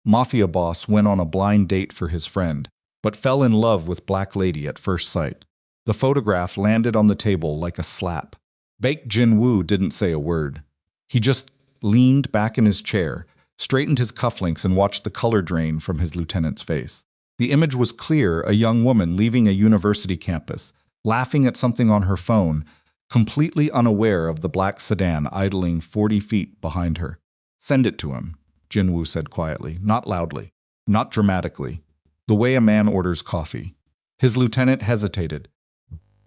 Mafia boss went on a blind date for his friend, but fell in love with Black Lady at first sight. The photograph landed on the table like a slap. Baek Jin-woo didn't say a word. He just leaned back in his chair, straightened his cufflinks, and watched the color drain from his lieutenant's face. The image was clear: a young woman leaving a university campus, laughing at something on her phone, completely unaware of the black sedan idling 40 feet behind her. "Send it to him," Jin-woo said quietly, not loudly, not dramatically, the way a man orders coffee. His lieutenant hesitated.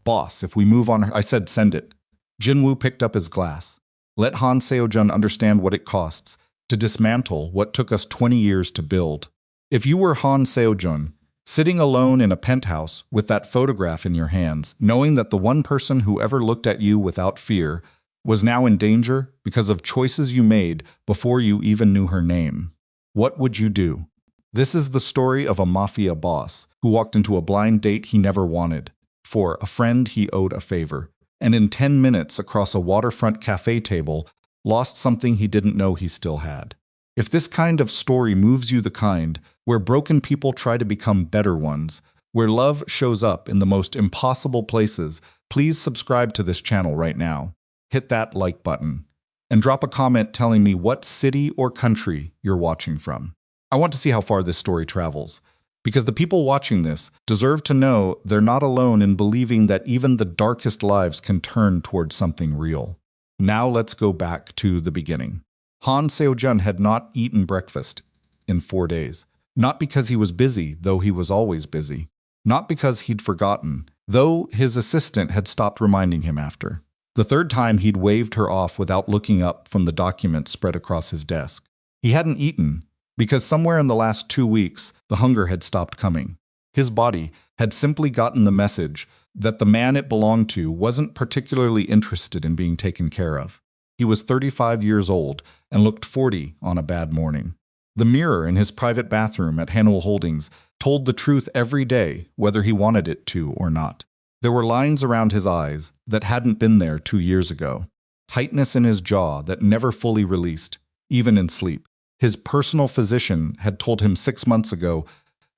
"Boss, if we move on," I said, "send it." Jin-woo picked up his glass. "Let Han Seo-jun understand what it costs to dismantle what took us 20 years to build. If you were Han Seo-jun, sitting alone in a penthouse with that photograph in your hands, knowing that the one person who ever looked at you without fear was now in danger because of choices you made before you even knew her name, what would you do?" This is the story of a mafia boss who walked into a blind date he never wanted, for a friend he owed a favor, and in 10 minutes across a waterfront cafe table, lost something he didn't know he still had. If this kind of story moves you, the kind where broken people try to become better ones, where love shows up in the most impossible places, please subscribe to this channel right now. Hit that like button, and drop a comment telling me what city or country you're watching from. I want to see how far this story travels, because the people watching this deserve to know they're not alone in believing that even the darkest lives can turn towards something real. Now let's go back to the beginning. Han Seo-jun had not eaten breakfast in 4 days. Not because he was busy, though he was always busy. Not because he'd forgotten, though his assistant had stopped reminding him after. The third time he'd waved her off without looking up from the documents spread across his desk. He hadn't eaten because somewhere in the last 2 weeks, the hunger had stopped coming. His body had simply gotten the message that the man it belonged to wasn't particularly interested in being taken care of. He was 35 years old and looked 40 on a bad morning. The mirror in his private bathroom at Haniel Holdings told the truth every day, whether he wanted it to or not. There were lines around his eyes that hadn't been there 2 years ago. Tightness in his jaw that never fully released, even in sleep. His personal physician had told him 6 months ago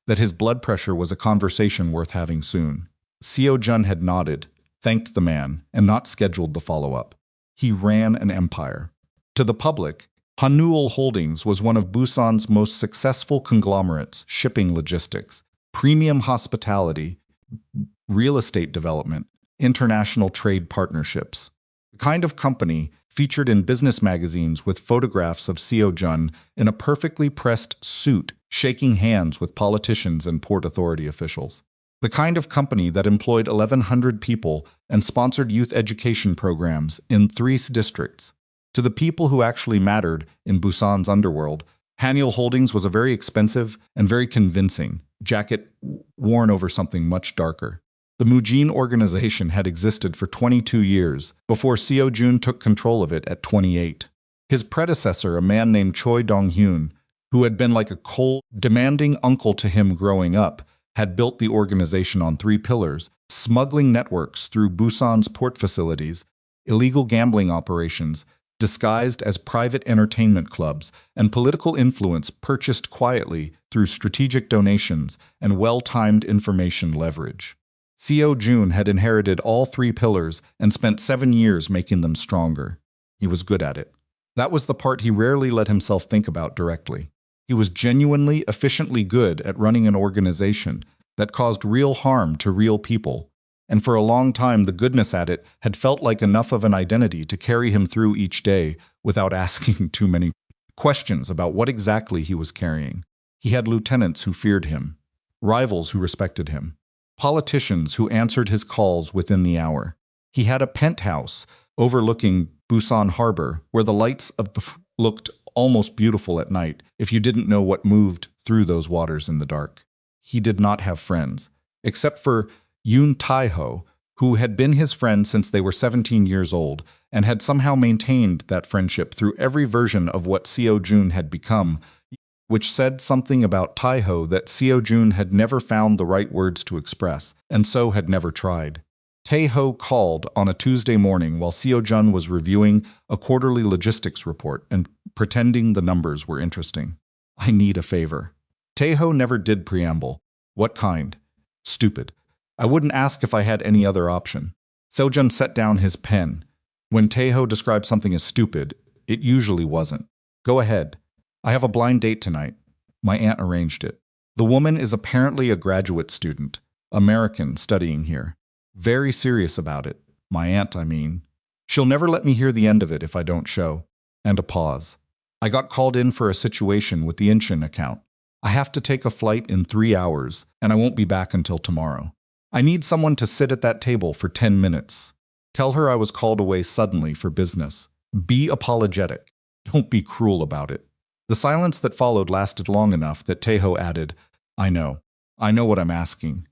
that his blood pressure was a conversation worth having soon. Seo-jun had nodded, thanked the man, and not scheduled the follow-up. He ran an empire. To the public, Haniel Holdings was one of Busan's most successful conglomerates: shipping logistics, premium hospitality, real estate development, international trade partnerships. The kind of company featured in business magazines with photographs of Seo-jun in a perfectly pressed suit shaking hands with politicians and port authority officials. The kind of company that employed 1,100 people and sponsored youth education programs in 3 districts. To the people who actually mattered in Busan's underworld, Haniel Holdings was a very expensive and very convincing jacket worn over something much darker. The Mujin organization had existed for 22 years before Seo-jun took control of it at 28. His predecessor, a man named Choi Dong-hyun, who had been like a cold, demanding uncle to him growing up, had built the organization on 3 pillars: smuggling networks through Busan's port facilities, illegal gambling operations disguised as private entertainment clubs, and political influence purchased quietly through strategic donations and well-timed information leverage. Seo-jun had inherited all 3 pillars and spent 7 years making them stronger. He was good at it. That was the part he rarely let himself think about directly. He was genuinely, efficiently good at running an organization that caused real harm to real people, and for a long time the goodness at it had felt like enough of an identity to carry him through each day without asking too many questions about what exactly he was carrying. He had lieutenants who feared him, rivals who respected him, politicians who answered his calls within the hour. He had a penthouse overlooking Busan Harbor where the lights of the looked almost beautiful at night if you didn't know what moved through those waters in the dark. He did not have friends, except for Yoon Tae-ho, who had been his friend since they were 17 years old and had somehow maintained that friendship through every version of what Seo-jun had become, which said something about Tae-ho that Seo-jun had never found the right words to express, and so had never tried. Tae-ho called on a Tuesday morning while Seo-jun was reviewing a quarterly logistics report and pretending the numbers were interesting. I need a favor. Taeho never did preamble. What kind? Stupid. I wouldn't ask if I had any other option. Seo-jun set down his pen. When Taeho described something as stupid, it usually wasn't. Go ahead. I have a blind date tonight. My aunt arranged it. The woman is apparently a graduate student, American, studying here. Very serious about it. My aunt, I mean. She'll never let me hear the end of it if I don't show. And a pause. I got called in for a situation with the Inshin account. I have to take a flight in 3 hours, and I won't be back until tomorrow. I need someone to sit at that table for 10 minutes. Tell her I was called away suddenly for business. Be apologetic. Don't be cruel about it. The silence that followed lasted long enough that Taeho added, I know what I'm asking.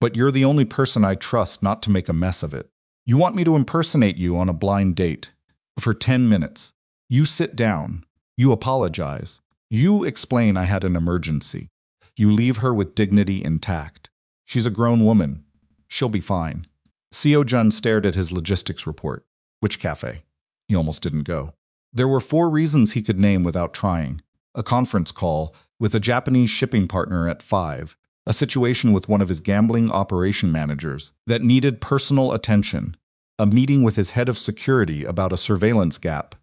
But you're the only person I trust not to make a mess of it. You want me to impersonate you on a blind date. For 10 minutes. You sit down. You apologize. You explain I had an emergency. You leave her with dignity intact. She's a grown woman. She'll be fine. Seo-jun stared at his logistics report. Which cafe? He almost didn't go. There were 4 reasons he could name without trying. A conference call with a Japanese shipping partner at 5, a situation with one of his gambling operation managers that needed personal attention, a meeting with his head of security about a surveillance gap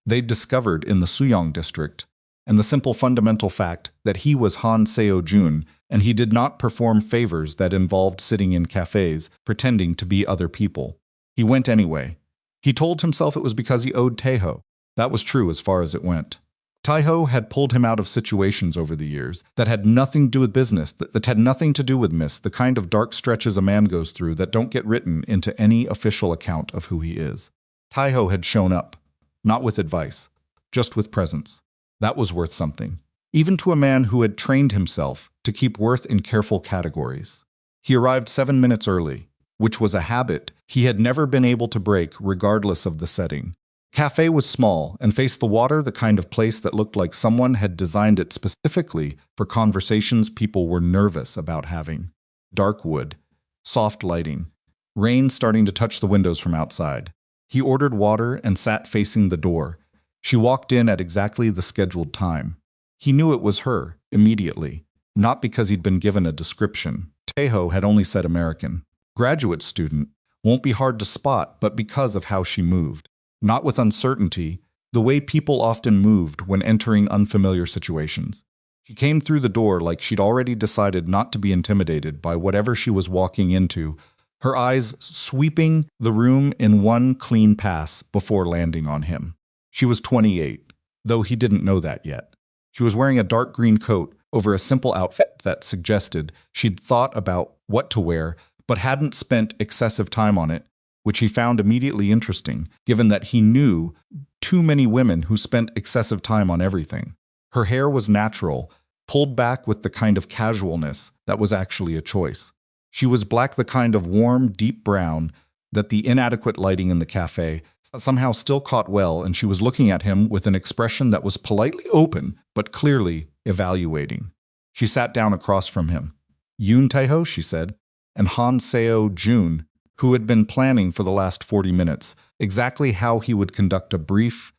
they'd discovered in the Suyong district, and the simple fundamental fact that he was Han Seo-jun and he did not perform favors that involved sitting in cafes pretending to be other people. He went anyway. He told himself it was because he owed Taeho. That was true as far as it went. Taeho had pulled him out of situations over the years that had nothing to do with business, that had nothing to do with the kind of dark stretches a man goes through that don't get written into any official account of who he is. Taeho had shown up, not with advice, just with presence. That was worth something, even to a man who had trained himself to keep worth in careful categories. He arrived 7 minutes early, which was a habit he had never been able to break regardless of the setting. Cafe was small and faced the water, the kind of place that looked like someone had designed it specifically for conversations people were nervous about having. Dark wood, soft lighting, rain starting to touch the windows from outside. He ordered water and sat facing the door. She walked in at exactly the scheduled time. He knew it was her, immediately, not because he'd been given a description. Taeho had only said American. Graduate student, won't be hard to spot, but because of how she moved. Not with uncertainty, the way people often moved when entering unfamiliar situations. She came through the door like she'd already decided not to be intimidated by whatever she was walking into, her eyes sweeping the room in one clean pass before landing on him. She was 28, though he didn't know that yet. She was wearing a dark green coat over a simple outfit that suggested she'd thought about what to wear, but hadn't spent excessive time on it, which he found immediately interesting, given that he knew too many women who spent excessive time on everything. Her hair was natural, pulled back with the kind of casualness that was actually a choice. She was black, the kind of warm, deep brown that the inadequate lighting in the cafe somehow still caught well, and she was looking at him with an expression that was politely open, but clearly evaluating. She sat down across from him. Yoon Taeho, she said, and Han Seo-jun, who had been planning for the last 40 minutes exactly how he would conduct a brief,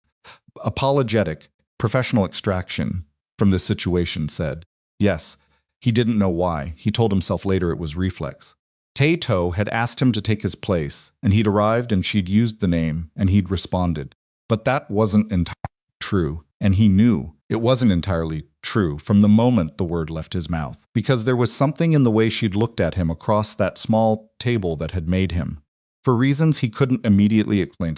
apologetic, professional extraction from this situation, said. Yes, he didn't know why. He told himself later it was reflex. Taeho had asked him to take his place, and he'd arrived and she'd used the name, and he'd responded. But that wasn't entirely true, and he knew it wasn't entirely true from the moment the word left his mouth, because there was something in the way she'd looked at him across that small table that had made him, for reasons he couldn't immediately explain,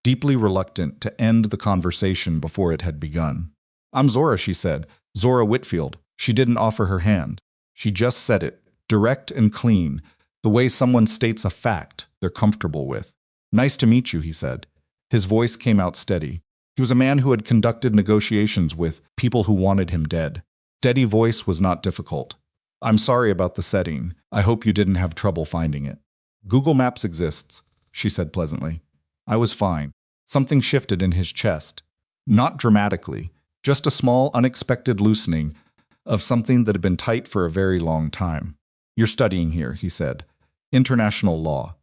deeply reluctant to end the conversation before it had begun. I'm Zora, she said. Zora Whitfield. She didn't offer her hand. She just said it, direct and clean, the way someone states a fact they're comfortable with. Nice to meet you, he said. His voice came out steady. He was a man who had conducted negotiations with people who wanted him dead. Steady voice was not difficult. I'm sorry about the setting. I hope you didn't have trouble finding it. Google Maps exists, she said pleasantly. I was fine. Something shifted in his chest. Not dramatically, just a small, unexpected loosening of something that had been tight for a very long time. You're studying here, he said. International law.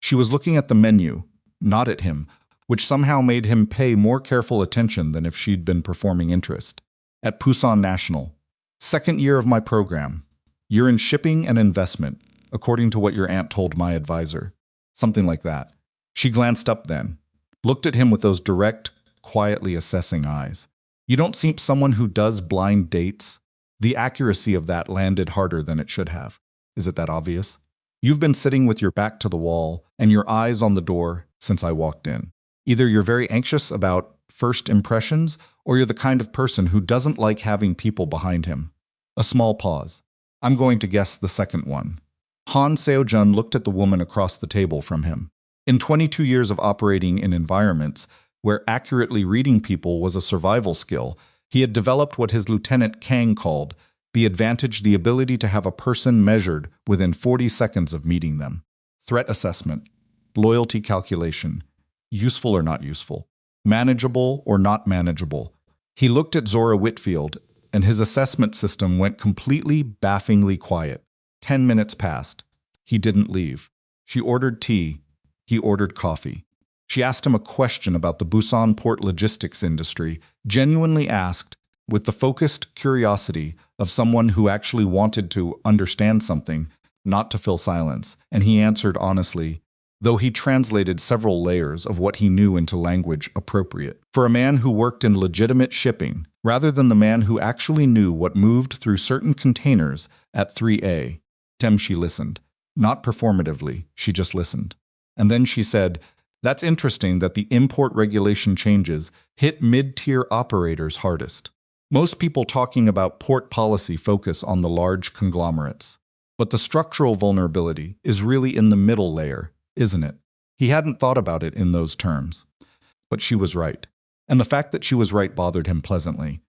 She was looking at the menu, not at him, which somehow made him pay more careful attention than if she'd been performing interest. At Pusan National. Second year of my program. You're in shipping and investment, according to what your aunt told my advisor. Something like that. She glanced up then, looked at him with those direct, quietly assessing eyes. You don't seem someone who does blind dates. The accuracy of that landed harder than it should have. Is it that obvious? You've been sitting with your back to the wall and your eyes on the door since I walked in. Either you're very anxious about first impressions, or you're the kind of person who doesn't like having people behind him. A small pause. I'm going to guess the second one. Han Seo-jun looked at the woman across the table from him. In 22 years of operating in environments where accurately reading people was a survival skill, he had developed what his lieutenant Kang called the ability to have a person measured within 40 seconds of meeting them. Threat assessment, loyalty calculation, useful or not useful, manageable or not manageable. He looked at Zora Whitfield, and his assessment system went completely, baffingly quiet. 10 minutes passed. He didn't leave. She ordered tea. He ordered coffee. She asked him a question about the Busan port logistics industry, genuinely asked, with the focused curiosity of someone who actually wanted to understand something, not to fill silence, and he answered honestly, though he translated several layers of what he knew into language appropriate. For a man who worked in legitimate shipping, rather than the man who actually knew what moved through certain containers at 3A. She listened. Not performatively, she just listened. And then she said, that's interesting that the import regulation changes hit mid-tier operators hardest. Most people talking about port policy focus on the large conglomerates. But the structural vulnerability is really in the middle layer, isn't it? He hadn't thought about it in those terms. But she was right. And the fact that she was right bothered him pleasantly.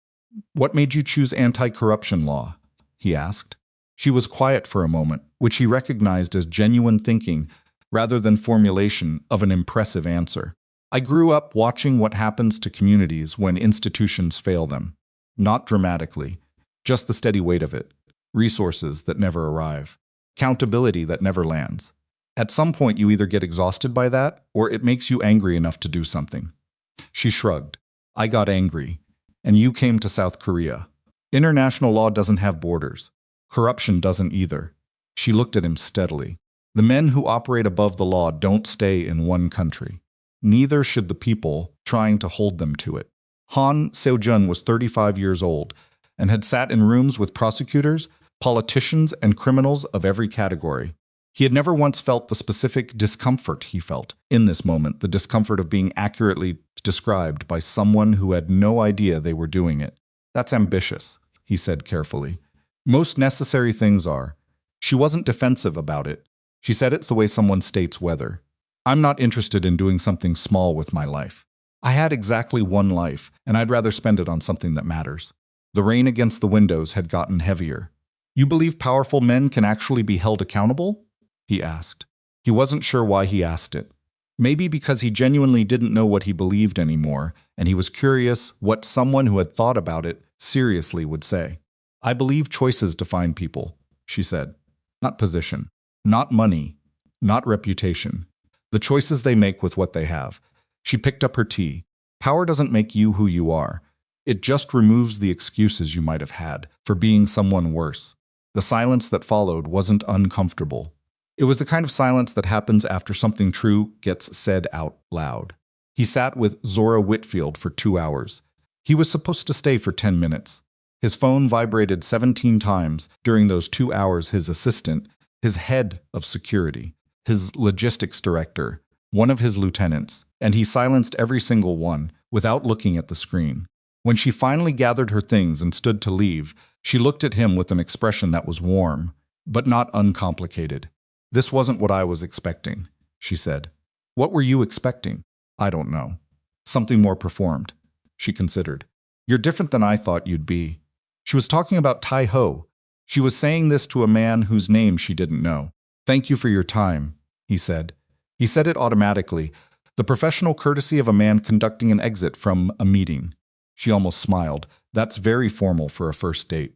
What made you choose anti-corruption law? He asked. She was quiet for a moment, which he recognized as genuine thinking rather than formulation of an impressive answer. I grew up watching what happens to communities when institutions fail them. Not dramatically, just the steady weight of it. Resources that never arrive. Accountability that never lands. At some point you either get exhausted by that, or it makes you angry enough to do something. She shrugged. I got angry. And you came to South Korea. International law doesn't have borders. Corruption doesn't either. She looked at him steadily. The men who operate above the law don't stay in one country. Neither should the people trying to hold them to it. Han Seo-jun was 35 years old and had sat in rooms with prosecutors, politicians, and criminals of every category. He had never once felt the specific discomfort he felt in this moment, the discomfort of being accurately described by someone who had no idea they were doing it. That's ambitious, he said carefully. Most necessary things are. She wasn't defensive about it. She said it's the way someone states weather. I'm not interested in doing something small with my life. I had exactly one life, and I'd rather spend it on something that matters. The rain against the windows had gotten heavier. You believe powerful men can actually be held accountable? He asked. He wasn't sure why he asked it. Maybe because he genuinely didn't know what he believed anymore, and he was curious what someone who had thought about it seriously would say. I believe choices define people, she said. Not position, not money, not reputation. The choices they make with what they have. She picked up her tea. Power doesn't make you who you are. It just removes the excuses you might have had for being someone worse. The silence that followed wasn't uncomfortable. It was the kind of silence that happens after something true gets said out loud. He sat with Zora Whitfield for 2 hours. He was supposed to stay for 10 minutes. His phone vibrated 17 times during those 2 hours. His assistant, his head of security, his logistics director, one of his lieutenants, and he silenced every single one without looking at the screen. When she finally gathered her things and stood to leave, she looked at him with an expression that was warm, but not uncomplicated. This wasn't what I was expecting, she said. What were you expecting? I don't know. Something more performed, she considered. You're different than I thought you'd be. She was talking about Tai Ho. She was saying this to a man whose name she didn't know. Thank you for your time, he said. He said it automatically, the professional courtesy of a man conducting an exit from a meeting. She almost smiled. That's very formal for a first date.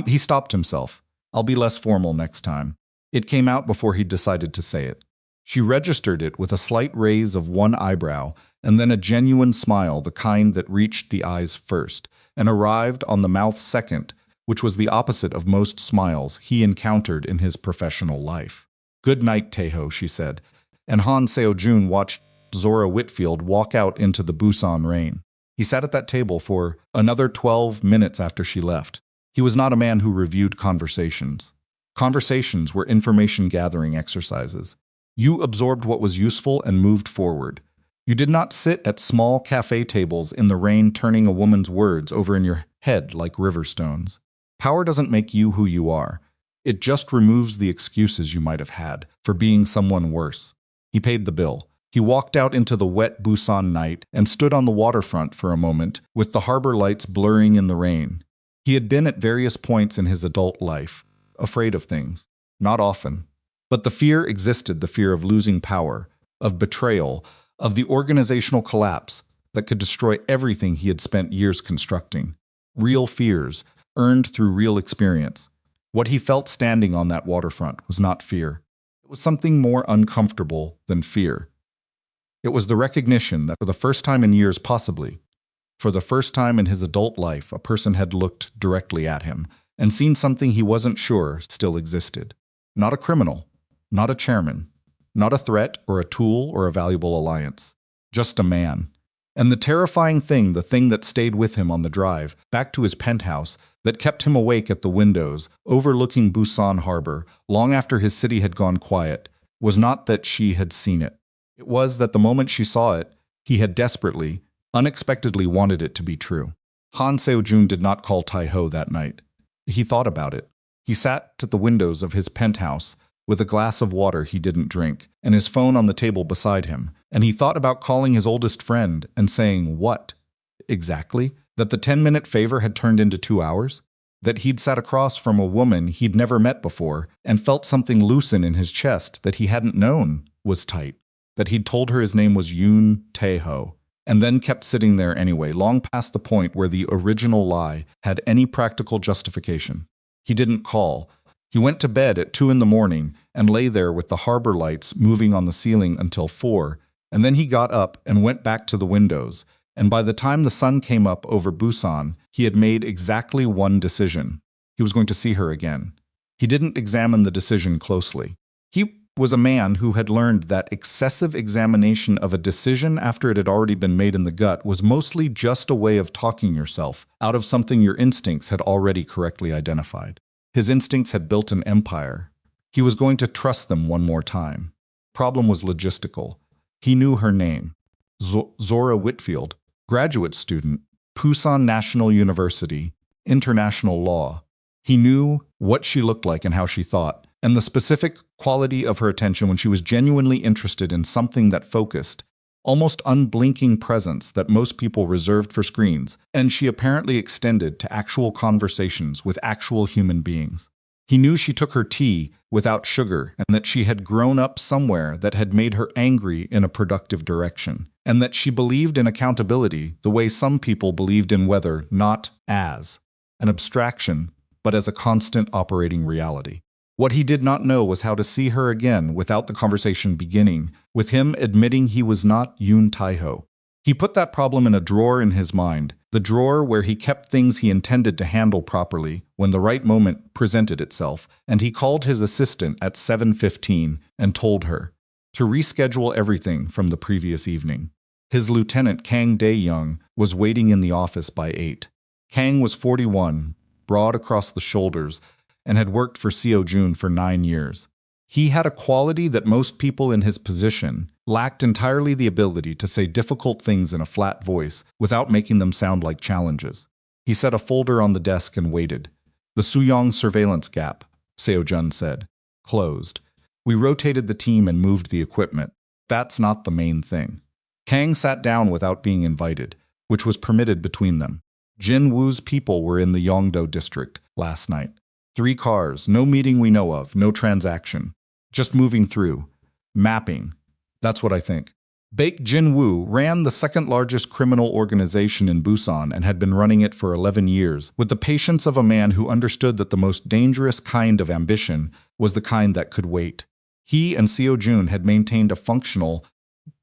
He stopped himself. I'll be less formal next time. It came out before he decided to say it. She registered it with a slight raise of one eyebrow and then a genuine smile, the kind that reached the eyes first and arrived on the mouth second, which was the opposite of most smiles he encountered in his professional life. "Good night, Taeho," she said, and Han Seo-jun watched Zora Whitfield walk out into the Busan rain. He sat at that table for another 12 minutes after she left. He was not a man who reviewed conversations. Conversations were information-gathering exercises. You absorbed what was useful and moved forward. You did not sit at small cafe tables in the rain turning a woman's words over in your head like river stones. Power doesn't make you who you are. It just removes the excuses you might have had for being someone worse. He paid the bill. He walked out into the wet Busan night and stood on the waterfront for a moment, with the harbor lights blurring in the rain. He had been at various points in his adult life, afraid of things. Not often. But the fear existed, the fear of losing power, of betrayal, of the organizational collapse that could destroy everything he had spent years constructing. Real fears, earned through real experience. What he felt standing on that waterfront was not fear. It was something more uncomfortable than fear. It was the recognition that for the first time in years, possibly, for the first time in his adult life, a person had looked directly at him and seen something he wasn't sure still existed. Not a criminal, not a chairman, not a threat or a tool or a valuable alliance. Just a man. And the terrifying thing, the thing that stayed with him on the drive back to his penthouse, that kept him awake at the windows, overlooking Busan Harbor, long after his city had gone quiet, was not that she had seen it. It was that the moment she saw it, he had desperately, unexpectedly wanted it to be true. Han Seo-jun did not call Taeho that night. He thought about it. He sat at the windows of his penthouse with a glass of water he didn't drink and his phone on the table beside him, and he thought about calling his oldest friend and saying what? Exactly? That the 10-minute favor had turned into 2 hours? That he'd sat across from a woman he'd never met before and felt something loosen in his chest that he hadn't known was tight? That he'd told her his name was Yoon Taeho, and then kept sitting there anyway, long past the point where the original lie had any practical justification. He didn't call. He went to bed at 2 in the morning and lay there with the harbor lights moving on the ceiling until 4, and then he got up and went back to the windows, and by the time the sun came up over Busan, he had made exactly one decision. He was going to see her again. He didn't examine the decision closely. He was a man who had learned that excessive examination of a decision after it had already been made in the gut was mostly just a way of talking yourself out of something your instincts had already correctly identified. His instincts had built an empire. He was going to trust them one more time. Problem was logistical. He knew her name. Zora Whitfield, graduate student, Busan National University, international law. He knew what she looked like and how she thought, and the specific quality of her attention when she was genuinely interested in something that focused, almost unblinking presence that most people reserved for screens, and she apparently extended to actual conversations with actual human beings. He knew she took her tea without sugar, and that she had grown up somewhere that had made her angry in a productive direction, and that she believed in accountability the way some people believed in weather, not as an abstraction, but as a constant operating reality. What he did not know was how to see her again without the conversation beginning, with him admitting he was not Yoon Taeho. He put that problem in a drawer in his mind, the drawer where he kept things he intended to handle properly when the right moment presented itself, and he called his assistant at 7:15 and told her to reschedule everything from the previous evening. His lieutenant Kang Dae-young was waiting in the office by 8. Kang was 41, broad across the shoulders, and had worked for Seo-jun for 9 years. He had a quality that most people in his position lacked entirely: the ability to say difficult things in a flat voice without making them sound like challenges. He set a folder on the desk and waited. "The Suyong surveillance gap," Seo-jun said. "Closed. We rotated the team and moved the equipment. That's not the main thing." Kang sat down without being invited, which was permitted between them. Jin Woo's people were in the Yongdo district last night. 3 cars, no meeting we know of, no transaction. Just moving through. Mapping. That's what I think. Baek Jin-woo ran the second-largest criminal organization in Busan and had been running it for 11 years, with the patience of a man who understood that the most dangerous kind of ambition was the kind that could wait. He and Seo-jun had maintained a functional,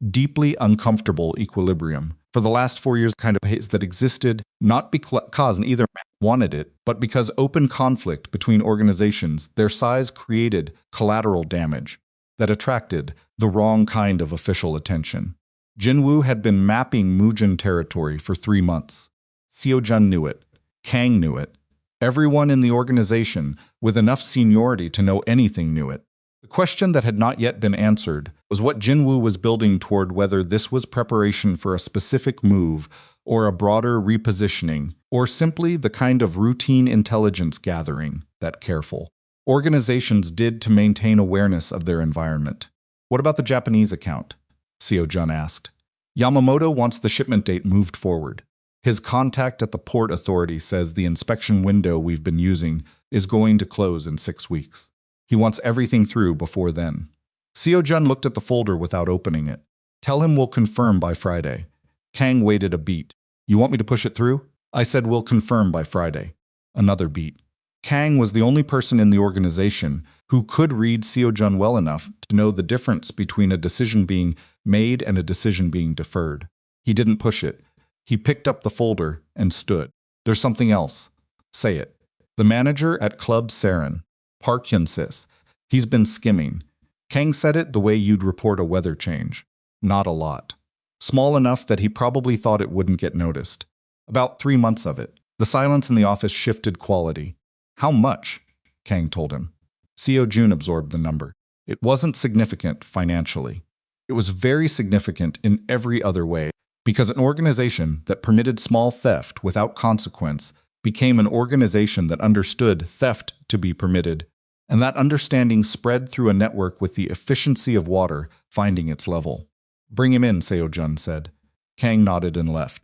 deeply uncomfortable equilibrium for the last 4 years, kind of pace that existed not because neither wanted it, but because open conflict between organizations, their size created collateral damage that attracted the wrong kind of official attention. Jinwoo had been mapping Mujin territory for 3 months. Seo-jun knew it. Kang knew it. Everyone in the organization with enough seniority to know anything knew it. The question that had not yet been answered was what Jinwoo was building toward, whether this was preparation for a specific move or a broader repositioning, or simply the kind of routine intelligence gathering that careful organizations did to maintain awareness of their environment. What about the Japanese account? Seo-jun asked. Yamamoto wants the shipment date moved forward. His contact at the port authority says the inspection window we've been using is going to close in 6 weeks. He wants everything through before then. Seo-jun looked at the folder without opening it. Tell him we'll confirm by Friday. Kang waited a beat. You want me to push it through? I said we'll confirm by Friday. Another beat. Kang was the only person in the organization who could read Seo-jun well enough to know the difference between a decision being made and a decision being deferred. He didn't push it. He picked up the folder and stood. There's something else. Say it. The manager at Club Saren, Park Hyun-sis. He's been skimming. Kang said it the way you'd report a weather change. Not a lot. Small enough that he probably thought it wouldn't get noticed. About 3 months of it. The silence in the office shifted quality. How much? Kang told him. Seo-jun absorbed the number. It wasn't significant financially. It was very significant in every other way, because an organization that permitted small theft without consequence became an organization that understood theft to be permitted, and that understanding spread through a network with the efficiency of water finding its level. Bring him in, Seo-jun said. Kang nodded and left.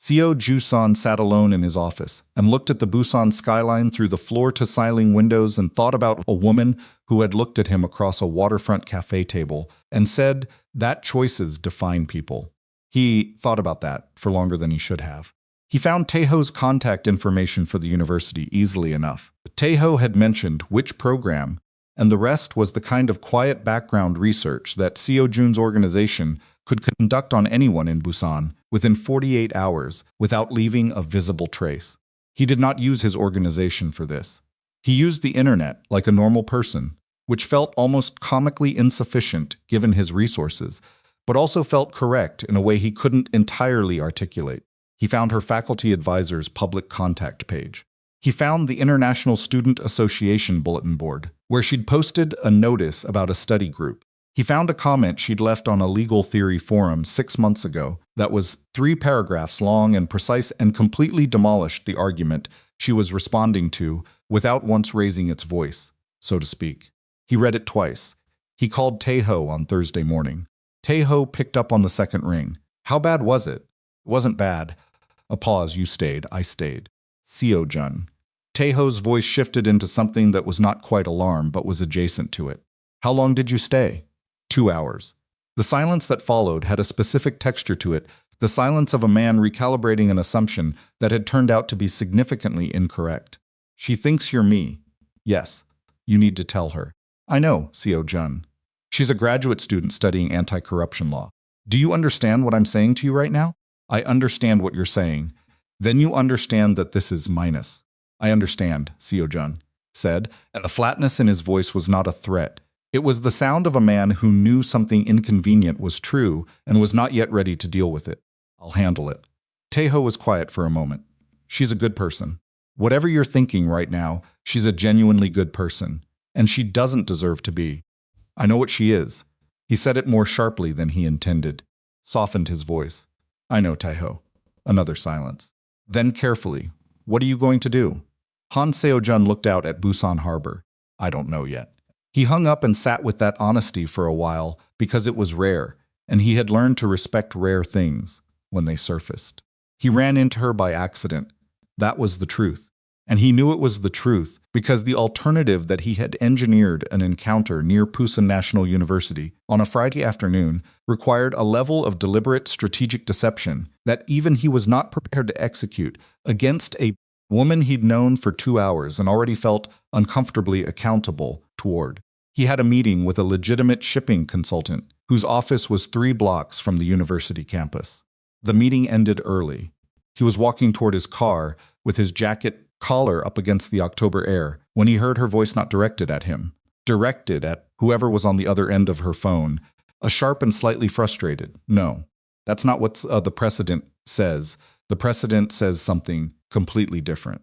Seo-jun sat alone in his office and looked at the Busan skyline through the floor-to-ceiling windows and thought about a woman who had looked at him across a waterfront cafe table and said that choices define people. He thought about that for longer than he should have. He found Taeho's contact information for the university easily enough. Taeho had mentioned which program, and the rest was the kind of quiet background research that Seo-jun's organization could conduct on anyone in Busan within 48 hours without leaving a visible trace. He did not use his organization for this. He used the internet like a normal person, which felt almost comically insufficient given his resources, but also felt correct in a way he couldn't entirely articulate. He found her faculty advisor's public contact page. He found the International Student Association bulletin board, where she'd posted a notice about a study group. He found a comment she'd left on a legal theory forum 6 months ago that was 3 paragraphs long and precise and completely demolished the argument she was responding to without once raising its voice, so to speak. He read it twice. He called Taeho on Thursday morning. Taeho picked up on the second ring. How bad was it? It wasn't bad. A pause. You stayed. I stayed. Seo-jun. Taeho's voice shifted into something that was not quite alarm, but was adjacent to it. How long did you stay? 2 hours. The silence that followed had a specific texture to it, the silence of a man recalibrating an assumption that had turned out to be significantly incorrect. She thinks you're me. Yes. You need to tell her. I know, Seo-jun. She's a graduate student studying anti-corruption law. Do you understand what I'm saying to you right now? I understand what you're saying. Then you understand that this is minus. I understand, Seo-jun said, and the flatness in his voice was not a threat. It was the sound of a man who knew something inconvenient was true and was not yet ready to deal with it. I'll handle it. Taeho was quiet for a moment. She's a good person. Whatever you're thinking right now, she's a genuinely good person, and she doesn't deserve to be. I know what she is. He said it more sharply than he intended, softened his voice. I know, Taeho. Another silence. Then carefully, what are you going to do? Han Seo-jun looked out at Busan Harbor. I don't know yet. He hung up and sat with that honesty for a while because it was rare, and he had learned to respect rare things when they surfaced. He ran into her by accident. That was the truth. And he knew it was the truth because the alternative that he had engineered an encounter near Pusan National University on a Friday afternoon required a level of deliberate strategic deception that even he was not prepared to execute against a woman he'd known for 2 hours and already felt uncomfortably accountable toward. He had a meeting with a legitimate shipping consultant whose office was 3 blocks from the university campus. The meeting ended early. He was walking toward his car with his jacket collar up against the October air when he heard her voice, not directed at him, directed at whoever was on the other end of her phone, a sharp and slightly frustrated, "No, that's not what the precedent says. The precedent says something completely different.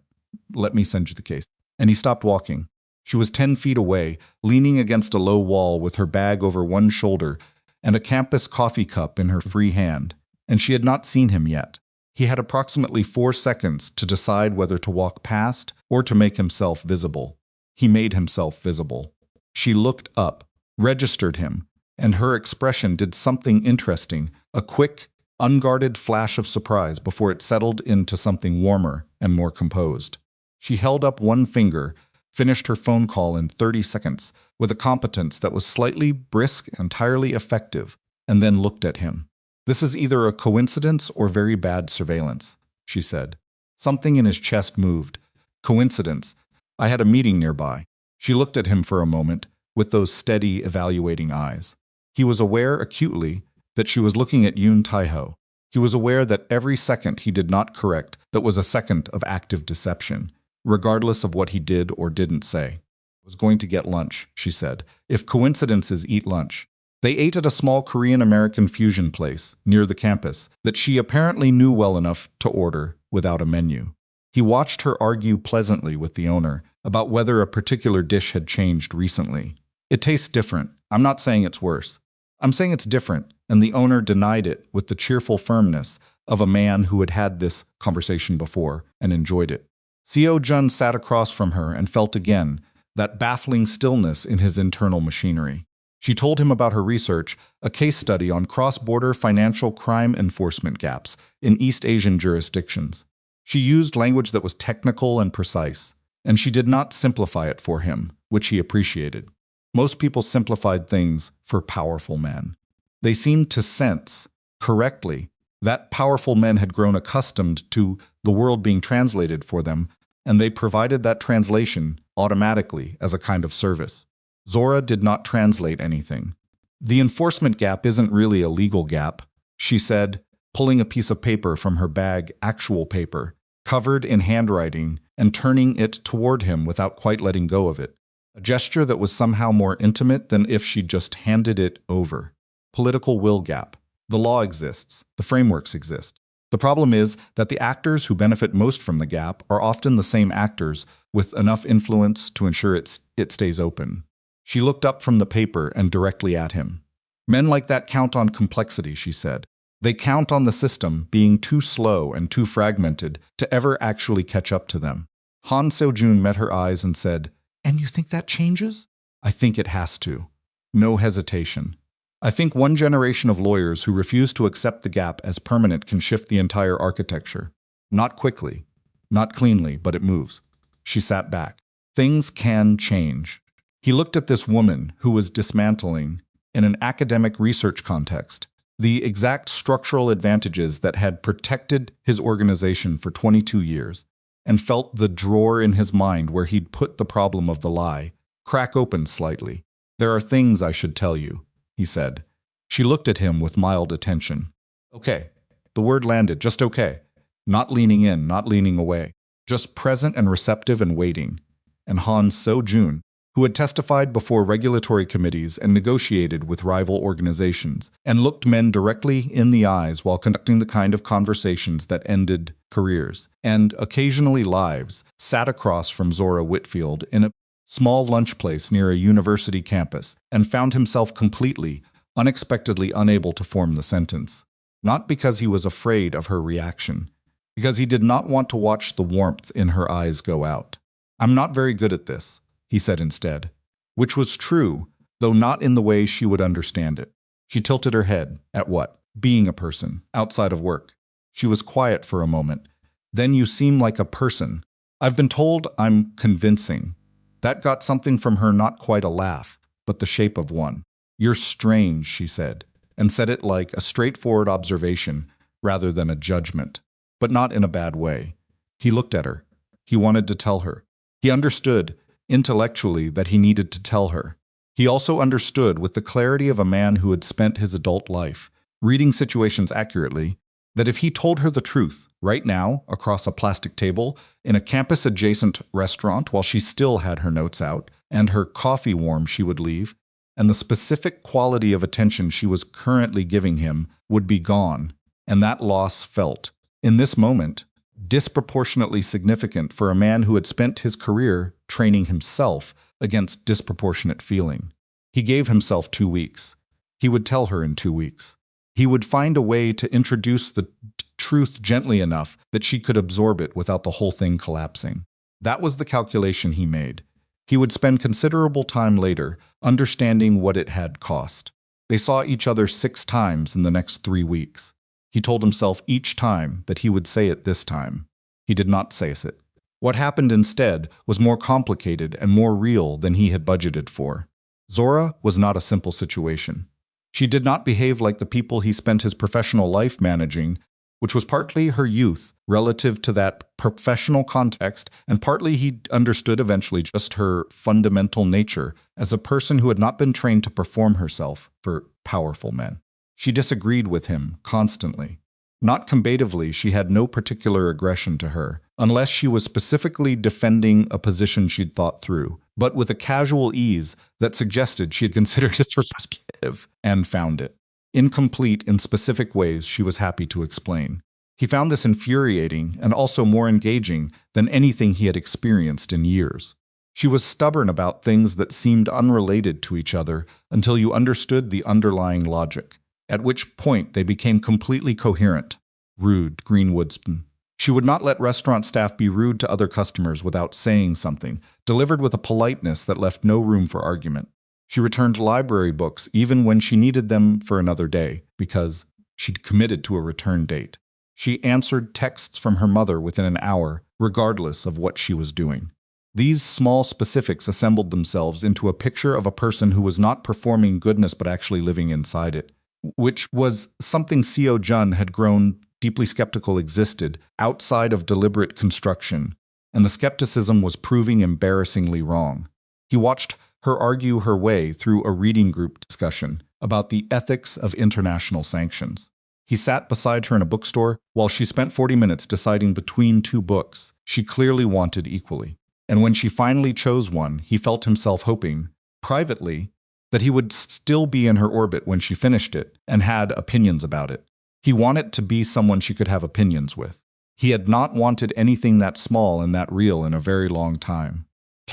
Let me send you the case." And he stopped walking. She was 10 feet away, leaning against a low wall with her bag over one shoulder and a campus coffee cup in her free hand, and she had not seen him yet. He had approximately 4 seconds to decide whether to walk past or to make himself visible. He made himself visible. She looked up, registered him, and her expression did something interesting, a quick, unguarded flash of surprise before it settled into something warmer and more composed. She held up one finger, finished her phone call in 30 seconds with a competence that was slightly brisk, entirely effective, and then looked at him. "This is either a coincidence or very bad surveillance," she said. Something in his chest moved. "Coincidence. I had a meeting nearby." She looked at him for a moment with those steady, evaluating eyes. He was aware acutely that she was looking at Yoon Tae-ho. He was aware that every second he did not correct, that was a second of active deception, regardless of what he did or didn't say. "I was going to get lunch," she said. "If coincidences eat lunch." They ate at a small Korean-American fusion place near the campus that she apparently knew well enough to order without a menu. He watched her argue pleasantly with the owner about whether a particular dish had changed recently. "It tastes different. I'm not saying it's worse. I'm saying it's different," and the owner denied it with the cheerful firmness of a man who had had this conversation before and enjoyed it. Seo-jun sat across from her and felt again that baffling stillness in his internal machinery. She told him about her research, a case study on cross-border financial crime enforcement gaps in East Asian jurisdictions. She used language that was technical and precise, and she did not simplify it for him, which he appreciated. Most people simplified things for powerful men. They seemed to sense, correctly, that powerful men had grown accustomed to the world being translated for them, and they provided that translation automatically as a kind of service. Zora did not translate anything. "The enforcement gap isn't really a legal gap," she said, pulling a piece of paper from her bag, actual paper, covered in handwriting, and turning it toward him without quite letting go of it. A gesture that was somehow more intimate than if she'd just handed it over. "Political will gap. The law exists. The frameworks exist. The problem is that the actors who benefit most from the gap are often the same actors with enough influence to ensure it stays open." She looked up from the paper and directly at him. "Men like that count on complexity," she said. "They count on the system being too slow and too fragmented to ever actually catch up to them." Han Seo-jun met her eyes and said, "And you think that changes?" "I think it has to." No hesitation. "I think one generation of lawyers who refuse to accept the gap as permanent can shift the entire architecture. Not quickly, not cleanly, but it moves." She sat back. "Things can change." He looked at this woman who was dismantling, in an academic research context, the exact structural advantages that had protected his organization for 22 years, and felt the drawer in his mind where he'd put the problem of the lie crack open slightly. "There are things I should tell you," he said. She looked at him with mild attention. "Okay." The word landed, just okay. Not leaning in, not leaning away. Just present and receptive and waiting. And Han Seo-jun, who had testified before regulatory committees and negotiated with rival organizations, and looked men directly in the eyes while conducting the kind of conversations that ended careers, and occasionally lives, sat across from Zora Whitfield in a small lunch place near a university campus, and found himself completely, unexpectedly unable to form the sentence. Not because he was afraid of her reaction, because he did not want to watch the warmth in her eyes go out. "I'm not very good at this," he said instead, which was true, though not in the way she would understand it. She tilted her head. "At what?" "Being a person, outside of work." She was quiet for a moment. "Then you seem like a person." "I've been told I'm convincing." That got something from her, not quite a laugh, but the shape of one. "You're strange," she said, and said it like a straightforward observation rather than a judgment, but not in a bad way. He looked at her. He wanted to tell her. He understood, intellectually, that he needed to tell her. He also understood, with the clarity of a man who had spent his adult life reading situations accurately, that if he told her the truth, right now, across a plastic table, in a campus-adjacent restaurant while she still had her notes out, and her coffee warm she would leave, and the specific quality of attention she was currently giving him would be gone, and that loss felt, in this moment, disproportionately significant for a man who had spent his career training himself against disproportionate feeling. He gave himself 2 weeks. He would tell her in 2 weeks. He would find a way to introduce the truth gently enough that she could absorb it without the whole thing collapsing. That was the calculation he made. He would spend considerable time later understanding what it had cost. They saw each other 6 times in the next 3 weeks. He told himself each time that he would say it this time. He did not say it. What happened instead was more complicated and more real than he had budgeted for. Zora was not a simple situation. She did not behave like the people he spent his professional life managing, which was partly her youth relative to that professional context, and partly he understood eventually just her fundamental nature as a person who had not been trained to perform herself for powerful men. She disagreed with him constantly. Not combatively, she had no particular aggression to her, unless she was specifically defending a position she'd thought through, but with a casual ease that suggested she had considered its perspective and found it incomplete in specific ways she was happy to explain. He found this infuriating and also more engaging than anything he had experienced in years. She was stubborn about things that seemed unrelated to each other until you understood the underlying logic, at which point they became completely coherent. Rude, Greenwoodsman. She would not let restaurant staff be rude to other customers without saying something, delivered with a politeness that left no room for argument. She returned library books even when she needed them for another day, because she'd committed to a return date. She answered texts from her mother within an hour, regardless of what she was doing. These small specifics assembled themselves into a picture of a person who was not performing goodness but actually living inside it, which was something Seo-jun had grown deeply skeptical existed outside of deliberate construction, and the skepticism was proving embarrassingly wrong. He watched her argue her way through a reading group discussion about the ethics of international sanctions. He sat beside her in a bookstore while she spent 40 minutes deciding between 2 books she clearly wanted equally. And when she finally chose one, he felt himself hoping, privately, that he would still be in her orbit when she finished it and had opinions about it. He wanted to be someone she could have opinions with. He had not wanted anything that small and that real in a very long time.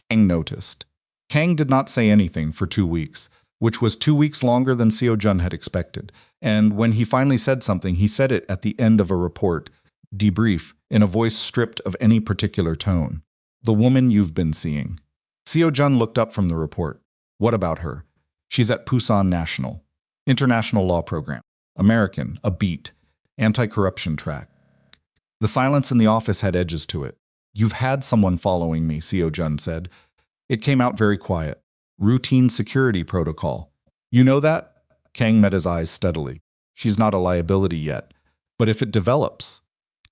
Kang noticed. Kang did not say anything for 2 weeks, which was 2 weeks longer than Seo-jun had expected. And when he finally said something, he said it at the end of a report, debrief, in a voice stripped of any particular tone. The woman you've been seeing. Seo-jun looked up from the report. What about her? She's at Busan National. International Law Program. American, a beat. Anti-corruption track. The silence in the office had edges to it. You've had someone following me, Seo-jun said. It came out very quiet. Routine security protocol. You know that? Kang met his eyes steadily. She's not a liability yet. But if it develops...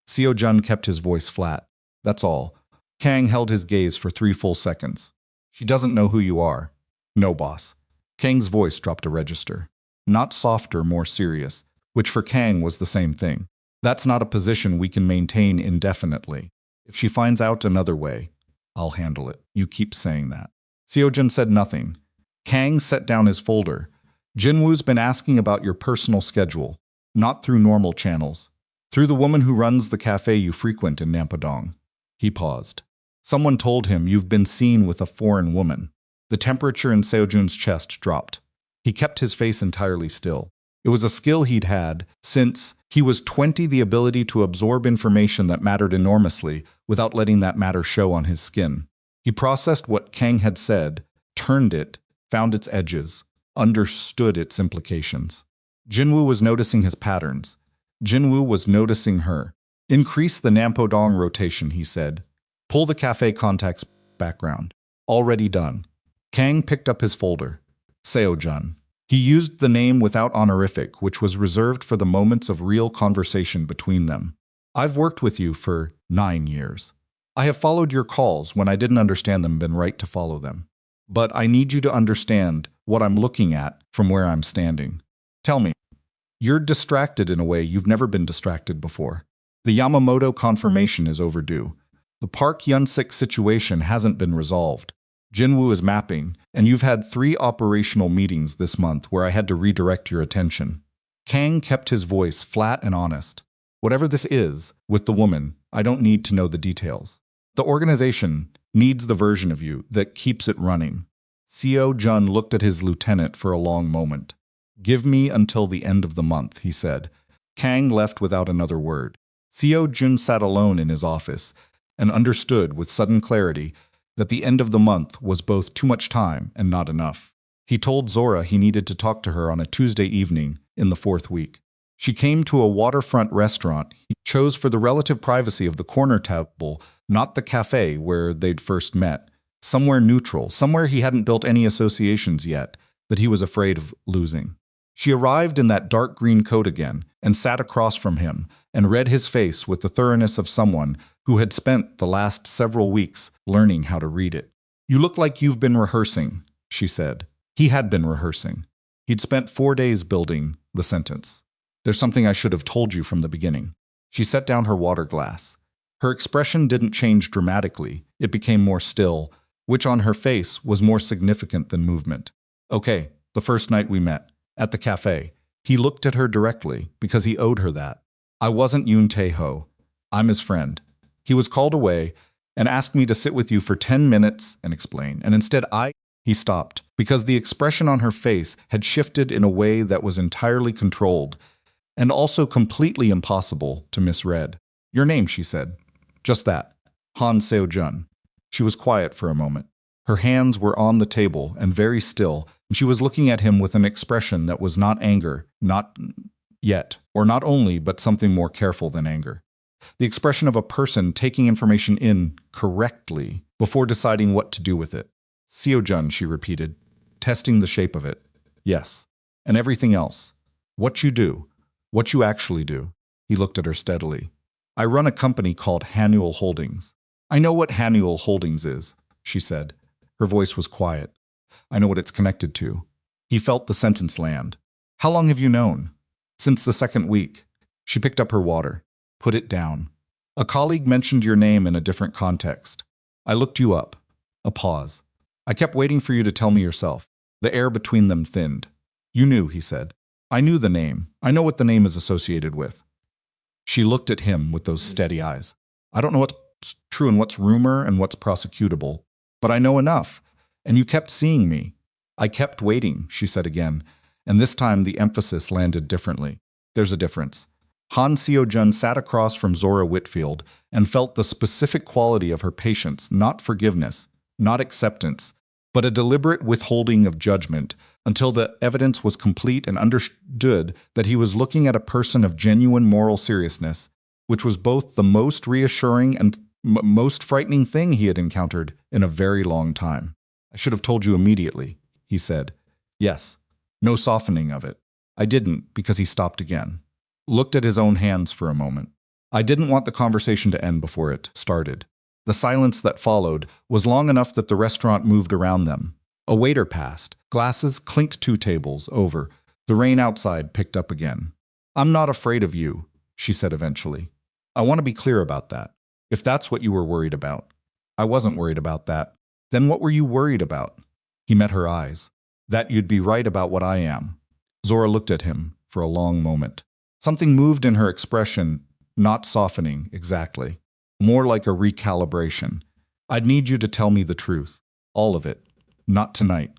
Seo-jun kept his voice flat. That's all. Kang held his gaze for 3 full seconds. She doesn't know who you are. No, boss. Kang's voice dropped a register. Not softer, more serious, which for Kang was the same thing. That's not a position we can maintain indefinitely. If she finds out another way, I'll handle it. You keep saying that. Seo-jun said nothing. Kang set down his folder. Jinwoo's been asking about your personal schedule, not through normal channels. Through the woman who runs the cafe you frequent in Nampadong. He paused. Someone told him you've been seen with a foreign woman. The temperature in Seo-jun's chest dropped. He kept his face entirely still. It was a skill he'd had since he was 20, the ability to absorb information that mattered enormously without letting that matter show on his skin. He processed what Kang had said, turned it, found its edges, understood its implications. Jinwoo was noticing his patterns. Jinwoo was noticing her. Increase the Nampodong rotation, he said. Pull the cafe contacts background. Already done. Kang picked up his folder. Seo-jun. He used the name without honorific, which was reserved for the moments of real conversation between them. I've worked with you for 9 years. I have followed your calls when I didn't understand them, been right to follow them. But I need you to understand what I'm looking at from where I'm standing. Tell me, you're distracted in a way you've never been distracted before. The Yamamoto confirmation is overdue. The Park Yun-sik situation hasn't been resolved. Jinwoo is mapping, and you've had 3 operational meetings this month where I had to redirect your attention. Kang kept his voice flat and honest. Whatever this is, with the woman, I don't need to know the details. The organization needs the version of you that keeps it running. Seo-jun looked at his lieutenant for a long moment. Give me until the end of the month, he said. Kang left without another word. Seo-jun sat alone in his office and understood with sudden clarity that the end of the month was both too much time and not enough. He told Zora he needed to talk to her on a Tuesday evening in the 4th week. She came to a waterfront restaurant he chose for the relative privacy of the corner table, not the cafe where they'd first met. Somewhere neutral, somewhere he hadn't built any associations yet that he was afraid of losing. She arrived in that dark green coat again and sat across from him and read his face with the thoroughness of someone who had spent the last several weeks learning how to read it. You look like you've been rehearsing, she said. He had been rehearsing. He'd spent 4 days building the sentence. There's something I should have told you from the beginning. She set down her water glass. Her expression didn't change dramatically. It became more still, which on her face was more significant than movement. Okay, the first night we met, at the cafe. He looked at her directly because he owed her that. I wasn't Yoon Tae-ho. I'm his friend. He was called away and asked me to sit with you for 10 minutes and explain, and instead He stopped because the expression on her face had shifted in a way that was entirely controlled and also completely impossible to misread. Your name, she said. Just that. Han Seo-jun. She was quiet for a moment. Her hands were on the table and very still, and she was looking at him with an expression that was not anger, not yet, or not only, but something more careful than anger. The expression of a person taking information in correctly before deciding what to do with it. Seo-jun, she repeated, testing the shape of it. Yes. And everything else. What you do. What you actually do. He looked at her steadily. I run a company called Hanuel Holdings. I know what Hanuel Holdings is, she said. Her voice was quiet. I know what it's connected to. He felt the sentence land. How long have you known? Since the 2nd week. She picked up her water. Put it down. A colleague mentioned your name in a different context. I looked you up. A pause. I kept waiting for you to tell me yourself. The air between them thinned. You knew, he said. I knew the name. I know what the name is associated with. She looked at him with those steady eyes. I don't know what's true and what's rumor and what's prosecutable, but I know enough. And you kept seeing me. I kept waiting, she said again, and this time the emphasis landed differently. There's a difference. Han Seo-jun sat across from Zora Whitfield and felt the specific quality of her patience, not forgiveness, not acceptance, but a deliberate withholding of judgment until the evidence was complete and understood that he was looking at a person of genuine moral seriousness, which was both the most reassuring and most frightening thing he had encountered in a very long time. I should have told you immediately, he said. Yes, no softening of it. I didn't, because he stopped again. Looked at his own hands for a moment. I didn't want the conversation to end before it started. The silence that followed was long enough that the restaurant moved around them. A waiter passed. Glasses clinked 2 tables over. The rain outside picked up again. I'm not afraid of you, she said eventually. I want to be clear about that. If that's what you were worried about. I wasn't worried about that. Then what were you worried about? He met her eyes. That you'd be right about what I am. Zora looked at him for a long moment. Something moved in her expression, not softening exactly. More like a recalibration. I'd need you to tell me the truth. All of it. Not tonight,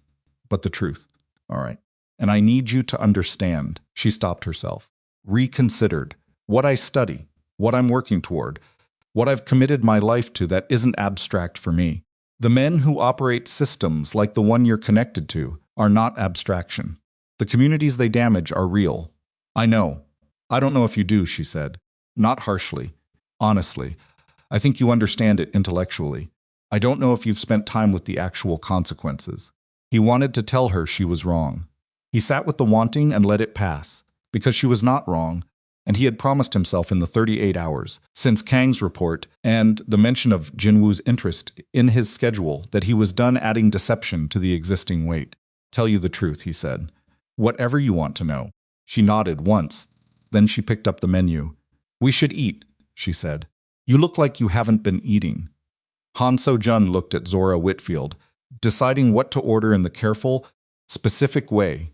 but the truth. All right. And I need you to understand. She stopped herself. Reconsidered. What I study. What I'm working toward. What I've committed my life to that isn't abstract for me. The men who operate systems like the one you're connected to are not abstraction. The communities they damage are real. I know. I don't know if you do, she said. Not harshly. Honestly. I think you understand it intellectually. I don't know if you've spent time with the actual consequences. He wanted to tell her she was wrong. He sat with the wanting and let it pass, because she was not wrong, and he had promised himself in the 38 hours, since Kang's report and the mention of Jinwoo's interest in his schedule, that he was done adding deception to the existing weight. Tell you the truth, he said. Whatever you want to know. She nodded once. Then she picked up the menu. We should eat, she said. You look like you haven't been eating. Han Seo-jun looked at Zora Whitfield, deciding what to order in the careful, specific way.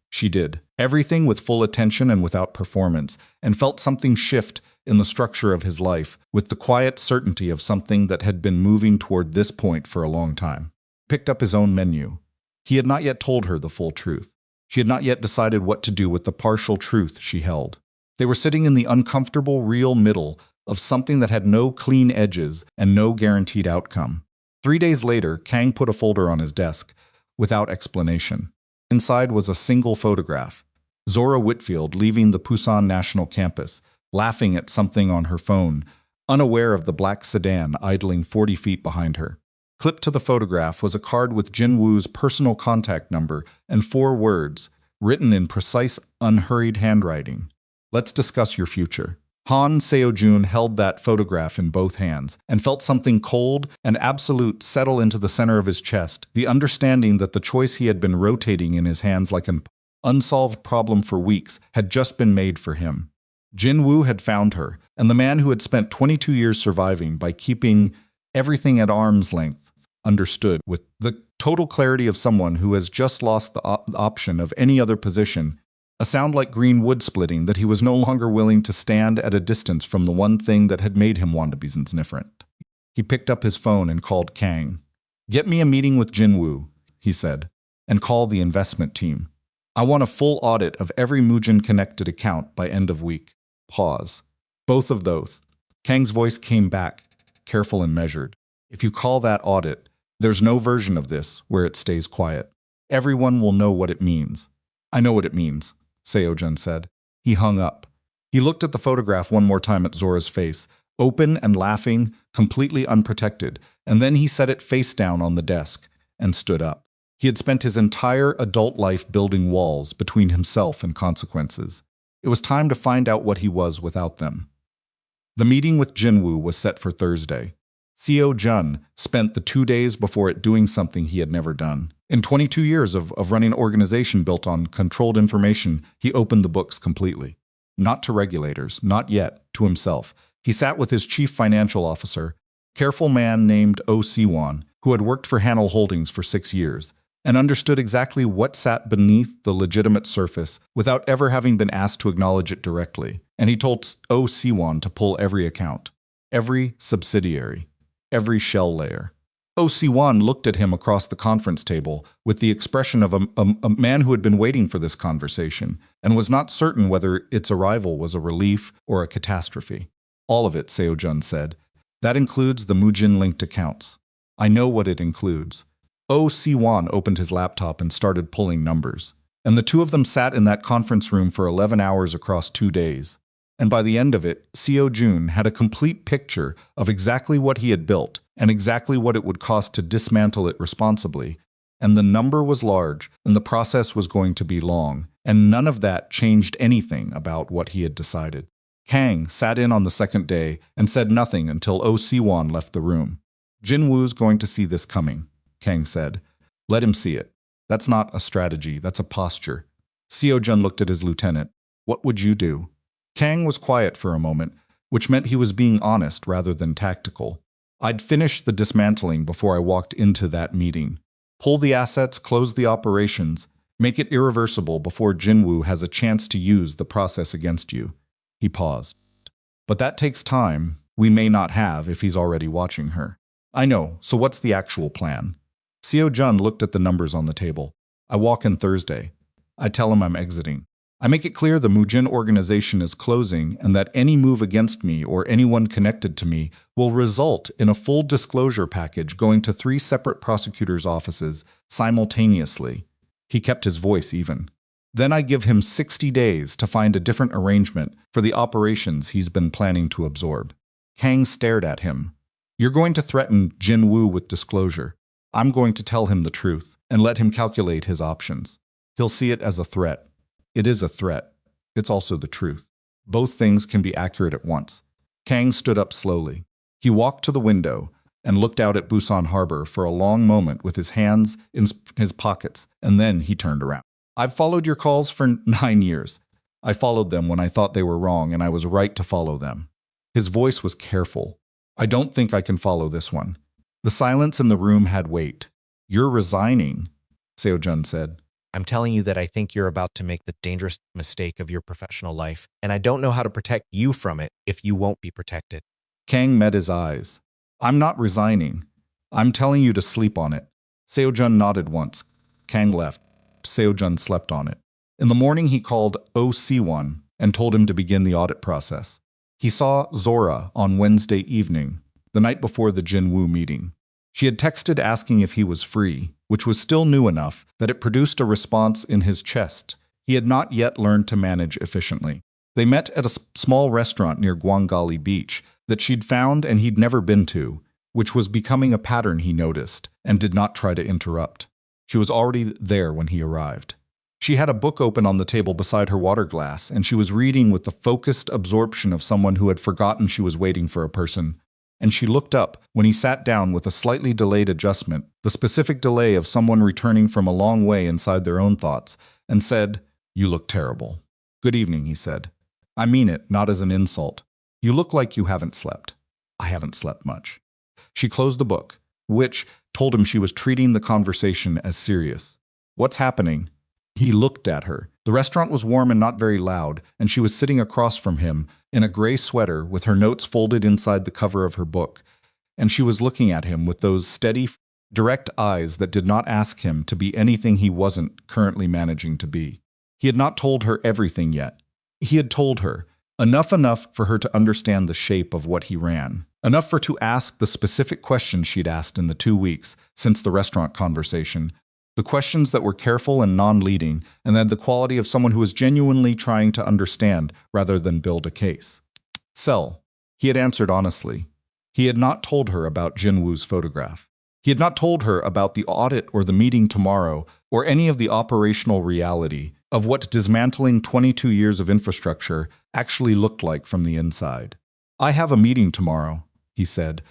She did everything with full attention and without performance, and felt something shift in the structure of his life, with the quiet certainty of something that had been moving toward this point for a long time. Picked up his own menu. He had not yet told her the full truth. She had not yet decided what to do with the partial truth she held. They were sitting in the uncomfortable real middle of something that had no clean edges and no guaranteed outcome. 3 days later, Kang put a folder on his desk, without explanation. Inside was a single photograph. Zora Whitfield leaving the Busan National Campus, laughing at something on her phone, unaware of the black sedan idling 40 feet behind her. Clipped to the photograph was a card with Jin-woo's personal contact number and 4 words, written in precise, unhurried handwriting. Let's discuss your future. Han Seo-jun held that photograph in both hands and felt something cold and absolute settle into the center of his chest, the understanding that the choice he had been rotating in his hands like an unsolved problem for weeks had just been made for him. Jin-woo had found her, and the man who had spent 22 years surviving by keeping everything at arm's length understood with the total clarity of someone who has just lost the option of any other position. A sound like green wood splitting that he was no longer willing to stand at a distance from the one thing that had made him want to be indifferent. He picked up his phone and called Kang. Get me a meeting with Jin-woo, he said, and call the investment team. I want a full audit of every Mujin-connected account by end of week. Pause. Both of those. Kang's voice came back, careful and measured. If you call that audit, there's no version of this where it stays quiet. Everyone will know what it means. I know what it means, Seo-jun said. He hung up. He looked at the photograph one more time at Zora's face, open and laughing, completely unprotected, and then he set it face down on the desk and stood up. He had spent his entire adult life building walls between himself and consequences. It was time to find out what he was without them. The meeting with Jin-woo was set for Thursday. Seo-jun spent the 2 days before it doing something he had never done. In 22 years of running an organization built on controlled information, he opened the books completely. Not to regulators, not yet, to himself. He sat with his chief financial officer, careful man named Oh Si-won, who had worked for Hanel Holdings for 6 years, and understood exactly what sat beneath the legitimate surface without ever having been asked to acknowledge it directly. And he told Oh Si-won to pull every account, every subsidiary, every shell layer. Oh Si-won looked at him across the conference table with the expression of a man who had been waiting for this conversation and was not certain whether its arrival was a relief or a catastrophe. All of it, Seo-jun said. That includes the Mujin-linked accounts. I know what it includes. Oh Si-won opened his laptop and started pulling numbers. And the two of them sat in that conference room for 11 hours across 2 days. And by the end of it, Seo-jun had a complete picture of exactly what he had built and exactly what it would cost to dismantle it responsibly. And the number was large, and the process was going to be long, and none of that changed anything about what he had decided. Kang sat in on the second day and said nothing until Oh Si-won left the room. Jin-woo's going to see this coming, Kang said. Let him see it. That's not a strategy, that's a posture. Seo-jun looked at his lieutenant. What would you do? Kang was quiet for a moment, which meant he was being honest rather than tactical. I'd finish the dismantling before I walked into that meeting. Pull the assets, close the operations, make it irreversible before Jin-woo has a chance to use the process against you. He paused. But that takes time we may not have if he's already watching her. I know, so what's the actual plan? Seo-jun looked at the numbers on the table. I walk in Thursday. I tell him I'm exiting. I make it clear the Mujin organization is closing and that any move against me or anyone connected to me will result in a full disclosure package going to 3 separate prosecutors' offices simultaneously. He kept his voice even. Then I give him 60 days to find a different arrangement for the operations he's been planning to absorb. Kang stared at him. You're going to threaten Jin-woo with disclosure. I'm going to tell him the truth and let him calculate his options. He'll see it as a threat. It is a threat. It's also the truth. Both things can be accurate at once. Kang stood up slowly. He walked to the window, and looked out at Busan Harbor for a long moment with his hands in his pockets, and then he turned around. I've followed your calls for 9 years. I followed them when I thought they were wrong, and I was right to follow them. His voice was careful. I don't think I can follow this one. The silence in the room had weight. You're resigning, Seo-jun said. I'm telling you that I think you're about to make the dangerous mistake of your professional life, and I don't know how to protect you from it if you won't be protected. Kang met his eyes. I'm not resigning. I'm telling you to sleep on it. Seo-jun nodded once. Kang left. Seo-jun slept on it. In the morning, he called OC1 and told him to begin the audit process. He saw Zora on Wednesday evening, the night before the Jinwoo meeting. She had texted asking if he was free, which was still new enough that it produced a response in his chest. He had not yet learned to manage efficiently. They met at a small restaurant near Gwangali Beach that she'd found and he'd never been to, which was becoming a pattern he noticed and did not try to interrupt. She was already there when he arrived. She had a book open on the table beside her water glass, and she was reading with the focused absorption of someone who had forgotten she was waiting for a person. And she looked up when he sat down with a slightly delayed adjustment, the specific delay of someone returning from a long way inside their own thoughts, and said, "You look terrible." "Good evening," he said. "I mean it, not as an insult. You look like you haven't slept." "I haven't slept much." She closed the book, which told him she was treating the conversation as serious. "What's happening?" He looked at her. The restaurant was warm and not very loud, and she was sitting across from him in a gray sweater with her notes folded inside the cover of her book, and she was looking at him with those steady, direct eyes that did not ask him to be anything he wasn't currently managing to be. He had not told her everything yet. He had told her enough for her to understand the shape of what he ran, enough for her to ask the specific questions she'd asked in the 2 weeks since the restaurant conversation, the questions that were careful and non-leading, and had the quality of someone who was genuinely trying to understand rather than build a case. Sell. He had answered honestly. He had not told her about Jinwoo's photograph. He had not told her about the audit or the meeting tomorrow or any of the operational reality of what dismantling 22 years of infrastructure actually looked like from the inside. "I have a meeting tomorrow," he said,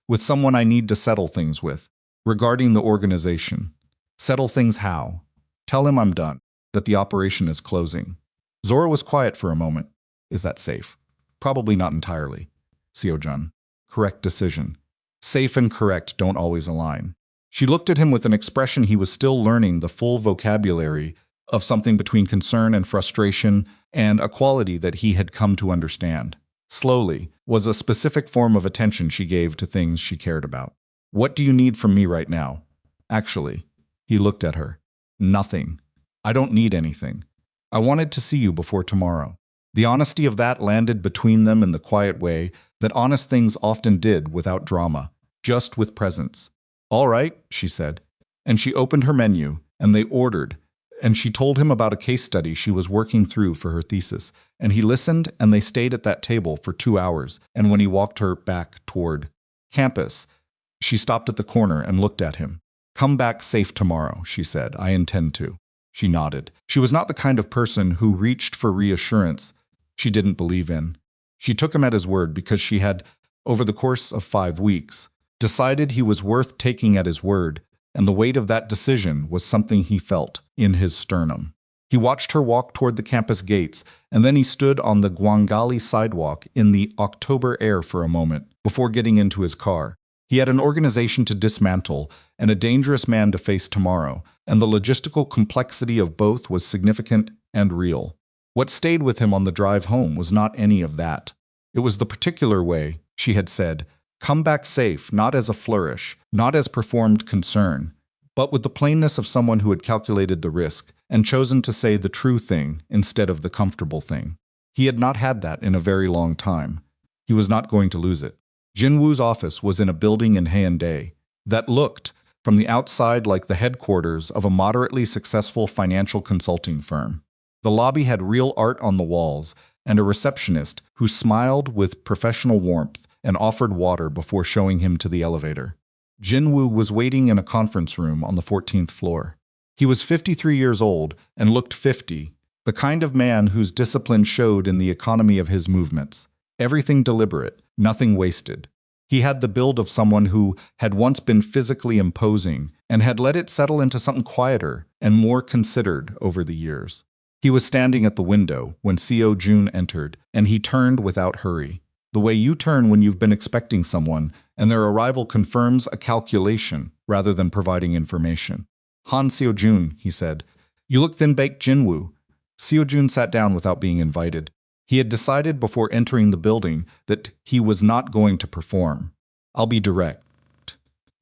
"with someone I need to settle things with, regarding the organization." "Settle things how?" "Tell him I'm done, that the operation is closing." Zora was quiet for a moment. "Is that safe?" "Probably not entirely." Seo-jun. "Correct decision." Safe and correct don't always align. She looked at him with an expression he was still learning the full vocabulary of, something between concern and frustration, and a quality that he had come to understand. Slowly, was a specific form of attention she gave to things she cared about. "What do you need from me right now?" "Actually," he looked at her. "Nothing. I don't need anything. I wanted to see you before tomorrow." The honesty of that landed between them in the quiet way that honest things often did, without drama, just with presence. "All right," she said. And she opened her menu, and they ordered, and she told him about a case study she was working through for her thesis, and he listened, and they stayed at that table for 2 hours, and when he walked her back toward campus, she stopped at the corner and looked at him. "Come back safe tomorrow," she said. "I intend to." She nodded. She was not the kind of person who reached for reassurance she didn't believe in. She took him at his word because she had, over the course of 5 weeks, decided he was worth taking at his word, and the weight of that decision was something he felt in his sternum. He watched her walk toward the campus gates, and then he stood on the Gwangali sidewalk in the October air for a moment before getting into his car. He had an organization to dismantle and a dangerous man to face tomorrow, and the logistical complexity of both was significant and real. What stayed with him on the drive home was not any of that. It was the particular way, she had said, come back safe, not as a flourish, not as performed concern, but with the plainness of someone who had calculated the risk and chosen to say the true thing instead of the comfortable thing. He had not had that in a very long time. He was not going to lose it. Jinwoo's office was in a building in Hyundai that looked, from the outside, like the headquarters of a moderately successful financial consulting firm. The lobby had real art on the walls and a receptionist who smiled with professional warmth and offered water before showing him to the elevator. Jinwoo was waiting in a conference room on the 14th floor. He was 53 years old and looked 50, the kind of man whose discipline showed in the economy of his movements. Everything deliberate, nothing wasted. He had the build of someone who had once been physically imposing and had let it settle into something quieter and more considered over the years. He was standing at the window when Seo-jun entered, and he turned without hurry. The way you turn when you've been expecting someone, and their arrival confirms a calculation rather than providing information. Han Seo-jun, he said. You look thin-baked, Jinwoo. Seo-jun sat down without being invited. He had decided before entering the building that he was not going to perform. I'll be direct.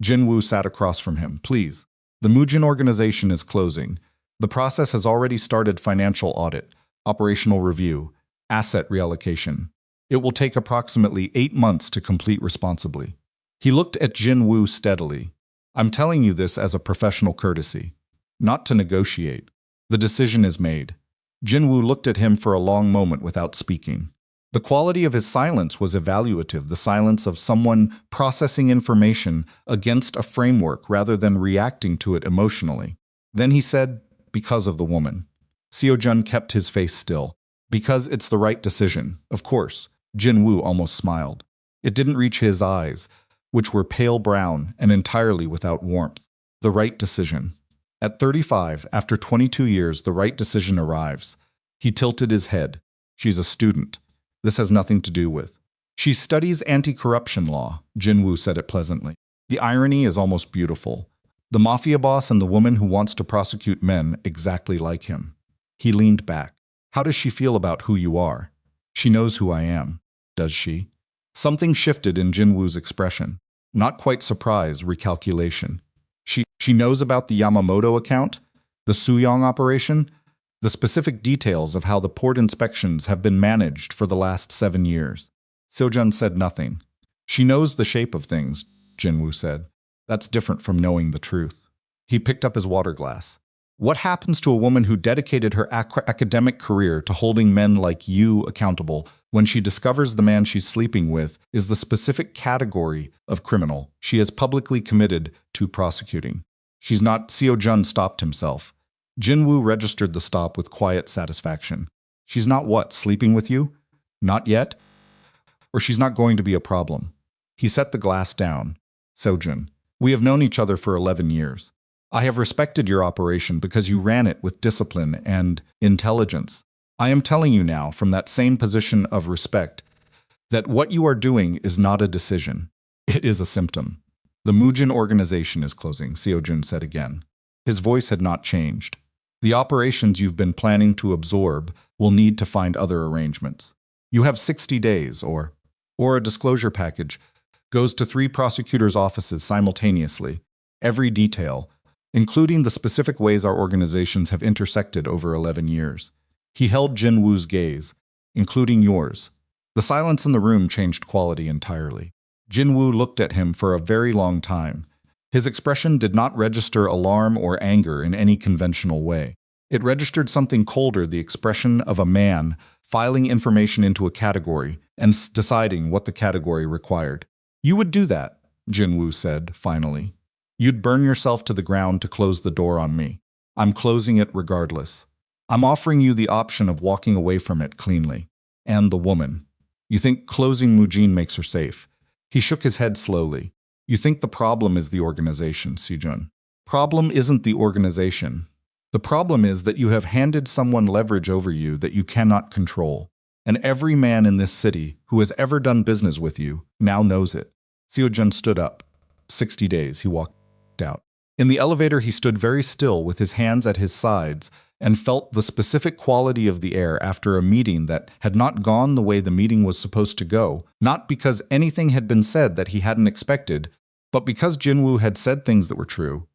Jinwoo sat across from him. Please. The Mujin organization is closing. The process has already started: financial audit, operational review, asset reallocation. It will take approximately 8 months to complete responsibly. He looked at Jinwoo steadily. I'm telling you this as a professional courtesy, not to negotiate. The decision is made. Jinwoo looked at him for a long moment without speaking. The quality of his silence was evaluative, the silence of someone processing information against a framework rather than reacting to it emotionally. Then he said, because of the woman. Seo-jun kept his face still. Because it's the right decision, of course. Jinwoo almost smiled. It didn't reach his eyes, which were pale brown and entirely without warmth. The right decision. At 35, after 22 years, the right decision arrives. He tilted his head. She's a student. This has nothing to do with. She studies anti-corruption law, Jinwoo said it pleasantly. The irony is almost beautiful. The mafia boss and the woman who wants to prosecute men exactly like him. He leaned back. How does she feel about who you are? She knows who I am. Does she? Something shifted in Jinwoo's expression. Not quite surprise, recalculation. She knows about the Yamamoto account, the Suyong operation, the specific details of how the port inspections have been managed for the last 7 years. Seo-jun said nothing. She knows the shape of things, Jinwoo said. That's different from knowing the truth. He picked up his water glass. What happens to a woman who dedicated her academic career to holding men like you accountable when she discovers the man she's sleeping with is the specific category of criminal she has publicly committed to prosecuting? She's not. Seo-jun stopped himself. Jinwoo registered the stop with quiet satisfaction. She's not what, sleeping with you? Not yet? Or she's not going to be a problem? He set the glass down. Seo-jun, we have known each other for 11 years. I have respected your operation because you ran it with discipline and intelligence. I am telling you now, from that same position of respect, that what you are doing is not a decision. It is a symptom. The Mujin organization is closing, Seo-jun said again. His voice had not changed. The operations you've been planning to absorb will need to find other arrangements. You have 60 days, or a disclosure package, goes to 3 prosecutors' offices simultaneously. Every detail, including the specific ways our organizations have intersected over 11 years. He held Jinwoo's gaze, including yours. The silence in the room changed quality entirely. Jinwoo looked at him for a very long time. His expression did not register alarm or anger in any conventional way. It registered something colder, the expression of a man filing information into a category and deciding what the category required. You would do that, Jinwoo said, finally. You'd burn yourself to the ground to close the door on me. I'm closing it regardless. I'm offering you the option of walking away from it cleanly. And the woman. You think closing Mujin makes her safe. He shook his head slowly. You think the problem is the organization, Seo-jun. Problem isn't the organization. The problem is that you have handed someone leverage over you that you cannot control. And every man in this city who has ever done business with you now knows it. Seo-jun stood up. 60 days, he walked out. In the elevator, he stood very still with his hands at his sides and felt the specific quality of the air after a meeting that had not gone the way the meeting was supposed to go, not because anything had been said that he hadn't expected, but because Jinwoo had said things that were true,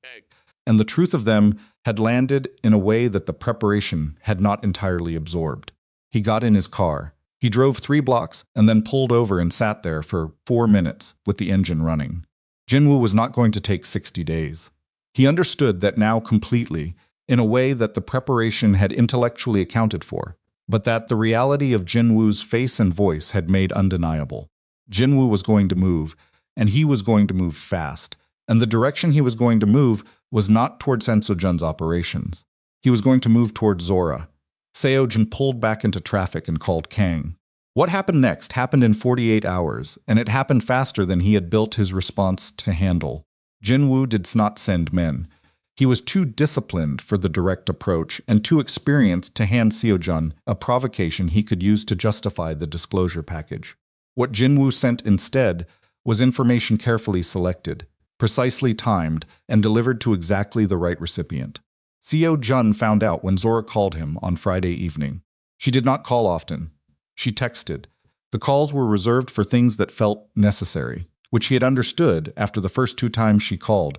and the truth of them had landed in a way that the preparation had not entirely absorbed. He got in his car. He drove 3 blocks and then pulled over and sat there for 4 minutes with the engine running. Jinwoo was not going to take 60 days. He understood that now completely, in a way that the preparation had intellectually accounted for, but that the reality of Jinwoo's face and voice had made undeniable. Jinwoo was going to move, and he was going to move fast, and the direction he was going to move was not toward Han Seo-jun's operations. He was going to move toward Zora. Seo-jun pulled back into traffic and called Kang. What happened next happened in 48 hours, and it happened faster than he had built his response to handle. Jinwoo did not send men. He was too disciplined for the direct approach and too experienced to hand Seo-jun a provocation he could use to justify the disclosure package. What Jinwoo sent instead was information carefully selected, precisely timed, and delivered to exactly the right recipient. Seo-jun found out when Zora called him on Friday evening. She did not call often. She texted. The calls were reserved for things that felt necessary, which he had understood after the first 2 times she called,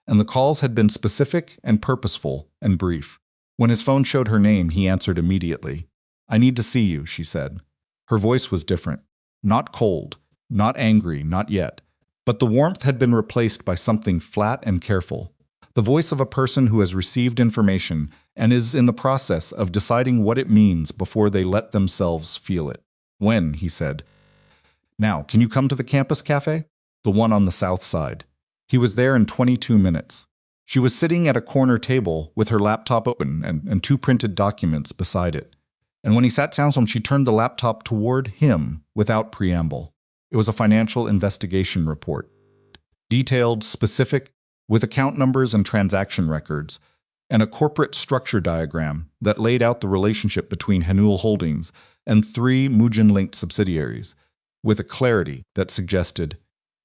and the calls had been specific and purposeful and brief. When his phone showed her name, he answered immediately. "I need to see you," she said. Her voice was different. Not cold, not angry, not yet. But the warmth had been replaced by something flat and careful. The voice of a person who has received information and is in the process of deciding what it means before they let themselves feel it. "When?" he said. "Now, can you come to the campus cafe?" The one on the south side. He was there in 22 minutes. She was sitting at a corner table with her laptop open and 2 printed documents beside it. And when he sat down, she turned the laptop toward him without preamble. It was a financial investigation report. Detailed, specific, with account numbers and transaction records, and a corporate structure diagram that laid out the relationship between Hanul Holdings and 3 Mujin-linked subsidiaries, with a clarity that suggested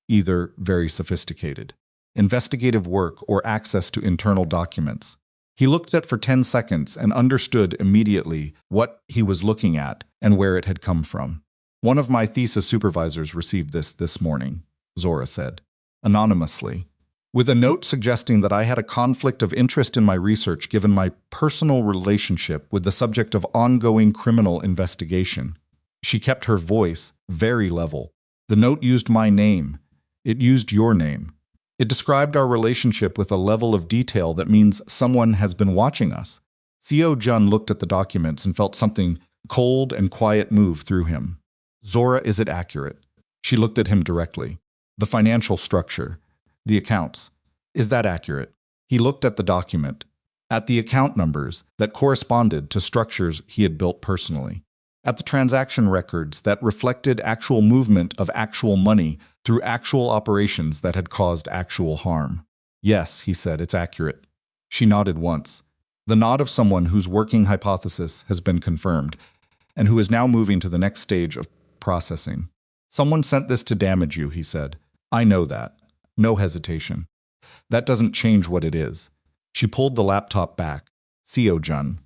either very sophisticated investigative work or access to internal documents. He looked at it for 10 seconds and understood immediately what he was looking at and where it had come from. "One of my thesis supervisors received this morning," Zora said, anonymously, with a note suggesting that I had a conflict of interest in my research given my personal relationship with the subject of ongoing criminal investigation. She kept her voice very level. The note used my name. It used your name. It described our relationship with a level of detail that means someone has been watching us. Seo-jun looked at the documents and felt something cold and quiet move through him. "Zora, is it accurate?" She looked at him directly. "The financial structure, the accounts, is that accurate?" He looked at the document, at the account numbers that corresponded to structures he had built personally, at the transaction records that reflected actual movement of actual money through actual operations that had caused actual harm. "Yes," he said, "it's accurate." She nodded once, the nod of someone whose working hypothesis has been confirmed, and who is now moving to the next stage of processing. "Someone sent this to damage you," he said. "I know that." No hesitation. "That doesn't change what it is." She pulled the laptop back. "Seo-jun,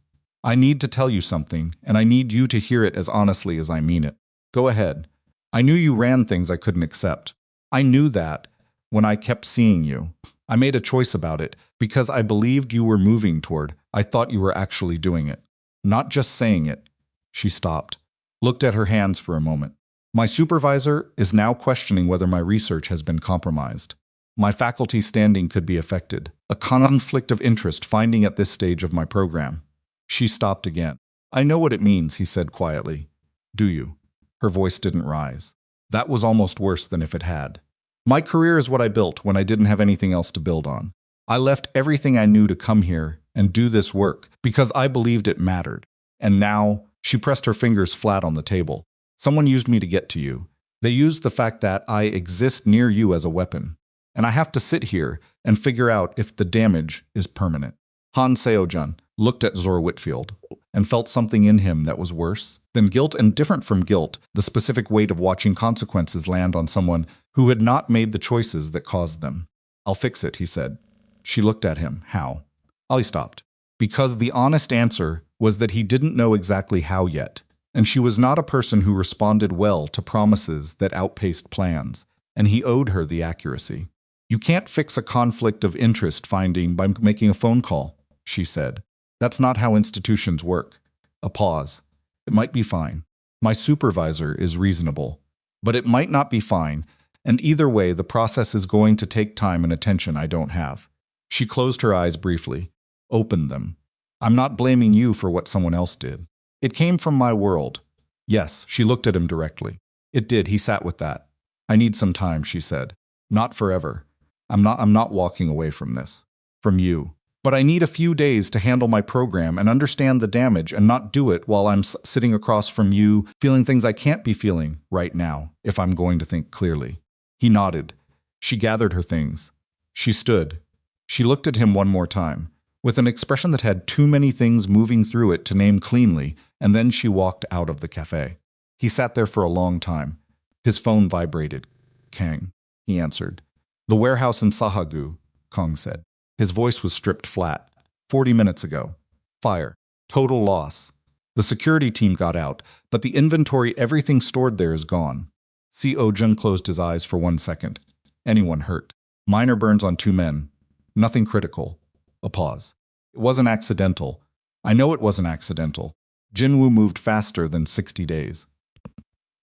I need to tell you something, and I need you to hear it as honestly as I mean it. Go ahead. I knew you ran things I couldn't accept. I knew that when I kept seeing you. I made a choice about it because I believed you were moving toward. I thought you were actually doing it. Not just saying it." She stopped, looked at her hands for a moment. "My supervisor is now questioning whether my research has been compromised. My faculty standing could be affected. A conflict of interest finding at this stage of my program." She stopped again. "I know what it means," he said quietly. "Do you?" Her voice didn't rise. That was almost worse than if it had. "My career is what I built when I didn't have anything else to build on. I left everything I knew to come here and do this work because I believed it mattered. And now," she pressed her fingers flat on the table, "someone used me to get to you. They used the fact that I exist near you as a weapon. And I have to sit here and figure out if the damage is permanent." Han Seo-jun looked at Zora Whitfield and felt something in him that was worse than guilt and different from guilt, the specific weight of watching consequences land on someone who had not made the choices that caused them. "I'll fix it," he said. She looked at him. "How?" He stopped. Because the honest answer was that he didn't know exactly how yet, and she was not a person who responded well to promises that outpaced plans, and he owed her the accuracy. "You can't fix a conflict of interest finding by making a phone call," she said. "That's not how institutions work." A pause. "It might be fine. My supervisor is reasonable. But it might not be fine, and either way the process is going to take time and attention I don't have." She closed her eyes briefly, opened them. "I'm not blaming you for what someone else did. It came from my world." "Yes," she looked at him directly. "It did." He sat with that. "I need some time," she said. "Not forever. I'm not walking away from this. From you." But I need a few days to handle my program and understand the damage and not do it while I'm sitting across from you, feeling things I can't be feeling right now, if I'm going to think clearly. He nodded. She gathered her things. She stood. She looked at him one more time, with an expression that had too many things moving through it to name cleanly, and then she walked out of the cafe. He sat there for a long time. His phone vibrated. Kang, he answered. The warehouse in Sahagu, Kong said. His voice was stripped flat. 40 minutes ago. Fire. Total loss. The security team got out, but the inventory, everything stored there is gone. Seo-jun closed his eyes for 1 second. Anyone hurt. Minor burns on 2 men. Nothing critical. A pause. It wasn't accidental. I know it wasn't accidental. Jinwoo moved faster than 60 days.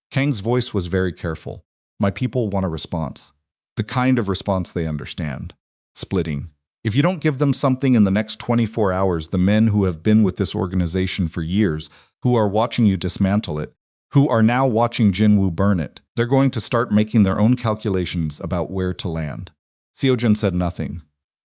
Kang's voice was very careful. My people want a response. The kind of response they understand. Splitting. If you don't give them something in the next 24 hours, the men who have been with this organization for years, who are watching you dismantle it, who are now watching Jinwoo burn it, they're going to start making their own calculations about where to land. Seo-jun said nothing.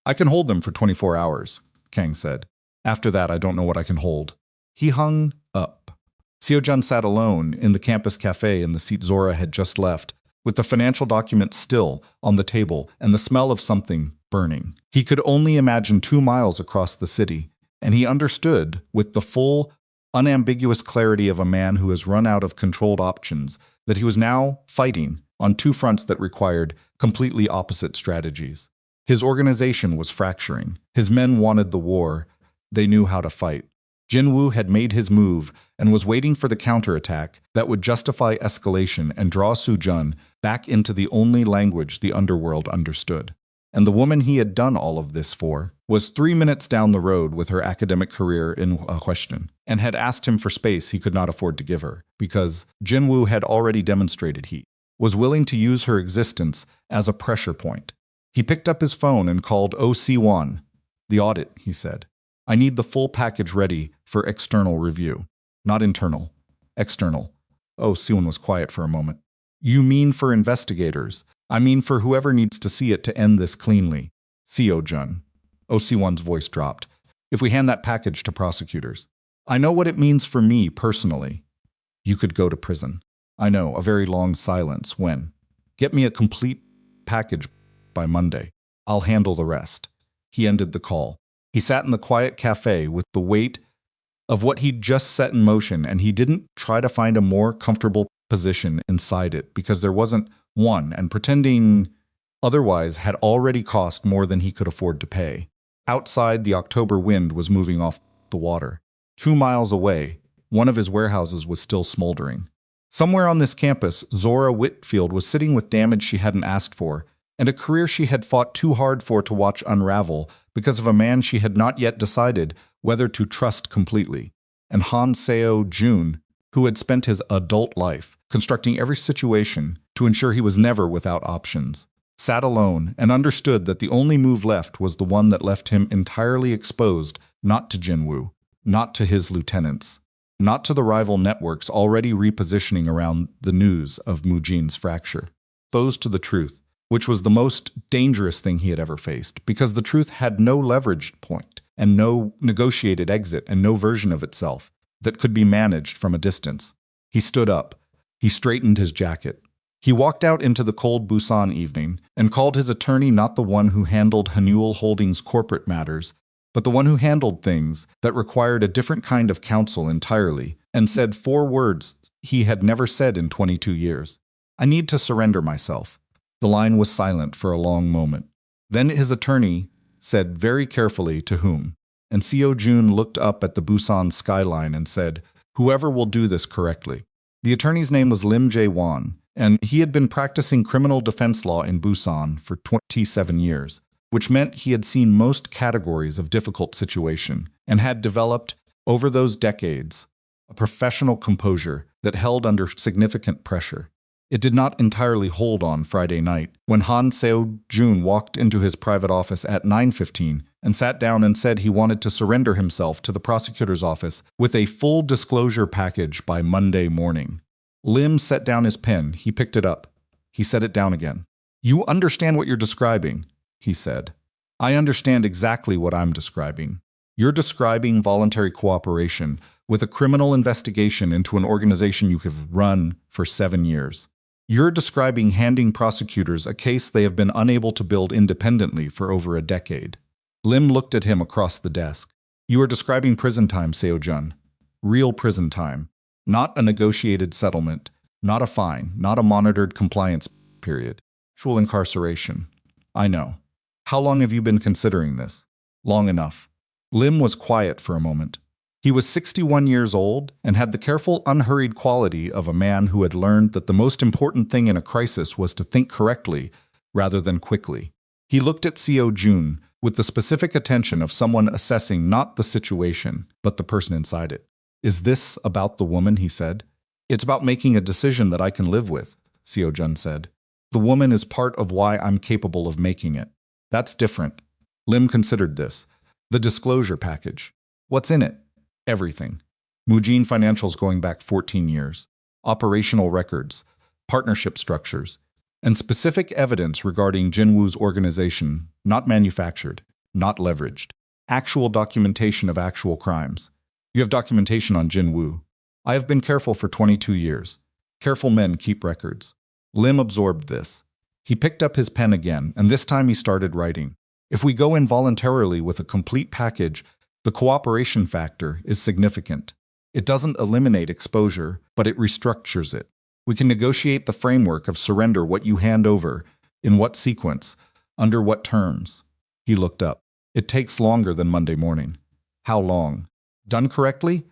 I can hold them for 24 hours, Kang said. After that, I don't know what I can hold. He hung up. Seo-jun sat alone in the campus cafe in the seat Zora had just left, with the financial documents still on the table and the smell of something burning. He could only imagine 2 miles across the city, and he understood, with the full, unambiguous clarity of a man who has run out of controlled options, that he was now fighting on 2 fronts that required completely opposite strategies. His organization was fracturing. His men wanted the war. They knew how to fight. Jinwoo had made his move and was waiting for the counterattack that would justify escalation and draw Seo-jun back into the only language the underworld understood. And the woman he had done all of this for was 3 minutes down the road with her academic career in question, and had asked him for space he could not afford to give her, because Jinwoo had already demonstrated he was willing to use her existence as a pressure point. He picked up his phone and called OC1. The audit, he said. I need the full package ready for external review. Not internal. External. OC1 was quiet for a moment. You mean for investigators? I mean for whoever needs to see it to end this cleanly. Seo-jun. OC1's voice dropped. If we hand that package to prosecutors. I know what it means for me personally. You could go to prison. I know, a very long silence. When? Get me a complete package by Monday. I'll handle the rest. He ended the call. He sat in the quiet cafe with the weight of what he'd just set in motion, and he didn't try to find a more comfortable position inside it because there wasn't one, and pretending otherwise had already cost more than he could afford to pay. Outside, the October wind was moving off the water. 2 miles away, one of his warehouses was still smoldering. Somewhere on this campus, Zora Whitfield was sitting with damage she hadn't asked for, and a career she had fought too hard for to watch unravel because of a man she had not yet decided whether to trust completely. And Han Seo-jun, who had spent his adult life constructing every situation to ensure he was never without options, sat alone and understood that the only move left was the one that left him entirely exposed, not to Jinwoo, not to his lieutenants, not to the rival networks already repositioning around the news of Mujin's fracture. Exposed to the truth, which was the most dangerous thing he had ever faced, because the truth had no leverage point and no negotiated exit and no version of itself that could be managed from a distance. He stood up. He straightened his jacket. He walked out into the cold Busan evening and called his attorney not the one who handled Hanuel Holdings' corporate matters, but the one who handled things that required a different kind of counsel entirely, and said 4 words he had never said in 22 years. I need to surrender myself. The line was silent for a long moment. Then his attorney said very carefully to whom, and Seo-jun looked up at the Busan skyline and said, whoever will do this correctly. The attorney's name was Lim Jae-won, and he had been practicing criminal defense law in Busan for 27 years, which meant he had seen most categories of difficult situation and had developed, over those decades, a professional composure that held under significant pressure. It did not entirely hold on Friday night when Han Seo-jun walked into his private office at 9:15 and sat down and said he wanted to surrender himself to the prosecutor's office with a full disclosure package by Monday morning. Lim set down his pen. He picked it up. He set it down again. You understand what you're describing, he said. I understand exactly what I'm describing. You're describing voluntary cooperation with a criminal investigation into an organization you have run for 7 years. You're describing handing prosecutors a case they have been unable to build independently for over a decade. Lim looked at him across the desk. You are describing prison time, Seo-jun. Real prison time. Not a negotiated settlement. Not a fine. Not a monitored compliance period. Actual incarceration. I know. How long have you been considering this? Long enough. Lim was quiet for a moment. He was 61 years old and had the careful, unhurried quality of a man who had learned that the most important thing in a crisis was to think correctly rather than quickly. He looked at Seo-jun with the specific attention of someone assessing not the situation, but the person inside it. Is this about the woman, he said. It's about making a decision that I can live with, Seo-jun said. The woman is part of why I'm capable of making it. That's different. Lim considered this. The disclosure package. What's in it? Everything. Mujin financials going back 14 years. Operational records. Partnership structures. And specific evidence regarding Jinwoo's organization, not manufactured, not leveraged. Actual documentation of actual crimes. You have documentation on Jinwoo. I have been careful for 22 years. Careful men keep records. Lim absorbed this. He picked up his pen again, and this time he started writing. If we go in voluntarily with a complete package, the cooperation factor is significant. It doesn't eliminate exposure, but it restructures it. We can negotiate the framework of surrender what you hand over, in what sequence, under what terms. He looked up. It takes longer than Monday morning. How long? Done correctly?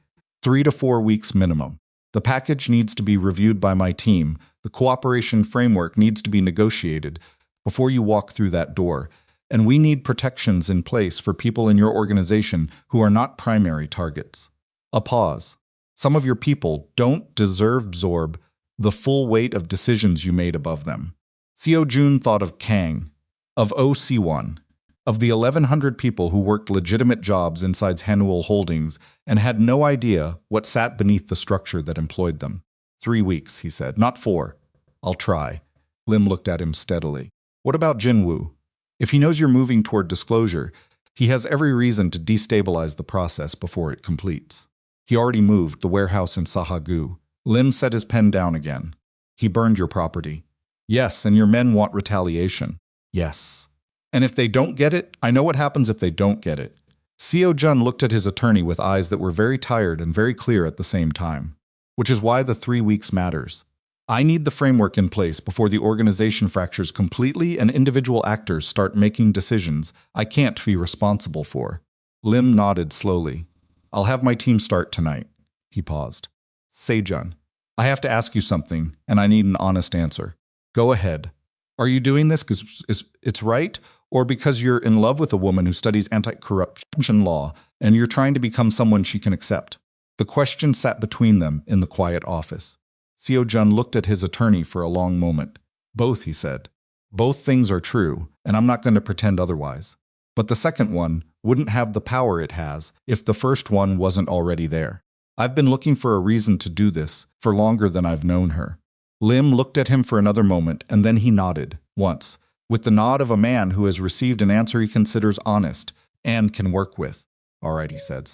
3 to 4 weeks minimum. The package needs to be reviewed by my team. The cooperation framework needs to be negotiated before you walk through that door. And we need protections in place for people in your organization who are not primary targets. A pause. Some of your people don't deserve absorb the full weight of decisions you made above them. Seo-jun thought of Kang, of Oh Si-won, of the 1,100 people who worked legitimate jobs inside Hanuel Holdings and had no idea what sat beneath the structure that employed them. 3 weeks, he said, not 4. I'll try. Lim looked at him steadily. What about Jinwoo? If he knows you're moving toward disclosure, he has every reason to destabilize the process before it completes. He already moved the warehouse in Sahagu. Lim set his pen down again. He burned your property. Yes, and your men want retaliation. Yes. And if they don't get it, I know what happens if they don't get it. Seo-jun looked at his attorney with eyes that were very tired and very clear at the same time. Which is why the 3 weeks matters. I need the framework in place before the organization fractures completely and individual actors start making decisions I can't be responsible for. Lim nodded slowly. I'll have my team start tonight. He paused. Seo-jun, I have to ask you something, and I need an honest answer. Go ahead. Are you doing this because it's right, or because you're in love with a woman who studies anti-corruption law and you're trying to become someone she can accept? The question sat between them in the quiet office. Seo-jun looked at his attorney for a long moment. Both, he said. Both things are true, and I'm not going to pretend otherwise. But the second one wouldn't have the power it has if the first one wasn't already there. I've been looking for a reason to do this for longer than I've known her. Lim looked at him for another moment, and then he nodded, once, with the nod of a man who has received an answer he considers honest and can work with. All right, he said.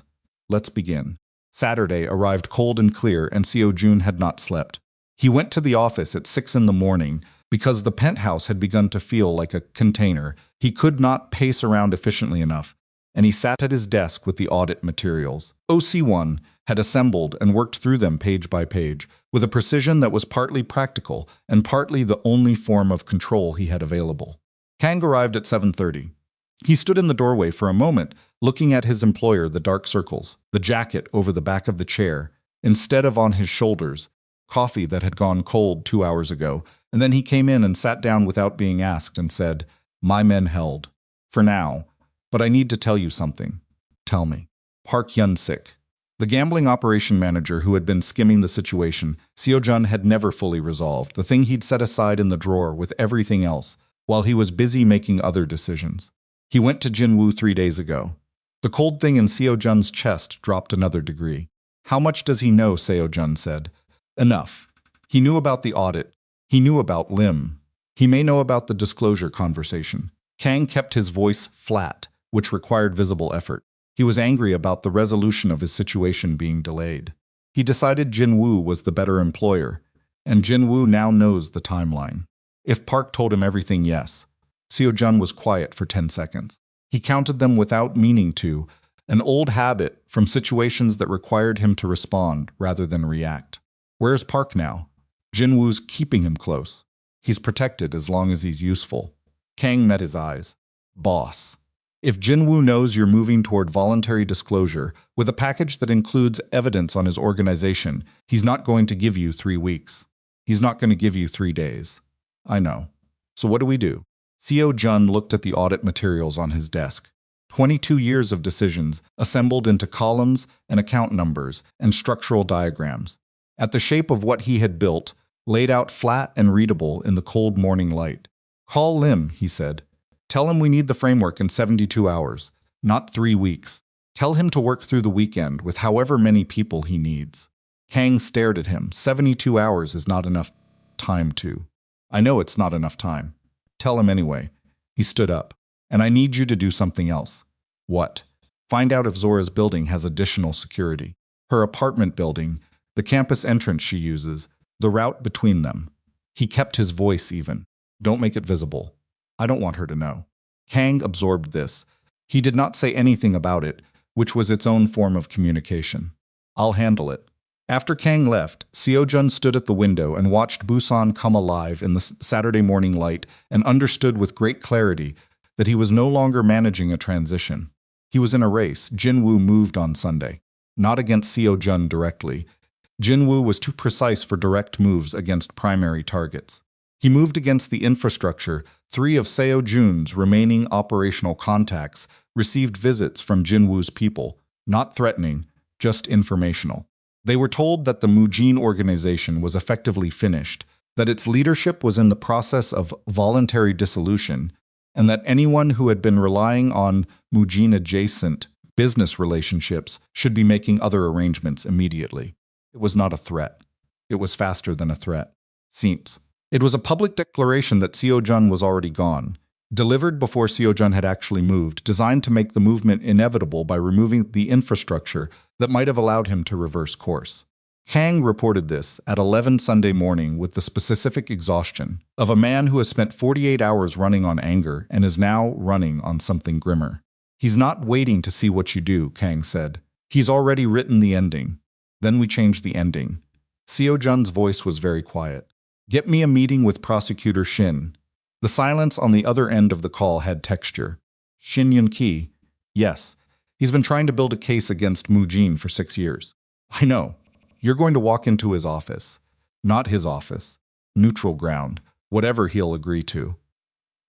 Let's begin. Saturday arrived cold and clear, and Seo-jun had not slept. He went to the office at 6 in the morning because the penthouse had begun to feel like a container. He could not pace around efficiently enough, and he sat at his desk with the audit materials. OC1 had assembled and worked through them page by page, with a precision that was partly practical and partly the only form of control he had available. Kang arrived at 7:30. He stood in the doorway for a moment, looking at his employer, the dark circles, the jacket over the back of the chair, instead of on his shoulders, coffee that had gone cold 2 hours ago, and then he came in and sat down without being asked and said, My men held. For now. But I need to tell you something. Tell me. Park Hyun-sik. The gambling operation manager who had been skimming the situation, Seo-jun had never fully resolved, the thing he'd set aside in the drawer with everything else, while he was busy making other decisions. He went to Jinwoo 3 days ago. The cold thing in Seo-jun's chest dropped another degree. How much does he know, Seo-jun said. Enough. He knew about the audit. He knew about Lim. He may know about the disclosure conversation. Kang kept his voice flat, which required visible effort. He was angry about the resolution of his situation being delayed. He decided Jin-woo was the better employer, and Jin-woo now knows the timeline. If Park told him everything yes, Seo-jun was quiet for 10 seconds. He counted them without meaning to, an old habit from situations that required him to respond rather than react. Where's Park now? Jin-woo's keeping him close. He's protected as long as he's useful. Kang met his eyes. Boss. If Jin-woo knows you're moving toward voluntary disclosure with a package that includes evidence on his organization, he's not going to give you 3 weeks. He's not going to give you 3 days. I know. So what do we do? Seo-jun looked at the audit materials on his desk. 22 years of decisions assembled into columns and account numbers and structural diagrams. At the shape of what he had built, laid out flat and readable in the cold morning light. Call Lim, he said. Tell him we need the framework in 72 hours, not 3 weeks. Tell him to work through the weekend with however many people he needs. Kang stared at him. 72 hours is not enough time to. I know it's not enough time. Tell him anyway. He stood up. And I need you to do something else. What? Find out if Zora's building has additional security. Her apartment building, the campus entrance she uses, the route between them. He kept his voice even. Don't make it visible. I don't want her to know. Kang absorbed this. He did not say anything about it, which was its own form of communication. I'll handle it. After Kang left, Seo-jun stood at the window and watched Busan come alive in the Saturday morning light and understood with great clarity that he was no longer managing a transition. He was in a race. Jin-woo moved on Sunday. Not against Seo-jun directly. Jin-woo was too precise for direct moves against primary targets. He moved against the infrastructure. 3 of Seo-jun's remaining operational contacts received visits from Jin-woo's people, not threatening, just informational. They were told that the Mujin organization was effectively finished, that its leadership was in the process of voluntary dissolution, and that anyone who had been relying on Mujin-adjacent business relationships should be making other arrangements immediately. It was not a threat. It was faster than a threat. Seems. It was a public declaration that Seo-jun was already gone, delivered before Seo-jun had actually moved, designed to make the movement inevitable by removing the infrastructure that might have allowed him to reverse course. Kang reported this at 11 Sunday morning with the specific exhaustion of a man who has spent 48 hours running on anger and is now running on something grimmer. He's not waiting to see what you do, Kang said. He's already written the ending. Then we changed the ending. Seo-jun's voice was very quiet. Get me a meeting with Prosecutor Shin. The silence on the other end of the call had texture. Shin Yun-ki. Yes. He's been trying to build a case against Mujin for 6 years. I know. You're going to walk into his office. Not his office. Neutral ground. Whatever he'll agree to.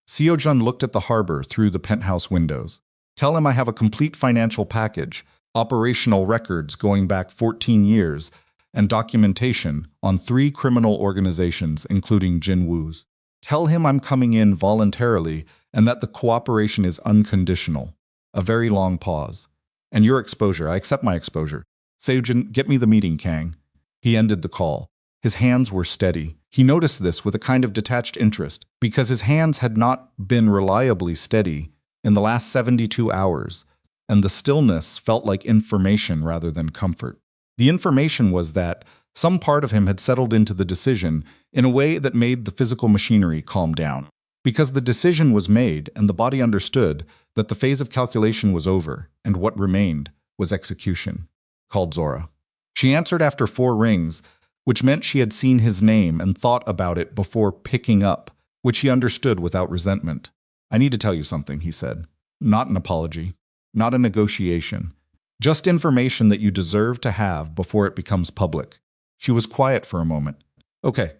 Seo-jun looked at the harbor through the penthouse windows. Tell him I have a complete financial package, operational records going back 14 years, and documentation on 3 criminal organizations, including Jin-woo's. Tell him I'm coming in voluntarily and that the cooperation is unconditional. A very long pause. And your exposure. I accept my exposure. Seo-jun, get me the meeting, Kang. He ended the call. His hands were steady. He noticed this with a kind of detached interest, because his hands had not been reliably steady in the last 72 hours, and the stillness felt like information rather than comfort. The information was that some part of him had settled into the decision in a way that made the physical machinery calm down. Because the decision was made and the body understood that the phase of calculation was over and what remained was execution. Called Zora. She answered after 4 rings, which meant she had seen his name and thought about it before picking up, which he understood without resentment. I need to tell you something, he said. Not an apology. Not a negotiation. Just information that you deserve to have before it becomes public. She was quiet for a moment. Okay,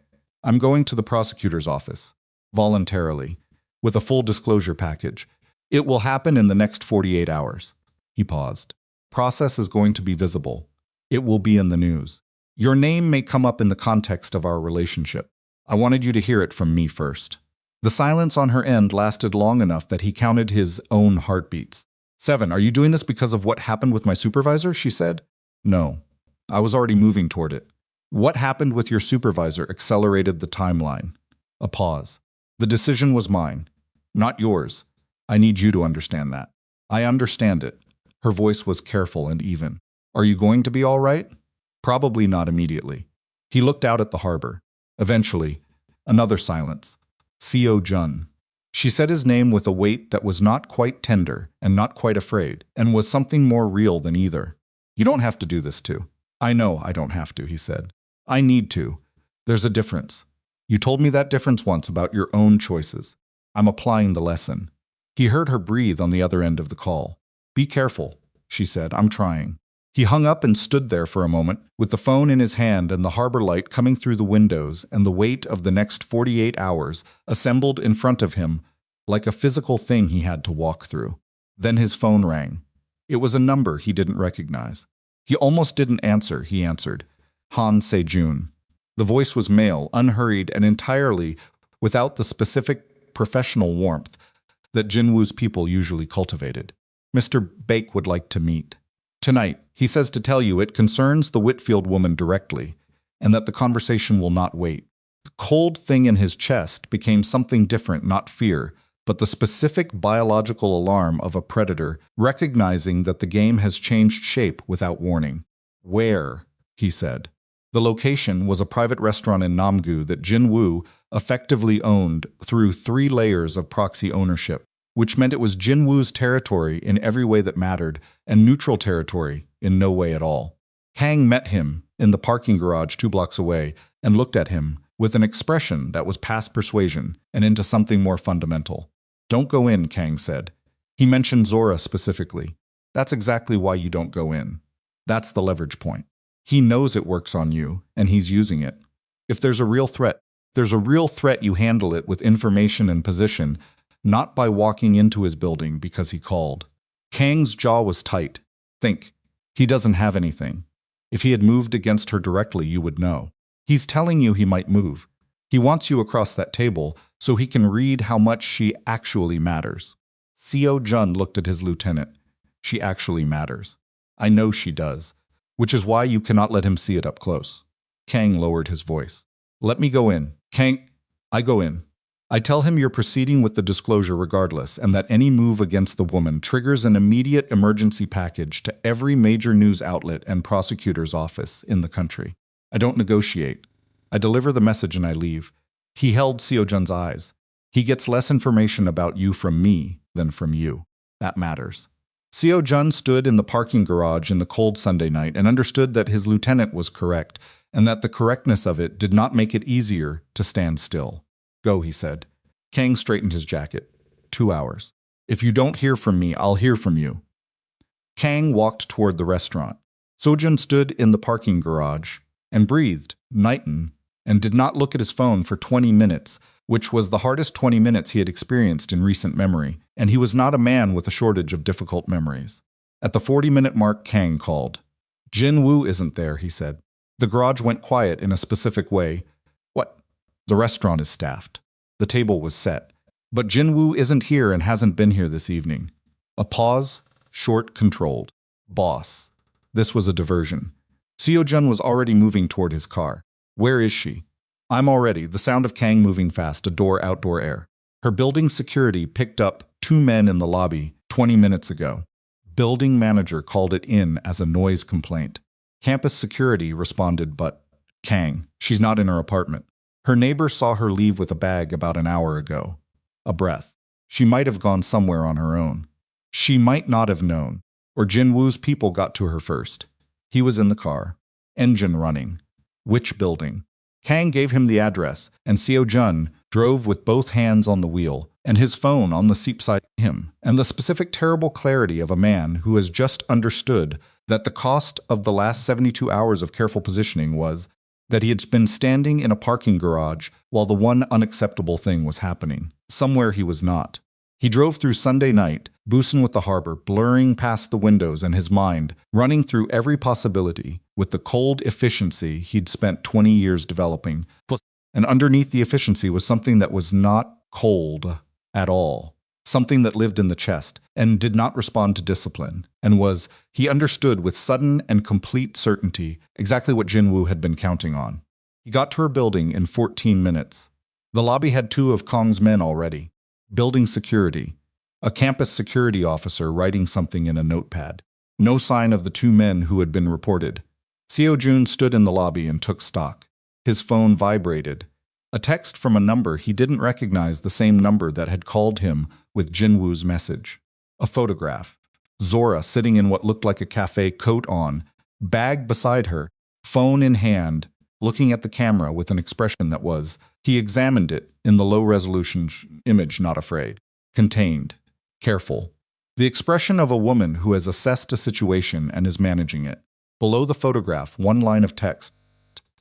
I'm going to the prosecutor's office. Voluntarily. With a full disclosure package. It will happen in the next 48 hours. He paused. Process is going to be visible. It will be in the news. Your name may come up in the context of our relationship. I wanted you to hear it from me first. The silence on her end lasted long enough that he counted his own heartbeats. 7. Are you doing this because of what happened with my supervisor? She said. No. I was already moving toward it. What happened with your supervisor accelerated the timeline. A pause. The decision was mine, not yours. I need you to understand that. I understand it. Her voice was careful and even. Are you going to be all right? Probably not immediately. He looked out at the harbor. Eventually, another silence. Seo-jun. She said his name with a weight that was not quite tender and not quite afraid, and was something more real than either. You don't have to do this too. I know I don't have to, he said. I need to. There's a difference. You told me that difference once about your own choices. I'm applying the lesson. He heard her breathe on the other end of the call. Be careful, she said. I'm trying. He hung up and stood there for a moment, with the phone in his hand and the harbor light coming through the windows and the weight of the next 48 hours assembled in front of him like a physical thing he had to walk through. Then his phone rang. It was a number he didn't recognize. He almost didn't answer, he answered. Han Seo-jun. The voice was male, unhurried, and entirely without the specific professional warmth that Jinwoo's people usually cultivated. Mr. Baek would like to meet. Tonight, he says to tell you it concerns the Whitfield woman directly, and that the conversation will not wait. The cold thing in his chest became something different, not fear, but the specific biological alarm of a predator recognizing that the game has changed shape without warning. Where? He said. The location was a private restaurant in Namgu that Jinwoo effectively owned through 3 layers of proxy ownership, which meant it was Jinwoo's territory in every way that mattered and neutral territory in no way at all. Kang met him in the parking garage 2 blocks away and looked at him with an expression that was past persuasion and into something more fundamental. Don't go in, Kang said. He mentioned Zora specifically. That's exactly why you don't go in. That's the leverage point. He knows it works on you, and he's using it. If there's a real threat, you handle it with information and position, not by walking into his building because he called. Kang's jaw was tight. Think. He doesn't have anything. If he had moved against her directly, you would know. He's telling you he might move. He wants you across that table so he can read how much she actually matters. Seo-jun looked at his lieutenant. She actually matters. I know she does, which is why you cannot let him see it up close. Kang lowered his voice. Let me go in. Kang, I go in. I tell him you're proceeding with the disclosure regardless, and that any move against the woman triggers an immediate emergency package to every major news outlet and prosecutor's office in the country. I don't negotiate. I deliver the message and I leave. He held Seo-jun's eyes. He gets less information about you from me than from you. That matters. Seo-jun stood in the parking garage in the cold Sunday night and understood that his lieutenant was correct, and that the correctness of it did not make it easier to stand still. Go, he said. Kang straightened his jacket. 2 hours. If you don't hear from me, I'll hear from you. Kang walked toward the restaurant. Seo-jun stood in the parking garage and breathed, Nighton, and did not look at his phone for 20 minutes, which was the hardest 20 minutes he had experienced in recent memory, and he was not a man with a shortage of difficult memories. At the 40-minute mark, Kang called. Jinwoo isn't there, he said. The garage went quiet in a specific way. What? The restaurant is staffed. The table was set. But Jinwoo isn't here and hasn't been here this evening. A pause, short, controlled. Boss. This was a diversion. Seo-jun was already moving toward his car. Where is she? I'm already. The sound of Kang moving fast, a door, outdoor air. Her building security picked up 2 men in the lobby 20 minutes ago. Building manager called it in as a noise complaint. Campus security responded, but Kang, she's not in her apartment. Her neighbor saw her leave with a bag about an hour ago. A breath. She might have gone somewhere on her own. She might not have known. Or Jinwoo's people got to her first. He was in the car. Engine running. Which building? Kang gave him the address, and Seo-jun drove with both hands on the wheel, and his phone on the seat beside him, and the specific terrible clarity of a man who has just understood that the cost of the last 72 hours of careful positioning was that he had been standing in a parking garage while the one unacceptable thing was happening. Somewhere he was not. He drove through Sunday night, Busan with the harbor, blurring past the windows and his mind, running through every possibility with the cold efficiency he'd spent 20 years developing. And underneath the efficiency was something that was not cold at all, something that lived in the chest and did not respond to discipline, and was, he understood with sudden and complete certainty, exactly what Jinwoo had been counting on. He got to her building in 14 minutes. The lobby had 2 of Kang's men already. Building security. A campus security officer writing something in a notepad. No sign of the two men who had been reported. Seo-jun stood in the lobby and took stock. His phone vibrated. A text from a number he didn't recognize, the same number that had called him with Jinwoo's message. A photograph. Zora sitting in what looked like a cafe, coat on, bag beside her, phone in hand, looking at the camera with an expression that was. He examined it in the low-resolution image, not afraid. Contained. Careful. The expression of a woman who has assessed a situation and is managing it. Below the photograph, one line of text.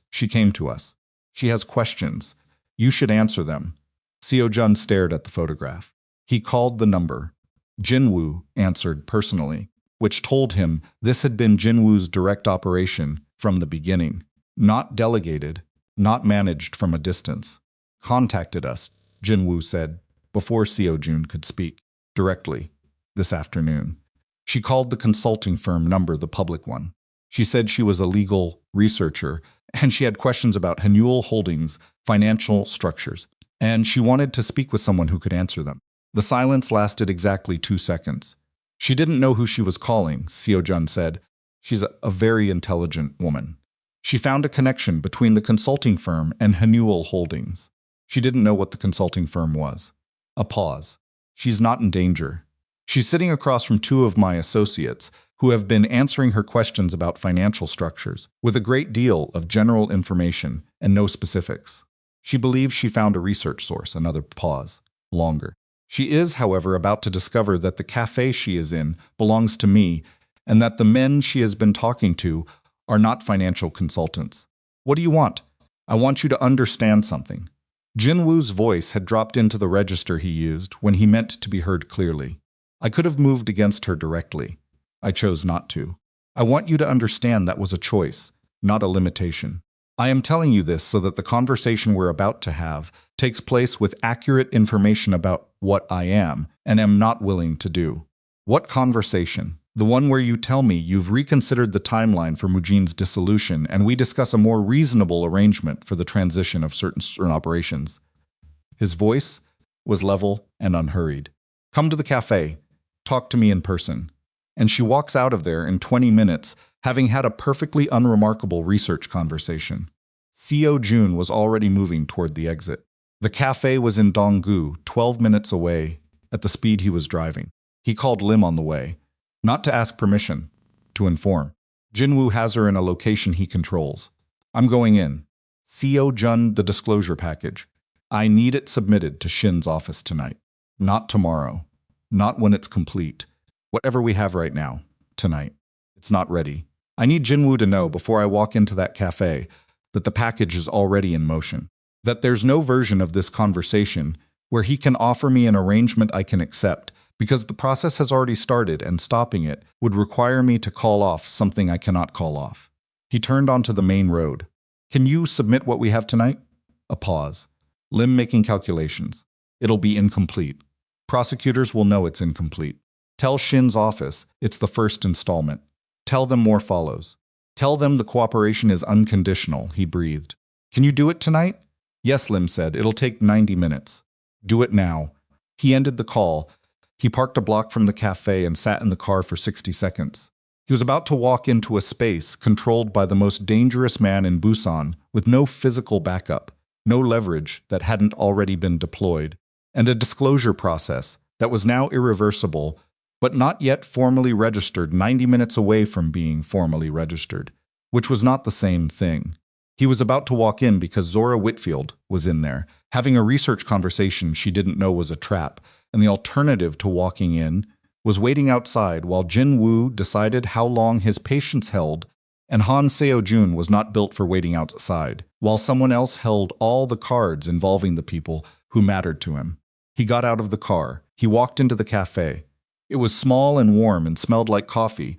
She came to us. She has questions. You should answer them. Seo-jun stared at the photograph. He called the number. Jinwoo answered personally, which told him this had been Jinwoo's direct operation from the beginning. Not delegated, not managed from a distance. Contacted us, Jinwoo said, before Seo-jun could speak. Directly. This afternoon. She called the consulting firm number, the public one. She said she was a legal researcher, and she had questions about Hanul Holdings' financial structures, and she wanted to speak with someone who could answer them. The silence lasted exactly 2 seconds. She didn't know who she was calling, Seo-jun said. She's a very intelligent woman. She found a connection between the consulting firm and Hanul Holdings. She didn't know what the consulting firm was. A pause. She's not in danger. She's sitting across from 2 of my associates who have been answering her questions about financial structures, with a great deal of general information and no specifics. She believes she found a research source. Another pause. Longer. She is, however, about to discover that the cafe she is in belongs to me, and that the men she has been talking to are not financial consultants. What do you want? I want you to understand something. Jinwoo's voice had dropped into the register he used when he meant to be heard clearly. I could have moved against her directly. I chose not to. I want you to understand that was a choice, not a limitation. I am telling you this so that the conversation we're about to have takes place with accurate information about what I am and am not willing to do. What conversation? The one where you tell me you've reconsidered the timeline for Mujin's dissolution and we discuss a more reasonable arrangement for the transition of certain operations. His voice was level and unhurried. Come to the cafe. Talk to me in person. And she walks out of there in 20 minutes, having had a perfectly unremarkable research conversation. Seo-jun was already moving toward the exit. The cafe was in Donggu, 12 minutes away, at the speed he was driving. He called Lim on the way, not to ask permission, to inform. Jinwoo has her in a location he controls. I'm going in. Seo-jun, the disclosure package. I need it submitted to Shin's office tonight. Not tomorrow. Not when it's complete. Whatever we have right now. Tonight. It's not ready. I need Jinwoo to know before I walk into that cafe that the package is already in motion. That there's no version of this conversation where he can offer me an arrangement I can accept, because the process has already started and stopping it would require me to call off something I cannot call off. He turned onto the main road. Can you submit what we have tonight? A pause. Lim making calculations. It'll be incomplete. Prosecutors will know it's incomplete. Tell Shin's office it's the first installment. Tell them more follows. Tell them the cooperation is unconditional, he breathed. Can you do it tonight? Yes, Lim said. It'll take 90 minutes. Do it now. He ended the call. He parked a block from the cafe and sat in the car for 60 seconds. He was about to walk into a space controlled by the most dangerous man in Busan with no physical backup, no leverage that hadn't already been deployed, and a disclosure process that was now irreversible but not yet formally registered, 90 minutes away from being formally registered, which was not the same thing. He was about to walk in because Zora Whitfield was in there, having a research conversation she didn't know was a trap, and the alternative to walking in was waiting outside while Jinwoo decided how long his patience held, and Han Seo-jun was not built for waiting outside, while someone else held all the cards involving the people who mattered to him. He got out of the car. He walked into the cafe. It was small and warm and smelled like coffee,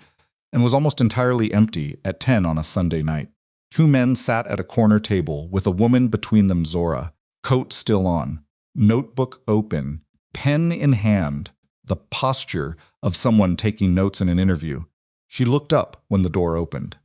and was almost entirely empty at 10 on a Sunday night. 2 men sat at a corner table with a woman between them, Zora, coat still on, notebook open, pen in hand, the posture of someone taking notes in an interview. She looked up when the door opened.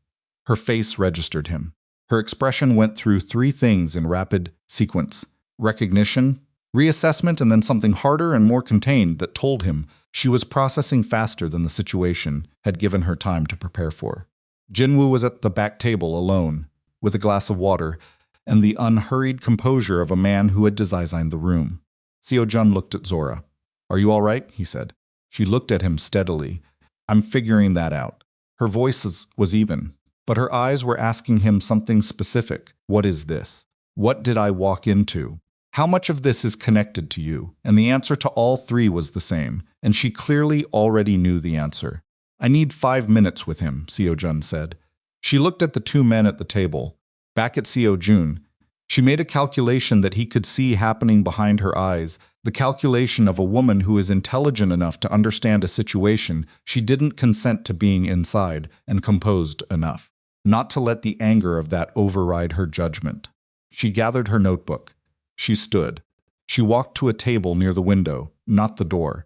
Her face registered him. Her expression went through 3 things in rapid sequence: recognition, Reassessment and then something harder and more contained that told him she was processing faster than the situation had given her time to prepare for. Jinwoo was at the back table alone, with a glass of water and the unhurried composure of a man who had designed the room. Seo-jun looked at Zora. "Are you all right?" he said. She looked at him steadily. "I'm figuring that out." Her voice was even, but her eyes were asking him something specific. "What is this? What did I walk into? How much of this is connected to you?" And the answer to all three was the same, and she clearly already knew the answer. "I need 5 minutes with him," Seo-jun said. She looked at the two men at the table. Back at Seo-jun, she made a calculation that he could see happening behind her eyes, the calculation of a woman who is intelligent enough to understand a situation she didn't consent to being inside, and composed enough not to let the anger of that override her judgment. She gathered her notebook. She stood. She walked to a table near the window, not the door.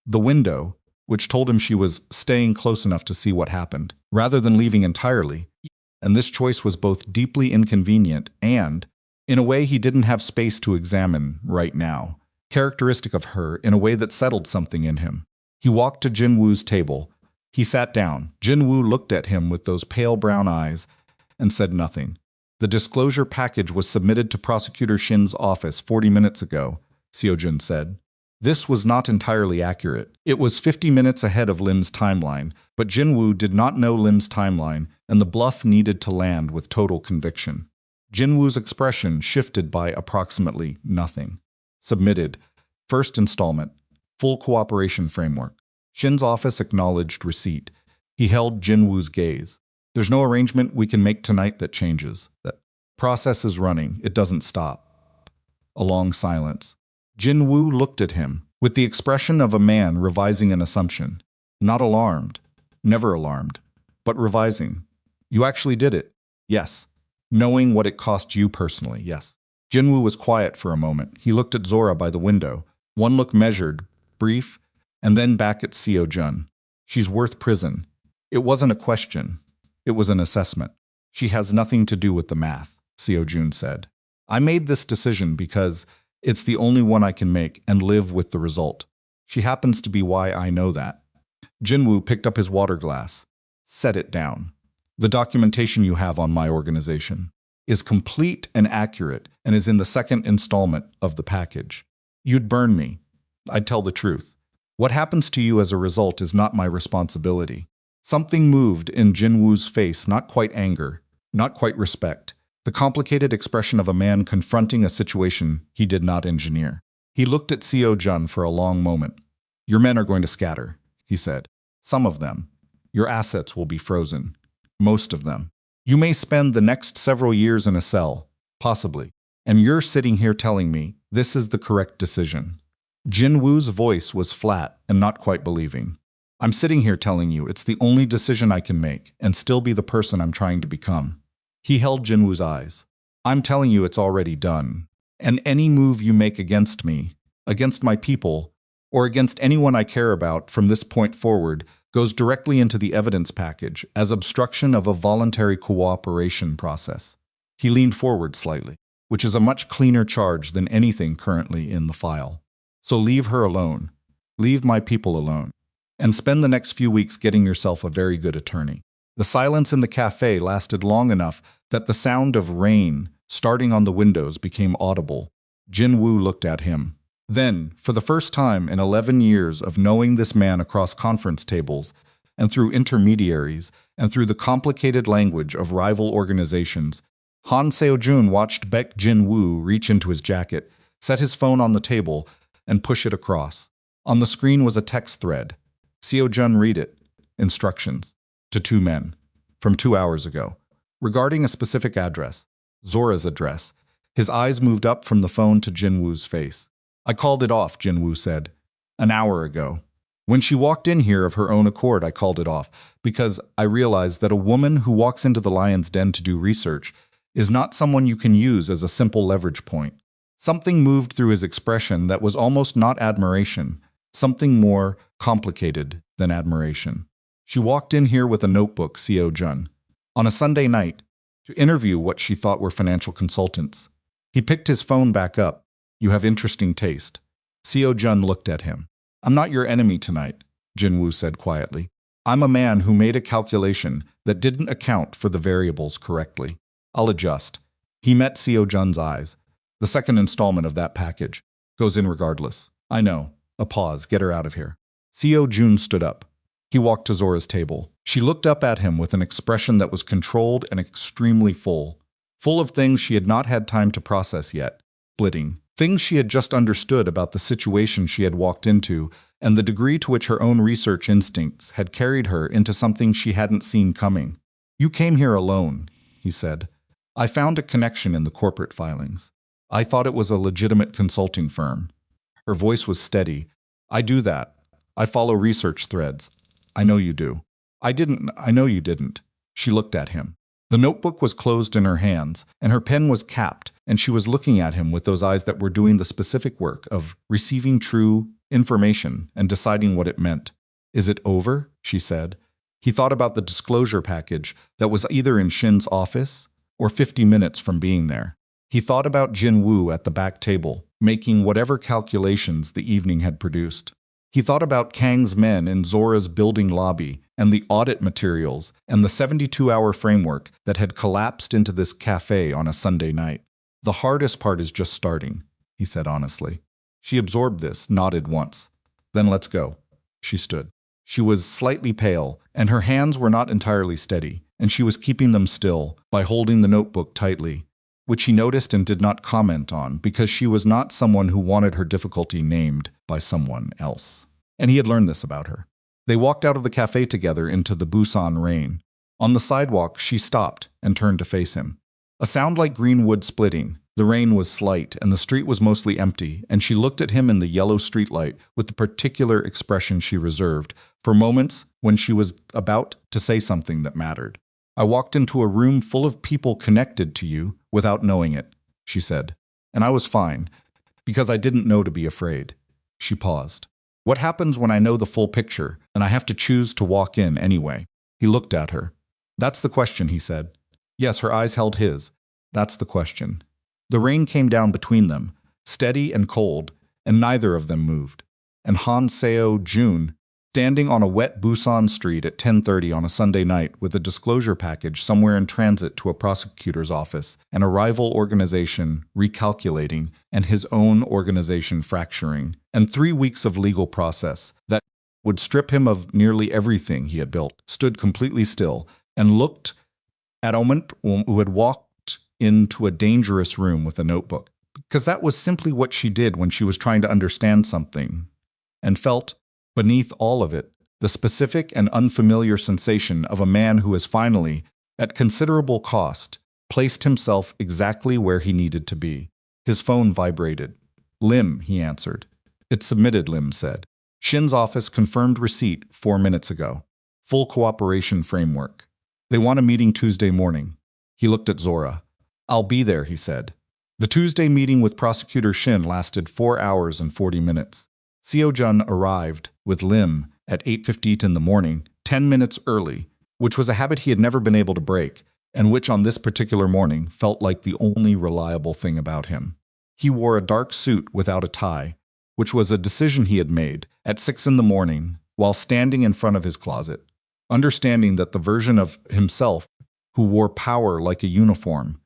The window, which told him she was staying close enough to see what happened, rather than leaving entirely. And this choice was both deeply inconvenient and, in a way he didn't have space to examine right now, characteristic of her in a way that settled something in him. He walked to Jinwoo's table. He sat down. Jinwoo looked at him with those pale brown eyes and said nothing. "The disclosure package was submitted to Prosecutor Shin's office 40 minutes ago," Seo-jun said. This was not entirely accurate. It was 50 minutes ahead of Lim's timeline, but Jinwoo did not know Lim's timeline, and the bluff needed to land with total conviction. Jinwoo's expression shifted by approximately nothing. Submitted. First installment. Full cooperation framework. Shin's office acknowledged receipt. He held Jinwoo's gaze. "There's no arrangement we can make tonight that changes. That process is running. It doesn't stop." A long silence. Jinwoo looked at him with the expression of a man revising an assumption. Not alarmed. Never alarmed. But revising. "You actually did it?" "Yes." "Knowing what it cost you personally?" "Yes." Jinwoo was quiet for a moment. He looked at Zora by the window. One look measured, brief, and then back at Seo-jun. "She's worth prison." It wasn't a question. It was an assessment. "She has nothing to do with the math," Seo-jun said. "I made this decision because it's the only one I can make and live with the result. She happens to be why I know that." Jinwoo picked up his water glass. "Set it down. The documentation you have on my organization is complete and accurate and is in the second installment of the package. You'd burn me. I'd tell the truth. What happens to you as a result is not my responsibility." Something moved in Jinwoo's face, not quite anger, not quite respect, the complicated expression of a man confronting a situation he did not engineer. He looked at Seo-jun for a long moment. "Your men are going to scatter," he said. "Some of them. Your assets will be frozen. Most of them. You may spend the next several years in a cell, possibly. And you're sitting here telling me this is the correct decision." Jinwoo's voice was flat and not quite believing. "I'm sitting here telling you it's the only decision I can make and still be the person I'm trying to become." He held Jinwoo's eyes. "I'm telling you it's already done. And any move you make against me, against my people, or against anyone I care about from this point forward goes directly into the evidence package as obstruction of a voluntary cooperation process." He leaned forward slightly, which is a much cleaner charge than anything currently in the file. "So leave her alone. Leave my people alone. And spend the next few weeks getting yourself a very good attorney." The silence in the cafe lasted long enough that the sound of rain starting on the windows became audible. Jinwoo looked at him. Then, for the first time in 11 years of knowing this man across conference tables, and through intermediaries, and through the complicated language of rival organizations, Han Seo-jun watched Baek Jinwoo reach into his jacket, set his phone on the table, and push it across. On the screen was a text thread. Seo-jun read it. Instructions. To 2 men. From 2 hours ago. Regarding a specific address. Zora's address. His eyes moved up from the phone to Jinwoo's face. "I called it off," Jinwoo said. "An hour ago. When she walked in here of her own accord, I called it off, because I realized that a woman who walks into the lion's den to do research is not someone you can use as a simple leverage point." Something moved through his expression that was almost not admiration, something more complicated than admiration. "She walked in here with a notebook, Seo-jun, on a Sunday night, to interview what she thought were financial consultants." He picked his phone back up. You have interesting taste. Seo-jun looked at him. I'm not your enemy tonight, Jin-woo said quietly. I'm a man who made a calculation that didn't account for the variables correctly. I'll adjust. He met Seo-jun's eyes. The second installment of that package goes in regardless. I know. A pause. Get her out of here. Seo-jun stood up. He walked to Zora's table. She looked up at him with an expression that was controlled and extremely full of things she had not had time to process yet, splitting, things she had just understood about the situation she had walked into and the degree to which her own research instincts had carried her into something she hadn't seen coming. You came here alone, he said. I found a connection in the corporate filings. I thought it was a legitimate consulting firm. Her voice was steady. I do that. I follow research threads. I know you do. I know you didn't. She looked at him. The notebook was closed in her hands, and her pen was capped, and she was looking at him with those eyes that were doing the specific work of receiving true information and deciding what it meant. Is it over? She said. He thought about the disclosure package that was either in Shin's office or 50 minutes from being there. He thought about Jin-woo at the back table, making whatever calculations the evening had produced. He thought about Kang's men in Zora's building lobby and the audit materials and the 72-hour framework that had collapsed into this cafe on a Sunday night. The hardest part is just starting, he said honestly. She absorbed this, nodded once. Then let's go. She stood. She was slightly pale, and her hands were not entirely steady, and she was keeping them still by holding the notebook tightly, which he noticed and did not comment on because she was not someone who wanted her difficulty named by someone else. And he had learned this about her. They walked out of the cafe together into the Busan rain. On the sidewalk, she stopped and turned to face him. A sound like green wood splitting. The rain was slight, and the street was mostly empty, and she looked at him in the yellow streetlight with the particular expression she reserved for moments when she was about to say something that mattered. I walked into a room full of people connected to you without knowing it, she said. And I was fine, because I didn't know to be afraid. She paused. What happens when I know the full picture, and I have to choose to walk in anyway? He looked at her. That's the question, he said. Yes, her eyes held his. That's the question. The rain came down between them, steady and cold, and neither of them moved. And Han Seo-jun, standing on a wet Busan street at 10:30 on a Sunday night with a disclosure package somewhere in transit to a prosecutor's office, and a rival organization recalculating, and his own organization fracturing, and 3 weeks of legal process that would strip him of nearly everything he had built, stood completely still and looked at a woman who had walked into a dangerous room with a notebook, because that was simply what she did when she was trying to understand something, and felt, beneath all of it, the specific and unfamiliar sensation of a man who has finally, at considerable cost, placed himself exactly where he needed to be. His phone vibrated. Lim, he answered. It's submitted, Lim said. Shin's office confirmed receipt 4 minutes ago. Full cooperation framework. They want a meeting Tuesday morning. He looked at Zora. I'll be there, he said. The Tuesday meeting with Prosecutor Shin lasted 4 hours and 40 minutes. Seo-jun arrived with Lim at 8:15 in the morning, 10 minutes early, which was a habit he had never been able to break, and which on this particular morning felt like the only reliable thing about him. He wore a dark suit without a tie, which was a decision he had made at 6 in the morning while standing in front of his closet, understanding that the version of himself who wore power like a uniform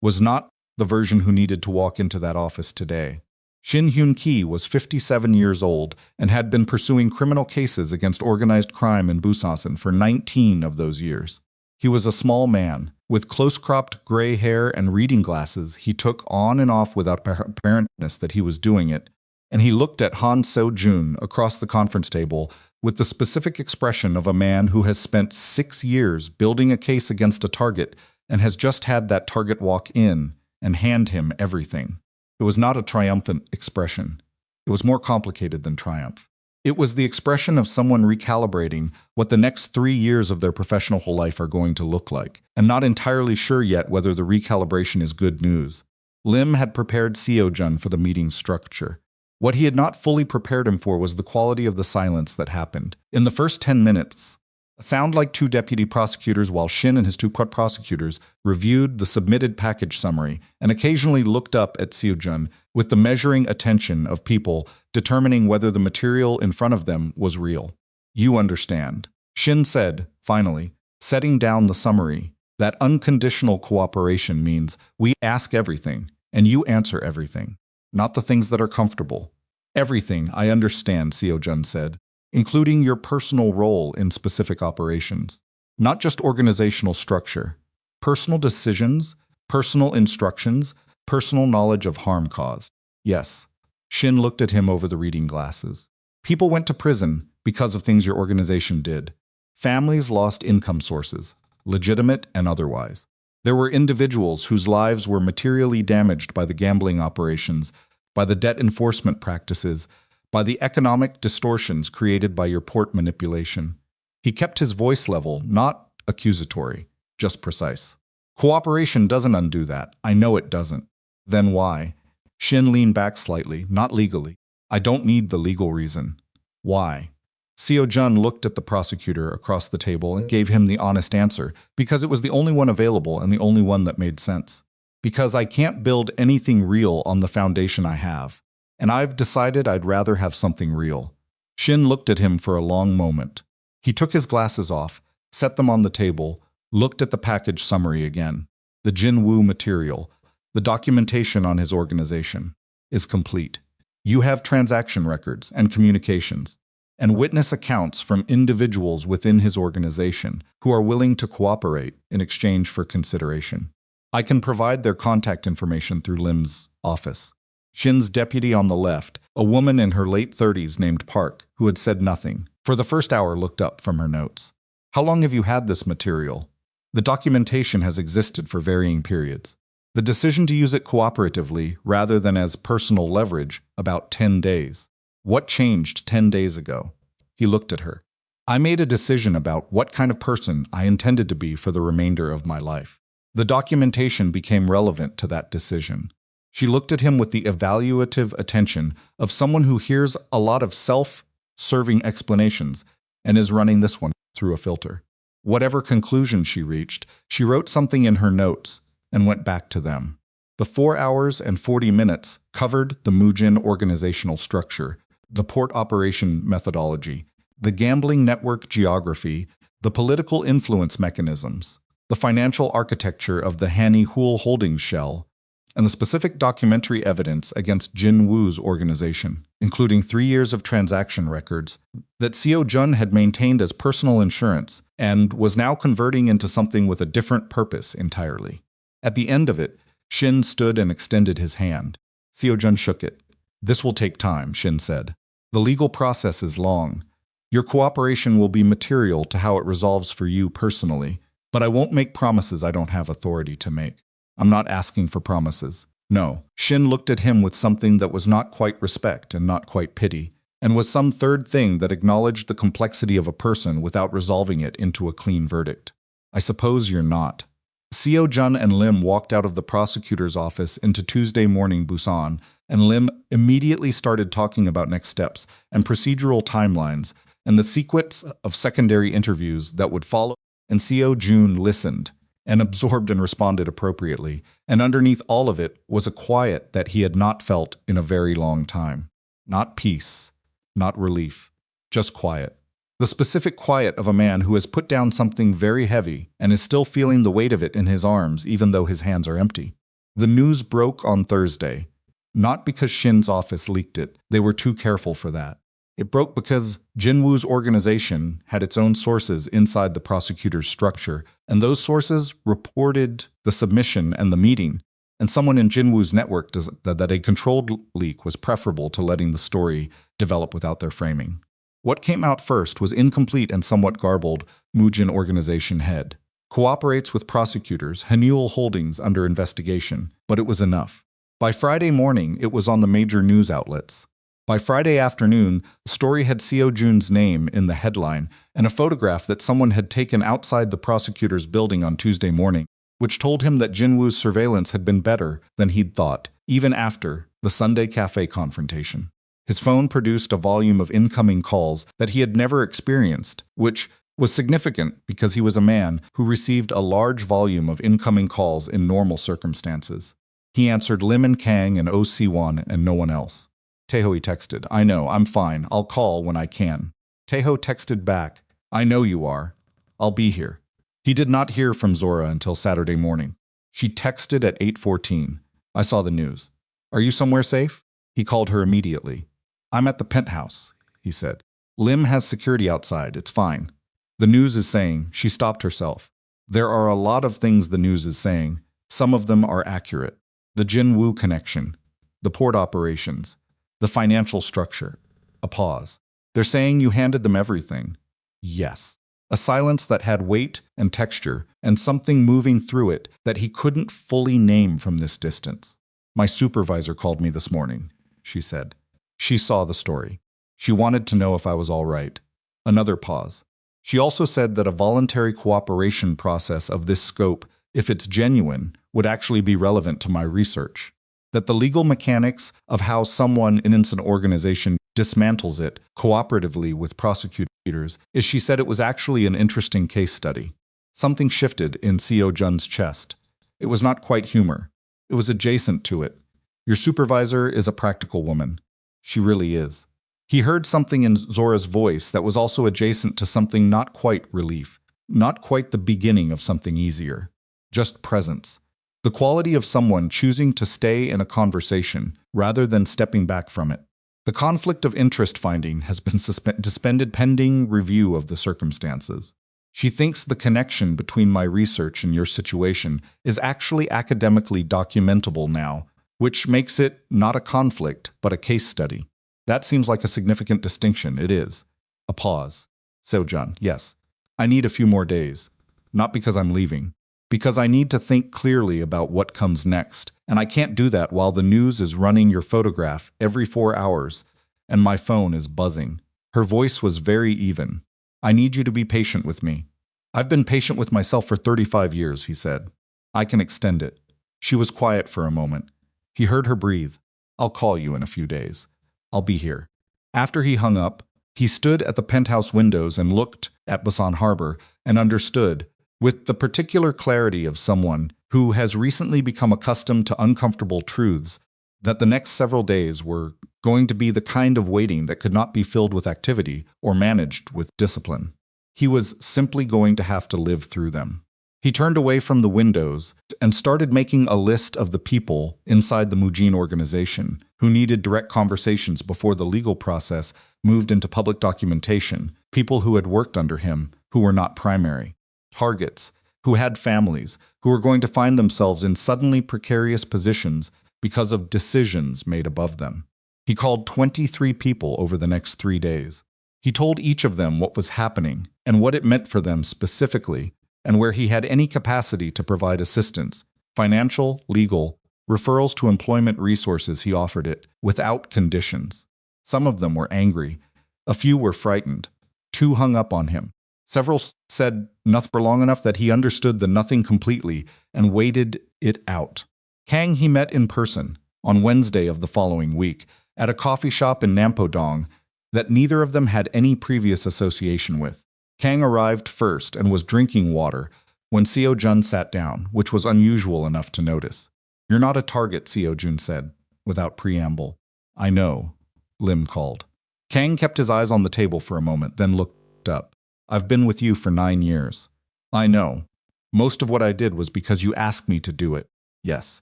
was not the version who needed to walk into that office today. Shin Hyun-ki was 57 years old and had been pursuing criminal cases against organized crime in Busan for 19 of those years. He was a small man, with close-cropped gray hair and reading glasses he took on and off without apparentness that he was doing it, and he looked at Han Seo-jun across the conference table with the specific expression of a man who has spent 6 years building a case against a target and has just had that target walk in and hand him everything. It was not a triumphant expression. It was more complicated than triumph. It was the expression of someone recalibrating what the next 3 years of their professional whole life are going to look like, and not entirely sure yet whether the recalibration is good news. Lim had prepared Seo-jun for the meeting's structure. What he had not fully prepared him for was the quality of the silence that happened. In the first 10 minutes, A sound like two deputy prosecutors, while Shin and his two prosecutors reviewed the submitted package summary and occasionally looked up at Seo-jun with the measuring attention of people determining whether the material in front of them was real. You understand, Shin said, finally, setting down the summary. That unconditional cooperation means we ask everything, and you answer everything, not the things that are comfortable. Everything, I understand, Seo-jun said, including your personal role in specific operations. Not just organizational structure, personal decisions, personal instructions, personal knowledge of harm caused. Yes. Shin looked at him over the reading glasses. People went to prison because of things your organization did. Families lost income sources, legitimate and otherwise. There were individuals whose lives were materially damaged by the gambling operations, by the debt enforcement practices, by the economic distortions created by your port manipulation. He kept his voice level, not accusatory, just precise. Cooperation doesn't undo that. I know it doesn't. Then why? Shin leaned back slightly, not legally. I don't need the legal reason. Why? Seo-jun looked at the prosecutor across the table and gave him the honest answer, because it was the only one available and the only one that made sense. Because I can't build anything real on the foundation I have. And I've decided I'd rather have something real. Shin looked at him for a long moment. He took his glasses off, set them on the table, looked at the package summary again. The Jin-woo material, the documentation on his organization, is complete. You have transaction records and communications, and witness accounts from individuals within his organization who are willing to cooperate in exchange for consideration. I can provide their contact information through Lim's office. Shin's deputy on the left, a woman in her late 30s named Park, who had said nothing, for the first hour looked up from her notes. How long have you had this material? The documentation has existed for varying periods. The decision to use it cooperatively rather than as personal leverage, about 10 days. What changed 10 days ago? He looked at her. I made a decision about what kind of person I intended to be for the remainder of my life. The documentation became relevant to that decision. She looked at him with the evaluative attention of someone who hears a lot of self-serving explanations and is running this one through a filter. Whatever conclusion she reached, she wrote something in her notes and went back to them. The 4 hours and 40 minutes covered the Mujin organizational structure, the port operation methodology, the gambling network geography, the political influence mechanisms, the financial architecture of the Hanny-Hool Holdings shell, and the specific documentary evidence against Jin-woo's organization, including 3 years of transaction records that Seo-jun had maintained as personal insurance and was now converting into something with a different purpose entirely. At the end of it, Shin stood and extended his hand. Seo-jun shook it. This will take time, Shin said. The legal process is long. Your cooperation will be material to how it resolves for you personally, but I won't make promises I don't have authority to make. I'm not asking for promises. No. Shin looked at him with something that was not quite respect and not quite pity, and was some third thing that acknowledged the complexity of a person without resolving it into a clean verdict. I suppose you're not. Seo-jun and Lim walked out of the prosecutor's office into Tuesday morning Busan, and Lim immediately started talking about next steps and procedural timelines and the sequence of secondary interviews that would follow, and Seo-jun listened and absorbed and responded appropriately, and underneath all of it was a quiet that he had not felt in a very long time. Not peace, not relief, just quiet. The specific quiet of a man who has put down something very heavy and is still feeling the weight of it in his arms even though his hands are empty. The news broke on Thursday, not because Shin's office leaked it. They were too careful for that. It broke because Jin-woo's organization had its own sources inside the prosecutor's structure, and those sources reported the submission and the meeting, and someone in Jin-woo's network that a controlled leak was preferable to letting the story develop without their framing. What came out first was incomplete and somewhat garbled. Mujin organization head cooperates with prosecutors, Hanul Holdings under investigation, but it was enough. By Friday morning, it was on the major news outlets. By Friday afternoon, the story had Seo-jun's name in the headline and a photograph that someone had taken outside the prosecutor's building on Tuesday morning, which told him that Jin-woo's surveillance had been better than he'd thought, even after the Sunday cafe confrontation. His phone produced a volume of incoming calls that he had never experienced, which was significant because he was a man who received a large volume of incoming calls in normal circumstances. He answered Lim and Kang and Oh Si-won and no one else. Taeho, he texted, I know, I'm fine, I'll call when I can. Taeho texted back, I know you are. I'll be here. He did not hear from Zora until Saturday morning. She texted at 8:14. I saw the news. Are you somewhere safe? He called her immediately. I'm at the penthouse, he said. Lim has security outside, it's fine. The news is saying, she stopped herself. There are a lot of things the news is saying. Some of them are accurate. The Jin-woo connection, the port operations, the financial structure. A pause. They're saying you handed them everything. Yes. A silence that had weight and texture and something moving through it that he couldn't fully name from this distance. My supervisor called me this morning, she said. She saw the story. She wanted to know if I was all right. Another pause. She also said that a voluntary cooperation process of this scope, if it's genuine, would actually be relevant to my research. That the legal mechanics of how someone in an organization dismantles it cooperatively with prosecutors is, she said, it was actually an interesting case study. Something shifted in Seo-jun's chest. It was not quite humor. It was adjacent to it. Your supervisor is a practical woman. She really is. He heard something in Zora's voice that was also adjacent to something not quite relief, not quite the beginning of something easier. Just presence. The quality of someone choosing to stay in a conversation rather than stepping back from it. The conflict of interest finding has been suspended pending review of the circumstances. She thinks the connection between my research and your situation is actually academically documentable now, which makes it not a conflict, but a case study. That seems like a significant distinction. It is. A pause. Seo-jun, yes. I need a few more days. Not because I'm leaving. Because I need to think clearly about what comes next, and I can't do that while the news is running your photograph every 4 hours, and my phone is buzzing. Her voice was very even. I need you to be patient with me. I've been patient with myself for 35 years, he said. I can extend it. She was quiet for a moment. He heard her breathe. I'll call you in a few days. I'll be here. After he hung up, he stood at the penthouse windows and looked at Busan Harbor and understood, with the particular clarity of someone who has recently become accustomed to uncomfortable truths, that the next several days were going to be the kind of waiting that could not be filled with activity or managed with discipline. He was simply going to have to live through them. He turned away from the windows and started making a list of the people inside the Mujin organization who needed direct conversations before the legal process moved into public documentation, people who had worked under him, who were not primary. Targets, who had families, who were going to find themselves in suddenly precarious positions because of decisions made above them. He called 23 people over the next 3 days. He told each of them what was happening and what it meant for them specifically, and where he had any capacity to provide assistance, financial, legal, referrals to employment resources. He offered it without conditions. Some of them were angry. A few were frightened. 2 hung up on him. Several said nothing for long enough that he understood the nothing completely and waited it out. Kang he met in person on Wednesday of the following week at a coffee shop in Nampodong that neither of them had any previous association with. Kang arrived first and was drinking water when Seo-jun sat down, which was unusual enough to notice. You're not a target, Seo-jun said, without preamble. I know, Lim called. Kang kept his eyes on the table for a moment, then looked up. I've been with you for 9 years. I know. Most of what I did was because you asked me to do it. Yes.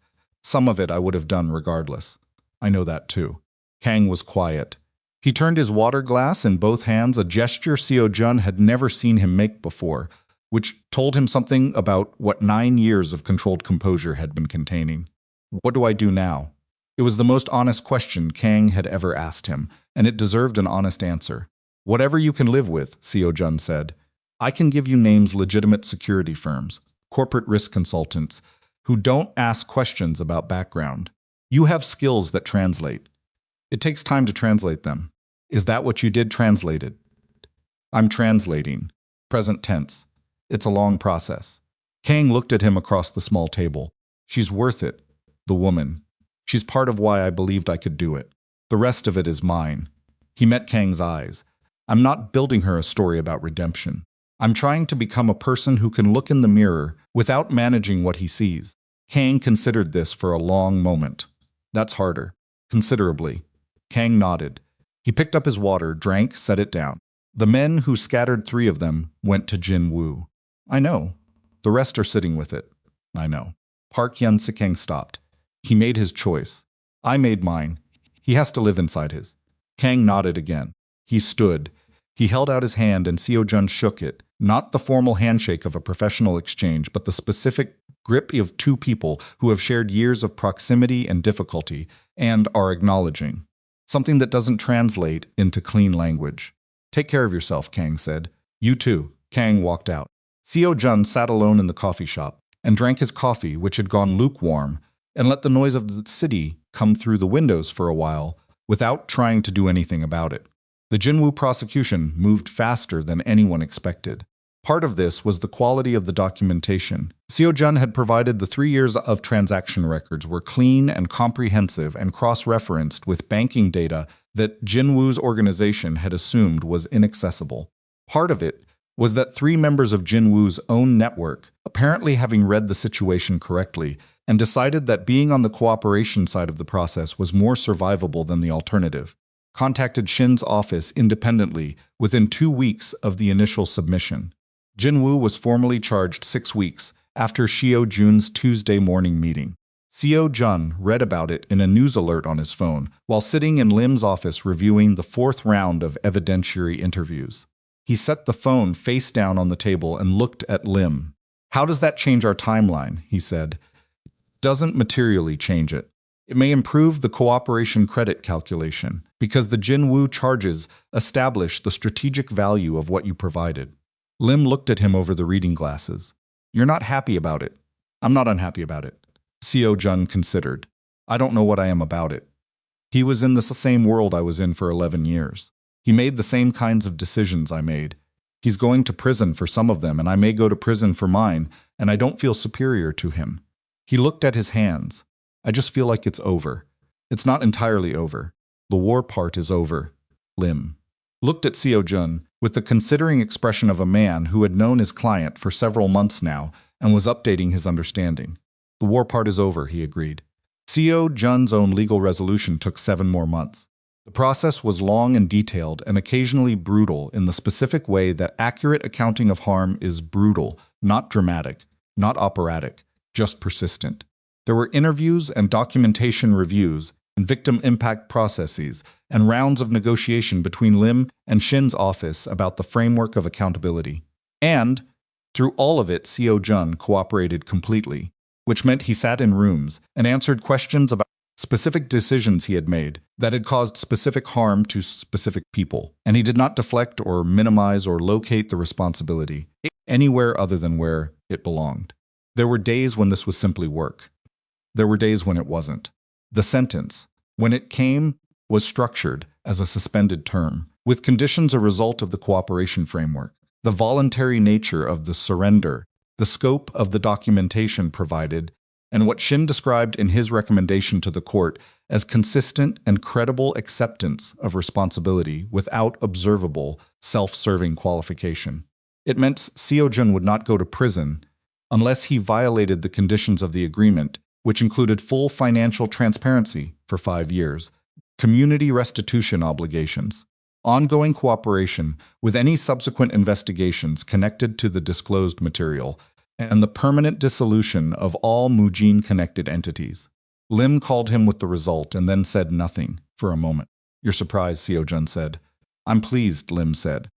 Some of it I would have done regardless. I know that too. Kang was quiet. He turned his water glass in both hands, a gesture Seo-jun had never seen him make before, which told him something about what 9 years of controlled composure had been containing. What do I do now? It was the most honest question Kang had ever asked him, and it deserved an honest answer. Whatever you can live with, Seo-jun said. I can give you names legitimate security firms, corporate risk consultants, who don't ask questions about background. You have skills that translate. It takes time to translate them. Is that what you did, translated? I'm translating. Present tense. It's a long process. Kang looked at him across the small table. She's worth it, the woman. She's part of why I believed I could do it. The rest of it is mine. He met Kang's eyes. I'm not building her a story about redemption. I'm trying to become a person who can look in the mirror without managing what he sees. Kang considered this for a long moment. That's harder. Considerably. Kang nodded. He picked up his water, drank, set it down. The men who scattered 3 of them went to Jin Woo. I know. The rest are sitting with it. I know. Park Hyun-sik stopped. He made his choice. I made mine. He has to live inside his. Kang nodded again. He stood. He held out his hand and Seo-jun shook it. Not the formal handshake of a professional exchange, but the specific grip of 2 people who have shared years of proximity and difficulty and are acknowledging. Something that doesn't translate into clean language. Take care of yourself, Kang said. You too. Kang walked out. Seo-jun sat alone in the coffee shop and drank his coffee, which had gone lukewarm, and let the noise of the city come through the windows for a while without trying to do anything about it. The Jinwoo prosecution moved faster than anyone expected. Part of this was the quality of the documentation. Seo-jun had provided the 3 years of transaction records were clean and comprehensive and cross-referenced with banking data that Jinwoo's organization had assumed was inaccessible. Part of it was that 3 members of Jinwoo's own network, apparently having read the situation correctly, and decided that being on the cooperation side of the process was more survivable than the alternative, contacted Shin's office independently within 2 weeks of the initial submission. Jinwoo was formally charged 6 weeks after Seo-jun's Tuesday morning meeting. Seo-jun read about it in a news alert on his phone while sitting in Lim's office reviewing the 4th round of evidentiary interviews. He set the phone face down on the table and looked at Lim. How does that change our timeline? He said. Doesn't materially change it. It may improve the cooperation credit calculation because the Jinwoo charges establish the strategic value of what you provided. Lim looked at him over the reading glasses. You're not happy about it. I'm not unhappy about it. Seo-jun considered. I don't know what I am about it. He was in the same world I was in for 11 years. He made the same kinds of decisions I made. He's going to prison for some of them, and I may go to prison for mine, and I don't feel superior to him. He looked at his hands. I just feel like it's over. It's not entirely over. The war part is over. Lim looked at Seo-jun with the considering expression of a man who had known his client for several months now and was updating his understanding. The war part is over, he agreed. Seo-jun's own legal resolution took 7 more months. The process was long and detailed and occasionally brutal in the specific way that accurate accounting of harm is brutal, not dramatic, not operatic, just persistent. There were interviews and documentation reviews and victim impact processes and rounds of negotiation between Lim and Shin's office about the framework of accountability. And, through all of it, Seo-jun cooperated completely, which meant he sat in rooms and answered questions about specific decisions he had made that had caused specific harm to specific people, and he did not deflect or minimize or locate the responsibility anywhere other than where it belonged. There were days when this was simply work. There were days when it wasn't. The sentence, when it came, was structured as a suspended term, with conditions a result of the cooperation framework, the voluntary nature of the surrender, the scope of the documentation provided, and what Shin described in his recommendation to the court as consistent and credible acceptance of responsibility without observable, self-serving qualification. It meant Seo-jun would not go to prison unless he violated the conditions of the agreement, which included full financial transparency for 5 years, community restitution obligations, ongoing cooperation with any subsequent investigations connected to the disclosed material, and the permanent dissolution of all Mujin-connected entities. Lim called him with the result and then said nothing for a moment. You're surprised, Seo-jun said. I'm pleased, Lim said.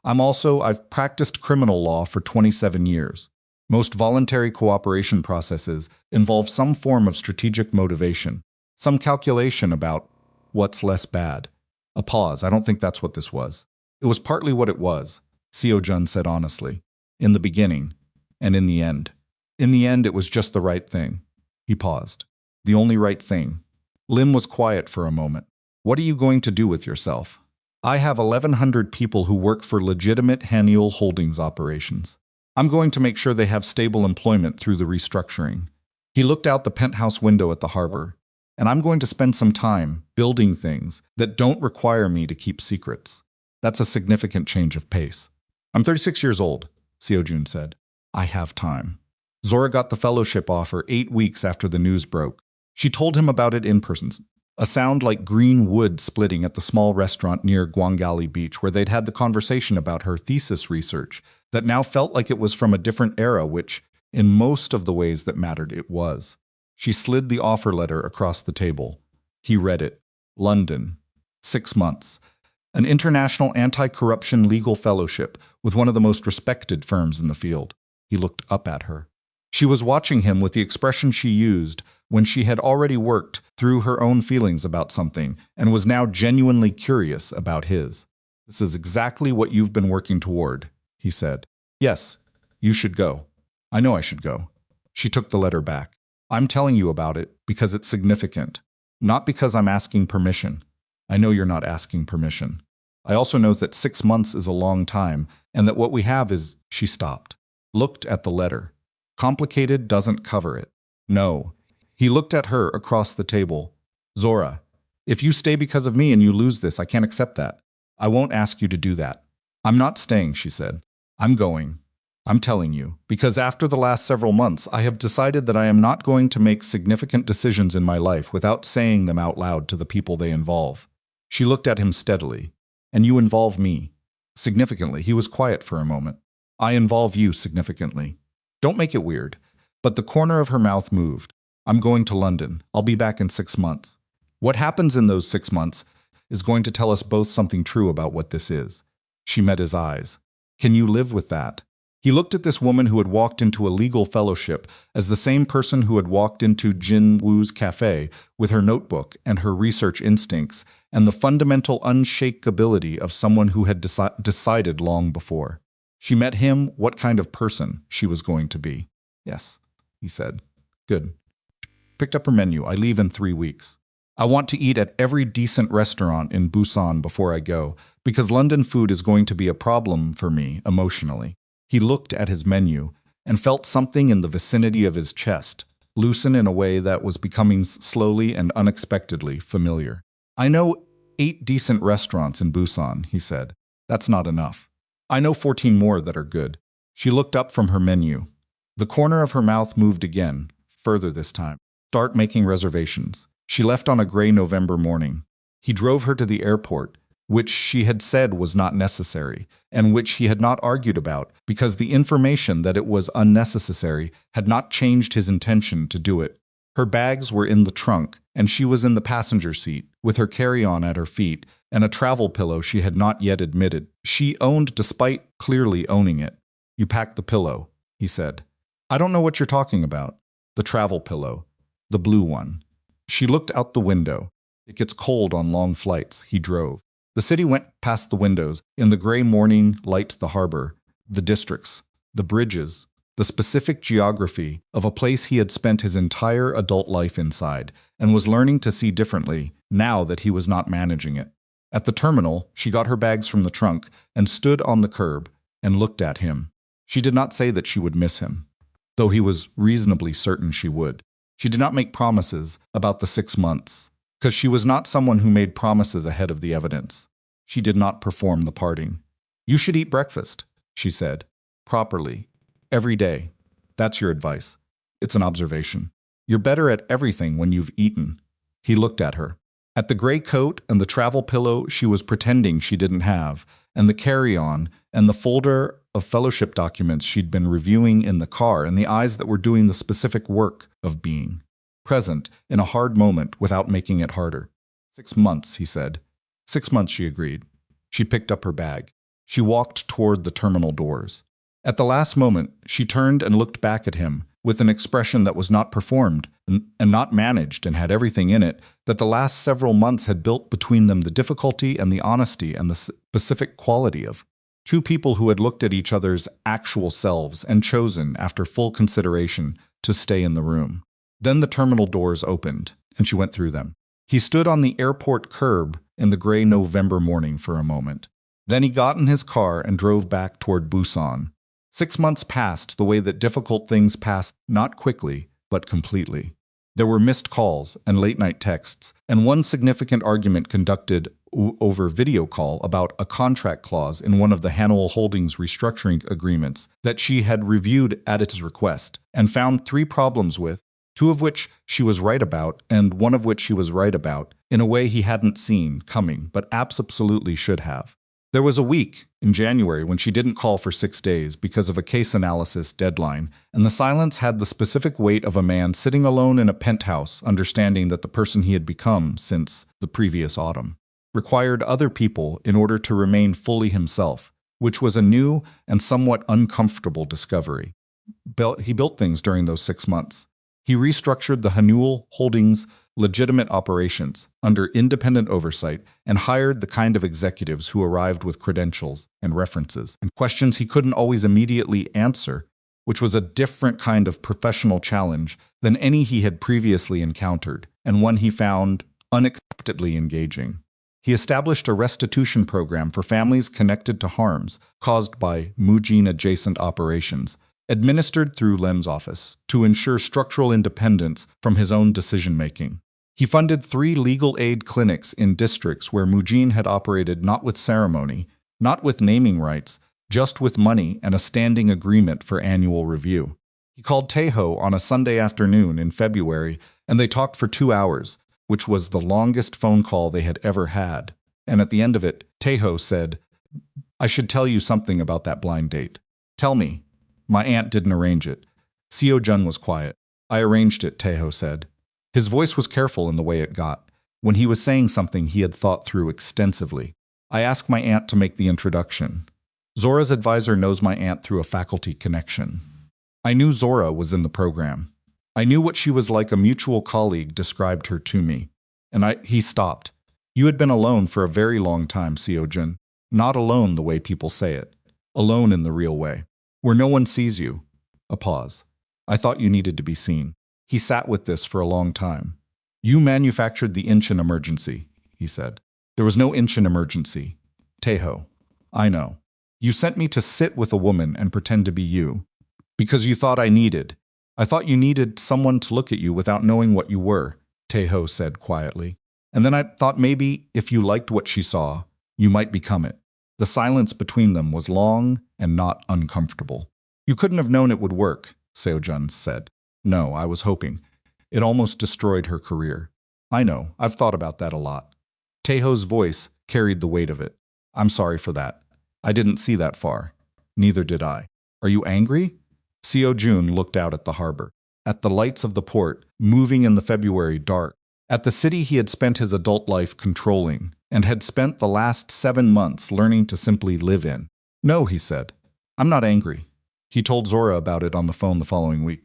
I've practiced criminal law for 27 years. Most voluntary cooperation processes involve some form of strategic motivation, some calculation about what's less bad. A pause. I don't think that's what this was. It was partly what it was, Seo-jun said honestly. In the beginning, and in the end. In the end, it was just the right thing. He paused. The only right thing. Lim was quiet for a moment. What are you going to do with yourself? I have 1,100 people who work for legitimate Haniel Holdings operations. I'm going to make sure they have stable employment through the restructuring. He looked out the penthouse window at the harbor. And I'm going to spend some time building things that don't require me to keep secrets. That's a significant change of pace. I'm 36 years old, Seo-jun said. I have time. Zora got the fellowship offer 8 weeks after the news broke. She told him about it in person. A sound like green wood splitting at the small restaurant near Gwangali Beach where they'd had the conversation about her thesis research that now felt like it was from a different era, which, in most of the ways that mattered, it was. She slid the offer letter across the table. He read it. London. 6 months. An international anti-corruption legal fellowship with one of the most respected firms in the field. He looked up at her. She was watching him with the expression she used when she had already worked through her own feelings about something and was now genuinely curious about his. This is exactly what you've been working toward, he said. Yes, you should go. I know I should go. She took the letter back. I'm telling you about it because it's significant, not because I'm asking permission. I know you're not asking permission. I also know that 6 months is a long time and that what we have is… She stopped, looked at the letter. Complicated doesn't cover it. No. He looked at her across the table. Zora, if you stay because of me and you lose this, I can't accept that. I won't ask you to do that. I'm not staying, she said. I'm going. I'm telling you, because after the last several months, I have decided that I am not going to make significant decisions in my life without saying them out loud to the people they involve. She looked at him steadily. And you involve me. Significantly. He was quiet for a moment. I involve you significantly. Don't make it weird. But the corner of her mouth moved. I'm going to London. I'll be back in 6 months. What happens in those 6 months is going to tell us both something true about what this is. She met his eyes. Can you live with that? He looked at this woman who had walked into a legal fellowship as the same person who had walked into Jin Woo's cafe with her notebook and her research instincts and the fundamental unshakability of someone who had decided long before. She met him what kind of person she was going to be. Yes, he said. Good. Picked up her menu. I leave in 3 weeks. I want to eat at every decent restaurant in Busan before I go, because London food is going to be a problem for me emotionally. He looked at his menu and felt something in the vicinity of his chest loosen in a way that was becoming slowly and unexpectedly familiar. I know 8 decent restaurants in Busan, he said. That's not enough. I know 14 more that are good. She looked up from her menu. The corner of her mouth moved again, further this time. Start making reservations. She left on a gray November morning. He drove her to the airport, which she had said was not necessary, and which he had not argued about, because the information that it was unnecessary had not changed his intention to do it. Her bags were in the trunk, and she was in the passenger seat, with her carry-on at her feet, and a travel pillow she had not yet admitted she owned despite clearly owning it. You packed the pillow, he said. I don't know what you're talking about. The travel pillow. The blue one. She looked out the window. It gets cold on long flights. He drove. The city went past the windows. In the gray morning light, the harbor, the districts, the bridges, the specific geography of a place he had spent his entire adult life inside and was learning to see differently now that he was not managing it. At the terminal, she got her bags from the trunk and stood on the curb and looked at him. She did not say that she would miss him, though he was reasonably certain she would. She did not make promises about the 6 months, because she was not someone who made promises ahead of the evidence. She did not perform the parting. You should eat breakfast, she said. Properly. Every day. That's your advice. It's an observation. You're better at everything when you've eaten. He looked at her. At the gray coat and the travel pillow she was pretending she didn't have, and the carry-on and the folder of fellowship documents she'd been reviewing in the car, and the eyes that were doing the specific work of being present in a hard moment without making it harder. 6 months, he said. 6 months, she agreed. She picked up her bag. She walked toward the terminal doors. At the last moment, she turned and looked back at him with an expression that was not performed and not managed and had everything in it that the last several months had built between them, the difficulty and the honesty and the specific quality of two people who had looked at each other's actual selves and chosen, after full consideration, to stay in the room. Then the terminal doors opened, and she went through them. He stood on the airport curb in the gray November morning for a moment. Then he got in his car and drove back toward Busan. 6 months passed the way that difficult things pass, not quickly, but completely. There were missed calls and late-night texts, and one significant argument conducted over video call about a contract clause in one of the Hanoel Holdings restructuring agreements that she had reviewed at its request and found 3 problems with, 2 of which she was right about and 1 of which she was right about in a way he hadn't seen coming but absolutely should have. There was a week in January when she didn't call for 6 days because of a case analysis deadline, and the silence had the specific weight of a man sitting alone in a penthouse, understanding that the person he had become since the previous autumn required other people in order to remain fully himself, which was a new and somewhat uncomfortable discovery. He built things during those 6 months. He restructured the Hanoel Holdings' legitimate operations under independent oversight and hired the kind of executives who arrived with credentials and references and questions he couldn't always immediately answer, which was a different kind of professional challenge than any he had previously encountered, and one he found unexpectedly engaging. He established a restitution program for families connected to harms caused by Mujin-adjacent operations, administered through Lem's office, to ensure structural independence from his own decision-making. He funded 3 legal aid clinics in districts where Mujin had operated not with ceremony, not with naming rights, just with money and a standing agreement for annual review. He called Taeho on a Sunday afternoon in February, and they talked for 2 hours, which was the longest phone call they had ever had. And at the end of it, Taeho said, "I should tell you something about that blind date." "Tell me." "My aunt didn't arrange it." Seo-jun was quiet. "I arranged it," Taeho said. His voice was careful in the way it got. When he was saying something he had thought through extensively. "I asked my aunt to make the introduction. Zora's advisor knows my aunt through a faculty connection. I knew Zora was in the program. I knew what she was like. A mutual colleague described her to me." He stopped. "You had been alone for a very long time, Seo-jun. Not alone the way people say it. Alone in the real way. Where no one sees you." A pause. "I thought you needed to be seen." He sat with this for a long time. "You manufactured the Inchin emergency," he said. "There was no Inchin emergency. Taeho. I know. You sent me to sit with a woman and pretend to be you. Because you thought I thought you needed someone to look at you without knowing what you were," Taeho said quietly. "And then I thought maybe if you liked what she saw, you might become it." The silence between them was long and not uncomfortable. "You couldn't have known it would work," Seo-jun said. "No, I was hoping. It almost destroyed her career." "I know. I've thought about that a lot." Taeho's voice carried the weight of it. "I'm sorry for that. I didn't see that far. Neither did I." "Are you angry?" Seo-jun looked out at the harbor, at the lights of the port, moving in the February dark, at the city he had spent his adult life controlling, and had spent the last 7 months learning to simply live in. "No," he said. "I'm not angry." He told Zora about it on the phone the following week.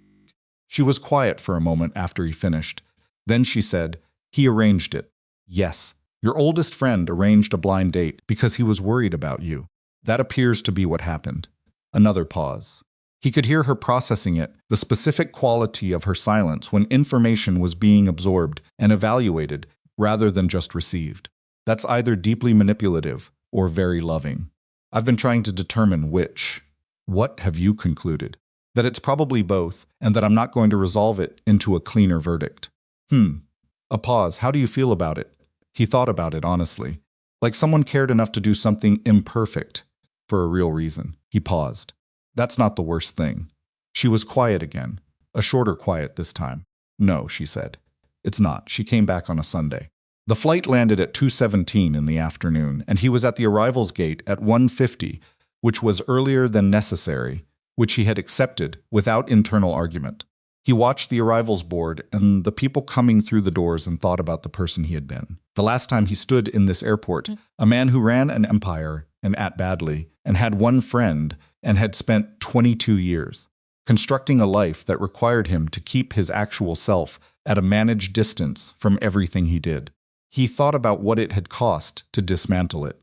She was quiet for a moment after he finished. Then she said, "He arranged it." "Yes. Your oldest friend arranged a blind date because he was worried about you. That appears to be what happened." Another pause. He could hear her processing it, the specific quality of her silence when information was being absorbed and evaluated rather than just received. That's either deeply manipulative or very loving. "I've been trying to determine which." "What have you concluded?" "That it's probably both, and that I'm not going to resolve it into a cleaner verdict." A pause. "How do you feel about it?" He thought about it honestly. Like someone cared enough to do something imperfect for a real reason. He paused. "That's not the worst thing." She was quiet again, a shorter quiet this time. "No," she said. "It's not." She came back on a Sunday. The flight landed at 2:17 in the afternoon, and he was at the arrivals gate at 1:50, which was earlier than necessary, which he had accepted without internal argument. He watched the arrivals board and the people coming through the doors and thought about the person he had been. The last time he stood in this airport, a man who ran an empire and ate badly and had one friend and had spent 22 years constructing a life that required him to keep his actual self at a managed distance from everything he did. He thought about what it had cost to dismantle it.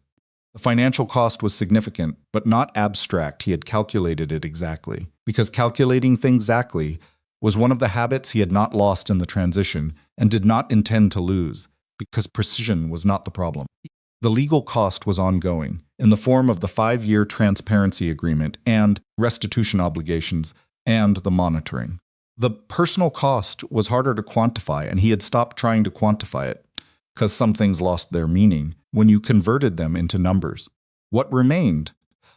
The financial cost was significant, but not abstract. He had calculated it exactly, because calculating things exactly was one of the habits he had not lost in the transition and did not intend to lose, because precision was not the problem. The legal cost was ongoing, in the form of the 5-year transparency agreement and restitution obligations and the monitoring. The personal cost was harder to quantify, and he had stopped trying to quantify it because some things lost their meaning when you converted them into numbers. What remained,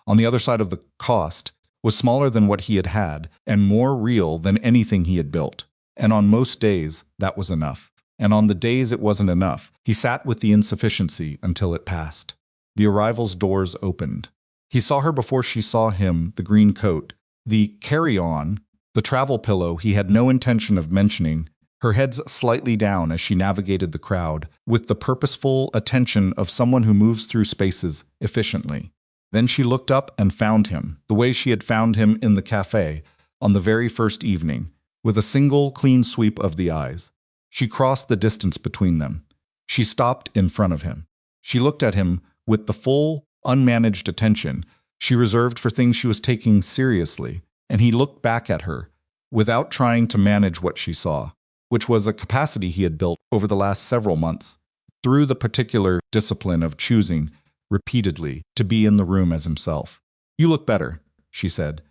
on the other side of the cost, was smaller than what he had had and more real than anything he had built. And on most days, that was enough. And on the days it wasn't enough, he sat with the insufficiency until it passed. The arrival's doors opened. He saw her before she saw him, the green coat, the carry-on, the travel pillow he had no intention of mentioning, her head slightly down as she navigated the crowd, with the purposeful attention of someone who moves through spaces efficiently. Then she looked up and found him, the way she had found him in the cafe, on the very first evening, with a single clean sweep of the eyes. She crossed the distance between them. She stopped in front of him. She looked at him with the full, unmanaged attention she reserved for things she was taking seriously, and he looked back at her, without trying to manage what she saw, which was a capacity he had built over the last several months, through the particular discipline of choosing, repeatedly, to be in the room as himself. "You look better," she said.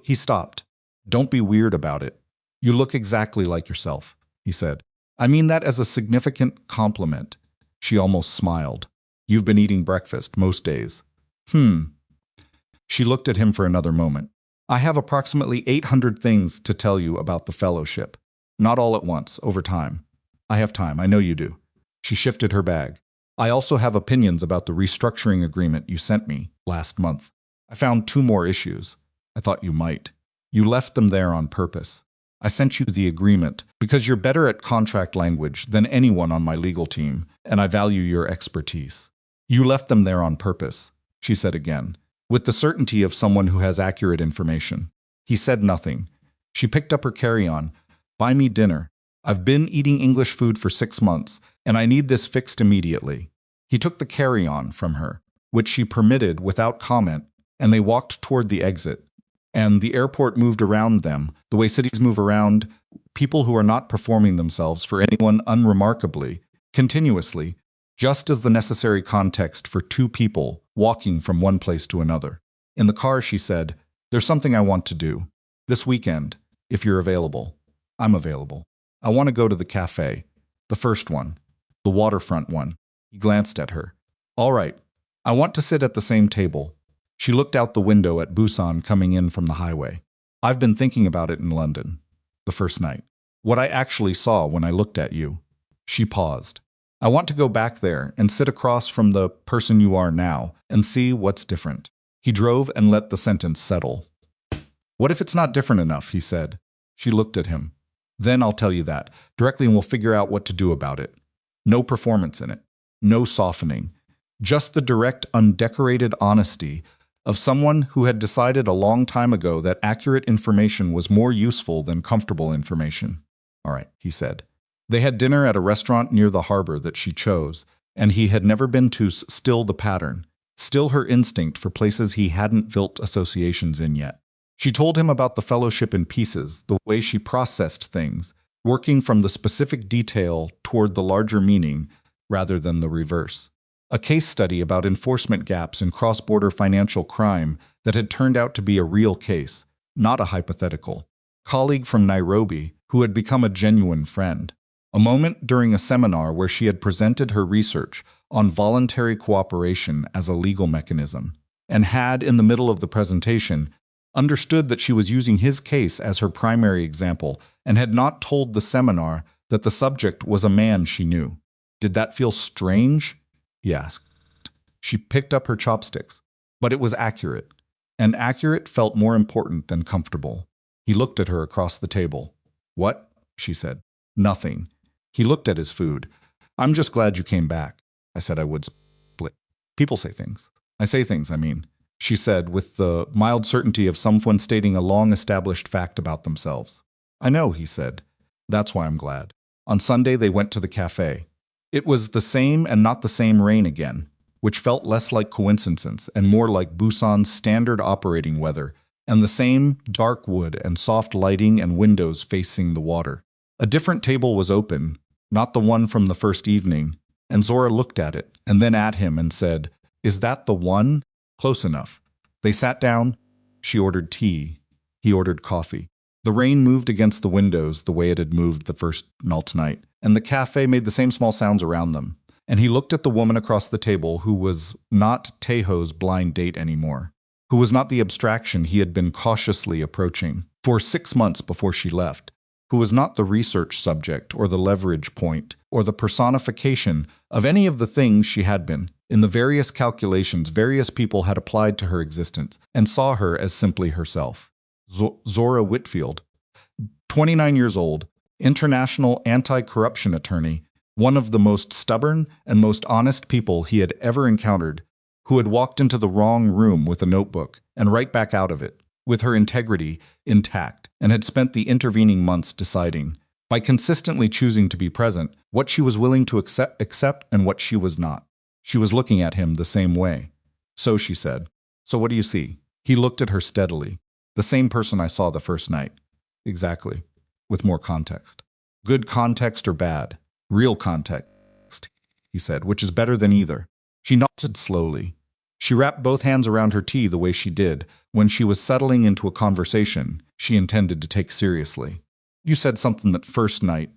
He stopped. "Don't be weird about it. You look exactly like yourself," he said. "I mean that as a significant compliment." She almost smiled. "You've been eating breakfast most days." She looked at him for another moment. "I have approximately 800 things to tell you about the fellowship. Not all at once, over time. I have time, I know you do." She shifted her bag. "I also have opinions about the restructuring agreement you sent me last month. I found 2 more issues. I thought you might. You left them there on purpose. I sent you the agreement because you're better at contract language than anyone on my legal team, and I value your expertise. You left them there on purpose," she said again, with the certainty of someone who has accurate information. He said nothing. She picked up her carry-on. "Buy me dinner. I've been eating English food for 6 months, and I need this fixed immediately." He took the carry-on from her, which she permitted without comment, and they walked toward the exit. And the airport moved around them, the way cities move around people who are not performing themselves for anyone unremarkably, continuously, just as the necessary context for 2 people walking from one place to another. In the car, she said, "There's something I want to do. This weekend, if you're available." "I'm available. I want to go to the cafe. The first one. The waterfront one." He glanced at her. "All right. I want to sit at the same table." She looked out the window at Busan coming in from the highway. "I've been thinking about it in London. The first night. What I actually saw when I looked at you." She paused. "I want to go back there and sit across from the person you are now and see what's different." He drove and let the sentence settle. "What if it's not different enough?" he said. She looked at him. "Then I'll tell you that, directly, and we'll figure out what to do about it. No performance in it. No softening. Just the direct, undecorated honesty of someone who had decided a long time ago that accurate information was more useful than comfortable information." "All right," he said. They had dinner at a restaurant near the harbor that she chose, and he had never been to. Still the pattern, still her instinct for places he hadn't built associations in yet. She told him about the fellowship in pieces, the way she processed things, working from the specific detail toward the larger meaning rather than the reverse. A case study about enforcement gaps in cross-border financial crime that had turned out to be a real case, not a hypothetical. Colleague from Nairobi who had become a genuine friend. A moment during a seminar where she had presented her research on voluntary cooperation as a legal mechanism, and had, in the middle of the presentation, understood that she was using his case as her primary example and had not told the seminar that the subject was a man she knew. Did that feel strange? He asked. She picked up her chopsticks. But it was accurate, and accurate felt more important than comfortable. He looked at her across the table. "What?" she said. "Nothing." He looked at his food. "I'm just glad you came back. I said I would split. People say things. I say things, I mean," she said with the mild certainty of someone stating a long-established fact about themselves. "I know," he said. "That's why I'm glad." On Sunday, they went to the cafe. It was the same and not the same rain again, which felt less like coincidence and more like Busan's standard operating weather, and the same dark wood and soft lighting and windows facing the water. A different table was open, not the one from the first evening, and Zora looked at it and then at him and said, "Is that the one?" "Close enough." They sat down. She ordered tea. He ordered coffee. The rain moved against the windows the way it had moved the first melt night, and the cafe made the same small sounds around them. And he looked at the woman across the table who was not Taeho's blind date anymore, who was not the abstraction he had been cautiously approaching for 6 months before she left, who was not the research subject or the leverage point or the personification of any of the things she had been. In the various calculations various people had applied to her existence and saw her as simply herself. Zora Whitfield, 29 years old, international anti-corruption attorney, one of the most stubborn and most honest people he had ever encountered, who had walked into the wrong room with a notebook and right back out of it, with her integrity intact, and had spent the intervening months deciding, by consistently choosing to be present, what she was willing to accept and what she was not. She was looking at him the same way. So she said, "So what do you see?" He looked at her steadily. "The same person I saw the first night." "Exactly. With more context." "Good context or bad?" "Real context," he said, "which is better than either." She nodded slowly. She wrapped both hands around her tea the way she did when she was settling into a conversation she intended to take seriously. "You said something that first night.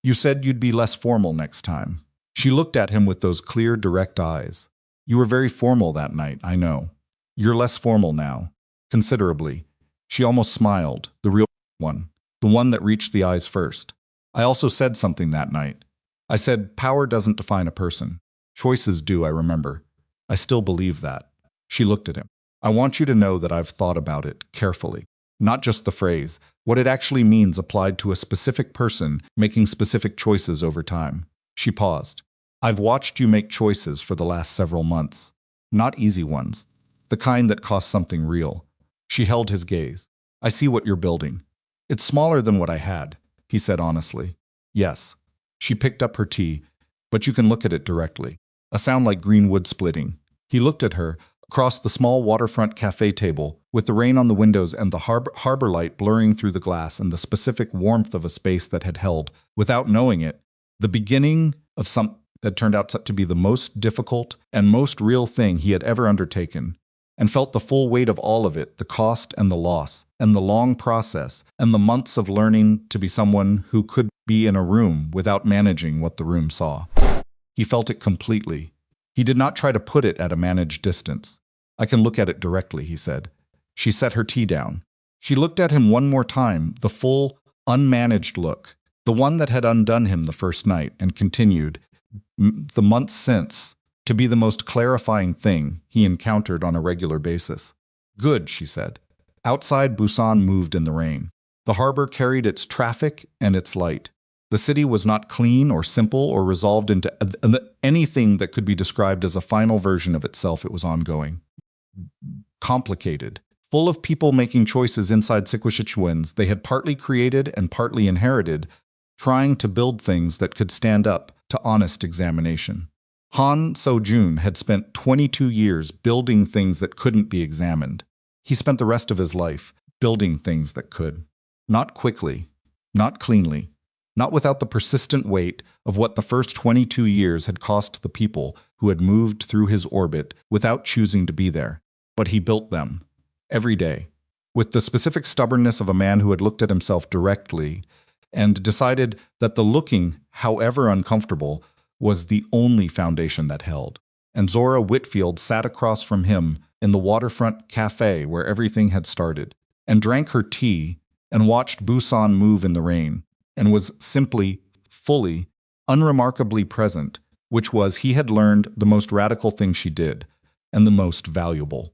You said you'd be less formal next time." She looked at him with those clear, direct eyes. "You were very formal that night, I know. You're less formal now. Considerably." She almost smiled, the real one, the one that reached the eyes first. "I also said something that night. I said, power doesn't define a person. Choices do, I remember. I still believe that." She looked at him. "I want you to know that I've thought about it carefully. Not just the phrase, what it actually means applied to a specific person making specific choices over time." She paused. "I've watched you make choices for the last several months. Not easy ones. The kind that cost something real." She held his gaze. "I see what you're building. It's smaller than what I had," he said honestly. "Yes." She picked up her tea, "but you can look at it directly. A sound like green wood splitting." He looked at her, across the small waterfront cafe table, with the rain on the windows and the harbor light blurring through the glass and the specific warmth of a space that had held, without knowing it, the beginning of something that turned out to be the most difficult and most real thing he had ever undertaken, and felt the full weight of all of it, the cost and the loss, and the long process, and the months of learning to be someone who could be in a room without managing what the room saw. He felt it completely. He did not try to put it at a managed distance. "I can look at it directly," he said. She set her tea down. She looked at him one more time, the full, unmanaged look, the one that had undone him the first night, and continued, the months since, to be the most clarifying thing he encountered on a regular basis. "Good," she said. Outside, Busan moved in the rain. The harbor carried its traffic and its light. The city was not clean or simple or resolved into anything that could be described as a final version of itself. It was ongoing. Complicated. Full of people making choices inside situations they had partly created and partly inherited, trying to build things that could stand up to honest examination. Han Seo-jun had spent 22 years building things that couldn't be examined. He spent the rest of his life building things that could. Not quickly, not cleanly, not without the persistent weight of what the first 22 years had cost the people who had moved through his orbit without choosing to be there. But he built them, every day, with the specific stubbornness of a man who had looked at himself directly and decided that the looking, however uncomfortable, was the only foundation that held. And Zora Whitfield sat across from him in the waterfront cafe where everything had started, and drank her tea and watched Busan move in the rain, and was simply, fully, unremarkably present, which was, he had learned, the most radical thing she did, and the most valuable.